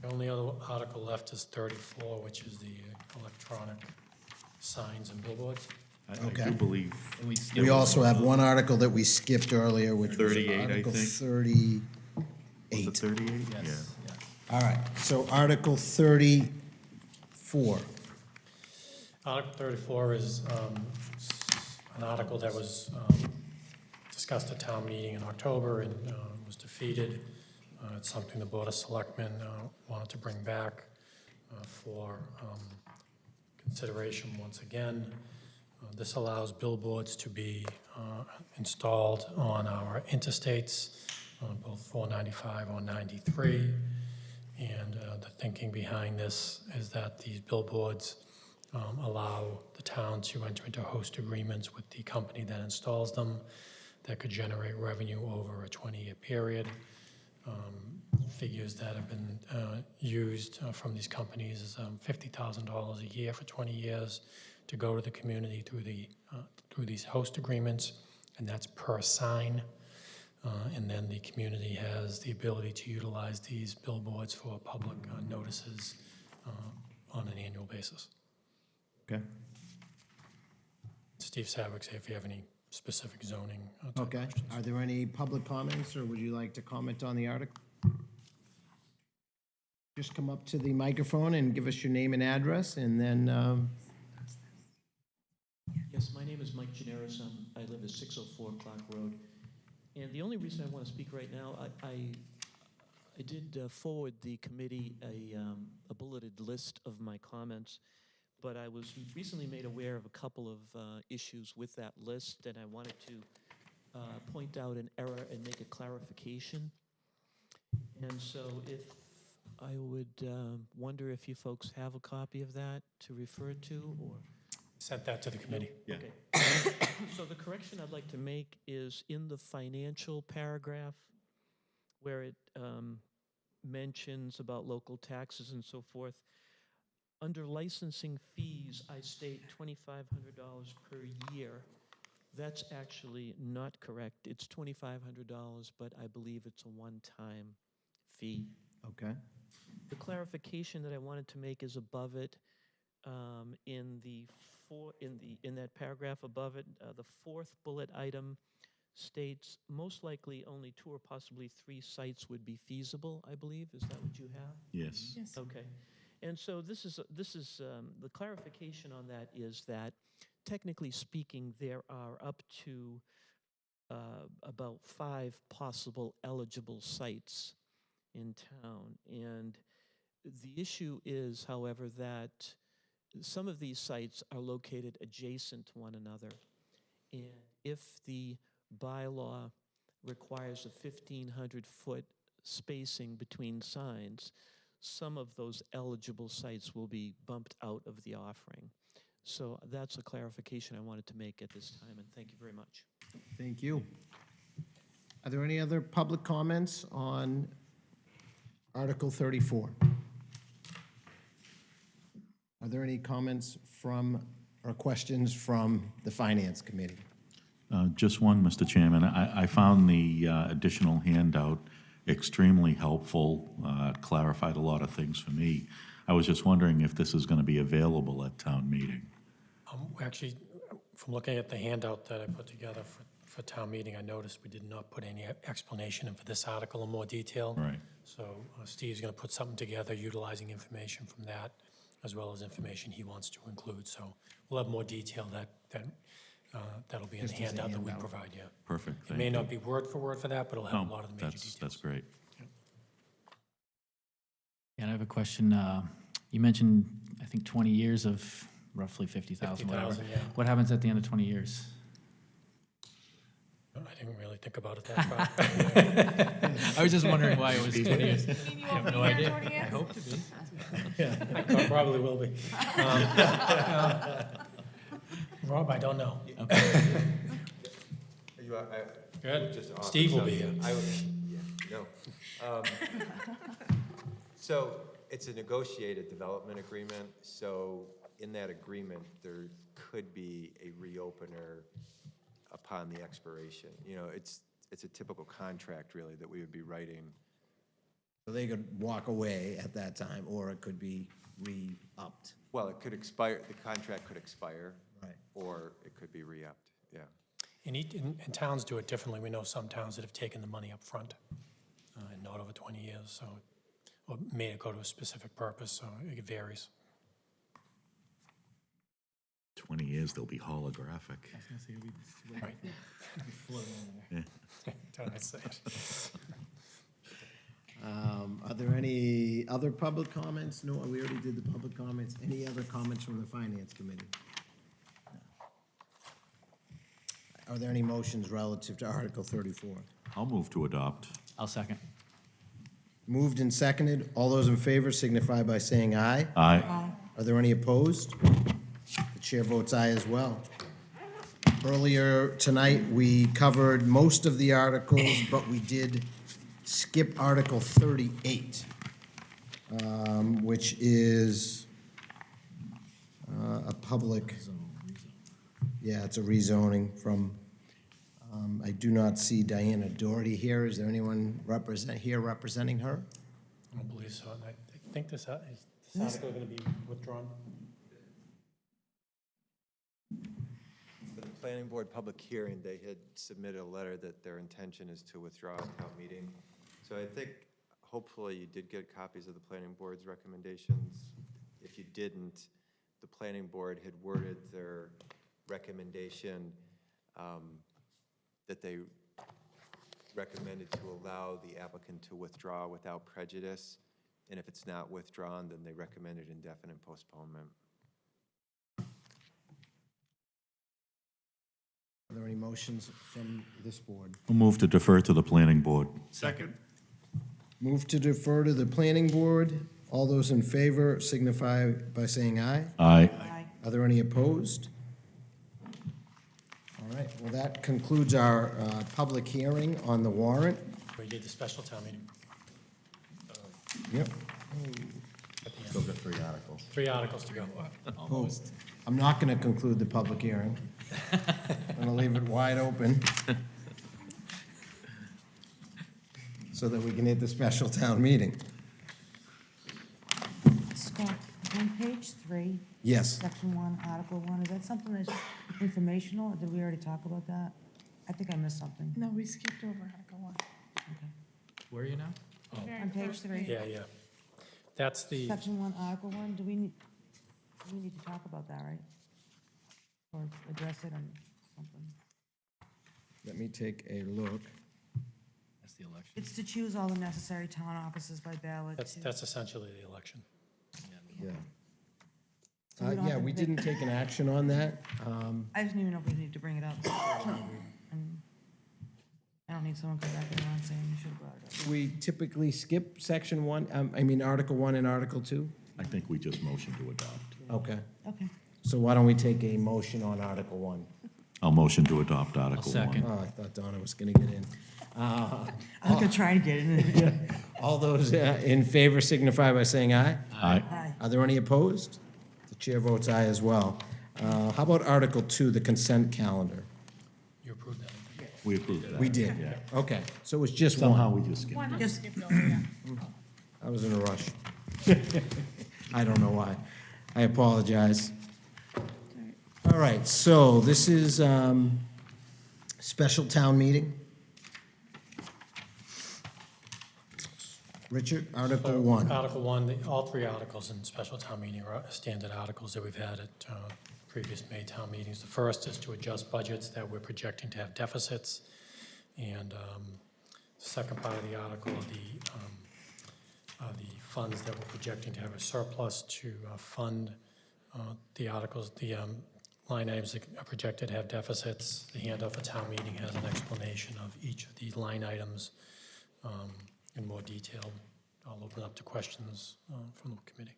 the only other article left is 34, which is the electronic signs and billboards. I Okay. do believe, And we skip we also have one article that we skipped earlier, which was 38, I Article think. 38. was it 38? Yes, yes. All right, so Article 34. Article 34 is an article that was discussed at town meeting in October and was defeated. It's something the Board of Selectmen wanted to bring back for consideration once again. This allows billboards to be installed on our interstates, on both 495 or 93. And the thinking behind this is that these billboards allow the town to enter into host agreements with the company that installs them that could generate revenue over a 20-year period. Figures that have been used from these companies is $50,000 a year for 20 years to go to the community through these host agreements, and that's per sign. And then the community has the ability to utilize these billboards for public notices on an annual basis. Okay. Steve Savick, if you have any specific zoning type Okay. questions. Are there any public comments, or would you like to comment on the article? Just come up to the microphone and give us your name and address, and then, Yes, my name is Mike Generis. I live at 604 Clark Road. And the only reason I want to speak right now, I did forward the committee a bulleted list of my comments, but I was recently made aware of a couple of issues with that list, and I wanted to point out an error and make a clarification. And so if I would wonder if you folks have a copy of that to refer to, or? Sent that to the committee. Yeah. Okay. So the correction I'd like to make is in the financial paragraph where it mentions about local taxes and so forth. Under licensing fees, I state $2,500 per year. That's actually not correct. It's $2,500, but I believe it's a one-time fee. okay. The clarification that I wanted to make is above it, in that paragraph above it, the fourth bullet item states most likely only 2 or possibly 3 sites would be feasible, I believe. Is that what you have? Yes. Yes. Okay. And so this is the clarification on that is that technically speaking, there are up to about 5 possible eligible sites in town. And the issue is, however, that some of these sites are located adjacent to one another. And if the bylaw requires a 1,500-foot spacing between signs, some of those eligible sites will be bumped out of the offering. So that's a clarification I wanted to make at this time, and thank you very much. Thank you. Are there any other public comments on Article 34? Are there any comments from, or questions from the Finance Committee? Just one, Mr. Chairman. I found the additional handout extremely helpful, clarified a lot of things for me. I was just wondering if this is going to be available at town meeting. Actually, from looking at the handout that I put together for town meeting, I noticed we did not put any explanation for this article in more detail. Right. So Steve's going to put something together utilizing information from that, as well as information he wants to include. So we'll have more detail that'll be in the Just as a handout that we handout. provide, yeah. Perfect. It Thank may you. not be word for word for that, but it'll have a lot of the major details. That's great. And I have a question. You mentioned, I think, 20 years of roughly 50,000, whatever. 50,000, yeah. What happens at the end of 20 years? I didn't really think about it that far. I was just wondering why it was 20 years. You mean you I won't have be no here in idea. 20 years? I hope to be. I probably will be. Rob, I don't know. Good. Just to offer Steve will be something. here. I would, yeah, no. So it's a negotiated development agreement, so in that agreement, there could be a reopener upon the expiration. You know, it's a typical contract, really, that we would be writing. So they could walk away at that time, or it could be re-upped. Well, it could expire, the contract could expire. Right. Or it could be re-upped, yeah. And towns do it differently. We know some towns that have taken the money up front and not over 20 years, so, or made it go to a specific purpose, so it varies. 20 years, they'll be holographic. Right. Don't I say it? Are there any other public comments? No, we already did the public comments. Any other comments from the Finance Committee? Are there any motions relative to Article 34? I'll move to adopt. I'll second. Moved and seconded. All those in favor signify by saying aye. Aye. Are there any opposed? The chair votes aye as well. Earlier tonight, we covered most of the articles, but we did skip Article 38, which is a public, yeah, it's a rezoning from, I do not see Diana Doherty here. Is there anyone representing her? I don't believe so. And I think this article going to be withdrawn. For the planning board public hearing, they had submitted a letter that their intention is to withdraw at town meeting. So I think hopefully you did get copies of the planning board's recommendations. If you didn't, the planning board had worded their recommendation that they recommended to allow the applicant to withdraw without prejudice. And if it's not withdrawn, then they recommended indefinite postponement. Are there any motions from this board? I'll move to defer to the planning board. Second. Move to defer to the planning board. All those in favor signify by saying aye. Aye. Are there any opposed? All right, well, that concludes our public hearing on the warrant. We did the special town meeting. Yep. Still got 3 articles. 3 articles to go. Almost. I'm not going to conclude the public hearing. I'm going to leave it wide open so that we can hit the special town meeting. Scott, on page 3. Yes. Section 1, Article 1, is that something that's informational, or did we already talk about that? I think I missed something. No, we skipped over Article 1. Where are you now? On page 3. Yeah, yeah. That's the, Section 1, Article 1, do we need to talk about that, right? Or address it on something? Let me take a look. That's the election. It's to choose all the necessary town offices by ballot. that's essentially the election. Yeah. So we don't Yeah, have to we pick- didn't take an action on that. I just didn't even know if we need to bring it up. I don't need someone to come back around saying you should have brought it up. We typically skip section 1, Article 1 and Article 2? I think we just motioned to adopt. Okay. Okay. So why don't we take a motion on Article 1? I'll motion to adopt Article 1. second. Oh, I thought Donna was going to get in. I was gonna try and get it in. All those in favor signify by saying aye. Aye. Aye. Are there any opposed? The chair votes aye as well. How about Article 2, the consent calendar? You approved that. We approved that. We did? Yeah. Okay, so it was just Somehow one. we just skipped. One Just- skipped over, yeah. I was in a rush. I don't know why. I apologize. All right, so this is special town meeting. Richard, Article 1. Article 1, all 3 articles in special town meeting are standard articles that we've had at previous May town meetings. The first is to adjust budgets that we're projecting to have deficits. And the second part of the article are the funds that we're projecting to have a surplus to fund the articles, the line items that are projected to have deficits. The handout for town meeting has an explanation of each of these line items in more detail. I'll open up to questions from the committee.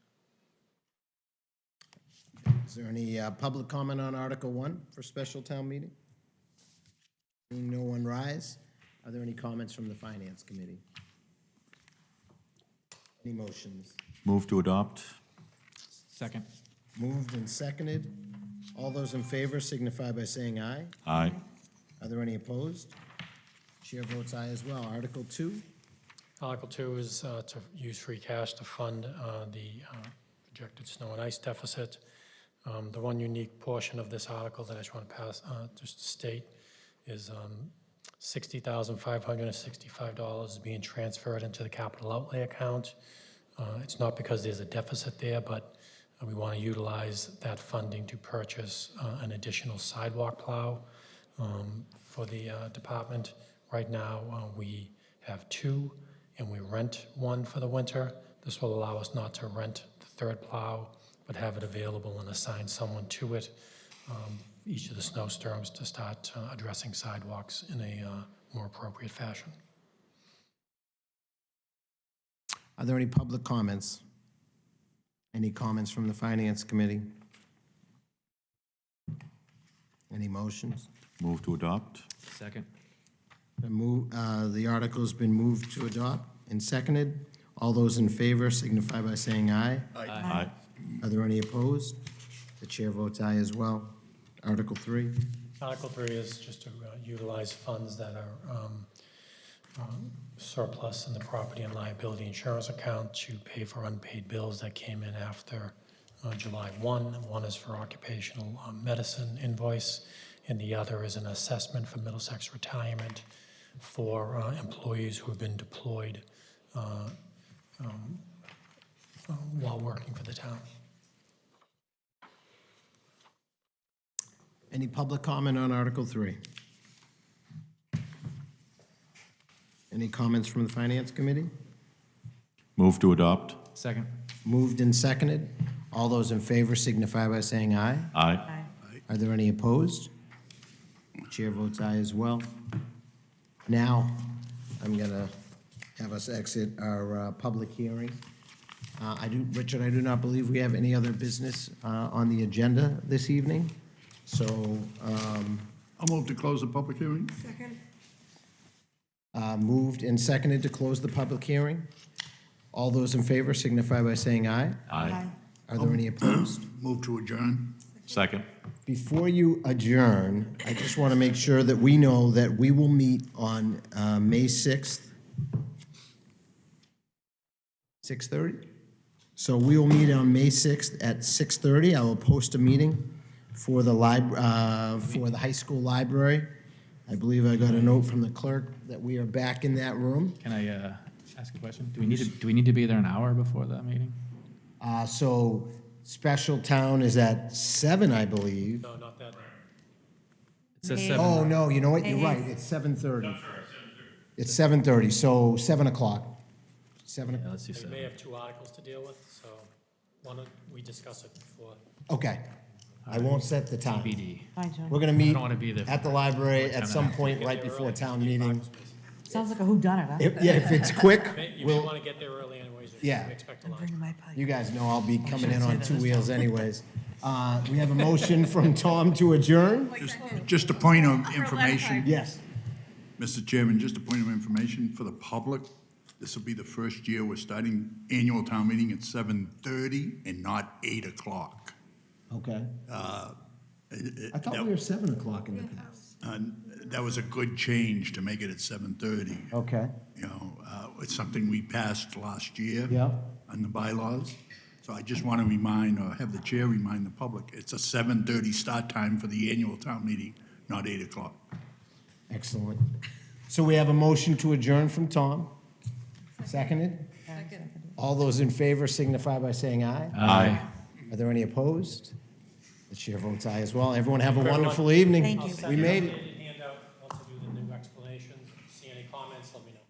Is there any public comment on Article 1 for special town meeting? Seeing no one rise, are there any comments from the Finance Committee? Any motions? Move to adopt. Second. Moved and seconded. All those in favor signify by saying aye. Aye. Are there any opposed? Chair votes aye as well. Article 2, Article 2 is to use free cash to fund the projected snow and ice deficit. The one unique portion of this article that I just want to pass, just to state, is $60,565 is being transferred into the capital outlay account. It's not because there's a deficit there, but we want to utilize that funding to purchase an additional sidewalk plow for the department. Right now, we have 2, and we rent one for the winter, this will allow us not to rent the third plow, but have it available and assign someone to it each of the snowstorms to start addressing sidewalks in a more appropriate fashion. Are there any public comments? Any comments from the Finance Committee? Any motions? Move to adopt? Second. The article's been moved to adopt and seconded. All those in favor signify by saying aye. Aye. Are there any opposed? The chair votes aye as well. Article 3. Article 3 is just to utilize funds that are surplus in the property and liability insurance account to pay for unpaid bills that came in after July 1. One is for occupational medicine invoice, and the other is an assessment for Middlesex Retirement for employees who have been deployed while working for the town. Any public comment on Article 3? Any comments from the Finance Committee? Move to adopt? Second. Moved and seconded. All those in favor signify by saying aye. Aye. Are there any opposed? Chair votes aye as well. Now, I'm going to have us exit our public hearing. Richard, I do not believe we have any other business on the agenda this evening. So, I'll move to close the public hearing. Second. moved and seconded to close the public hearing. All those in favor signify by saying aye. Aye. Are there any opposed? Move to adjourn. Second. Before you adjourn, I just want to make sure that we know that we will meet on May 6th, 6:30? So we will meet on May 6th at 6:30. I will post a meeting for the high school library. I believe I got a note from the clerk that we are back in that room. Can I ask a question? Do we need to be there an hour before that meeting? So special town is at 7, I believe. No, not that. It says 7. Oh, no, you know what? You're right. It's 7:30. It's 7:30, so 7 o'clock. 7 Yeah, o'clock. let's do We 7. may have 2 articles to deal with, so why don't we discuss it before? Okay. I won't set the time. BD. Fine, Tony. We're going to meet don't wanna be there at the for library time at some and a half. point right before town meeting. Sounds like a whodunit, huh? Yeah, if it's quick, You may want to get there early anyways. Yeah. We expect a I'm lot. bringing my pipe. you guys know I'll be coming in shouldn't say on that 2 this wheels anyways. We have a motion from Tom to adjourn? Just a point of information. Yes. Mr. Chairman, just a point of information for the public. This will be the first year we're starting annual town meeting at 7:30 and not 8 o'clock. Okay. I thought That- we were 7 o'clock in the past. That was a good change to make it at 7:30. Okay. You know, it's something we passed last year. Yeah. On the bylaws. So I just want to remind, or have the chair remind the public, it's a 7:30 start time for the annual town meeting, not 8 o'clock. Excellent. So we have a motion to adjourn from Tom. Seconded? Second. All those in favor signify by saying aye. Aye. Are there any opposed? The chair votes aye as well. Everyone have a wonderful evening. Thank you. We made it. Handout, once I do the new explanations, see any comments, let me know.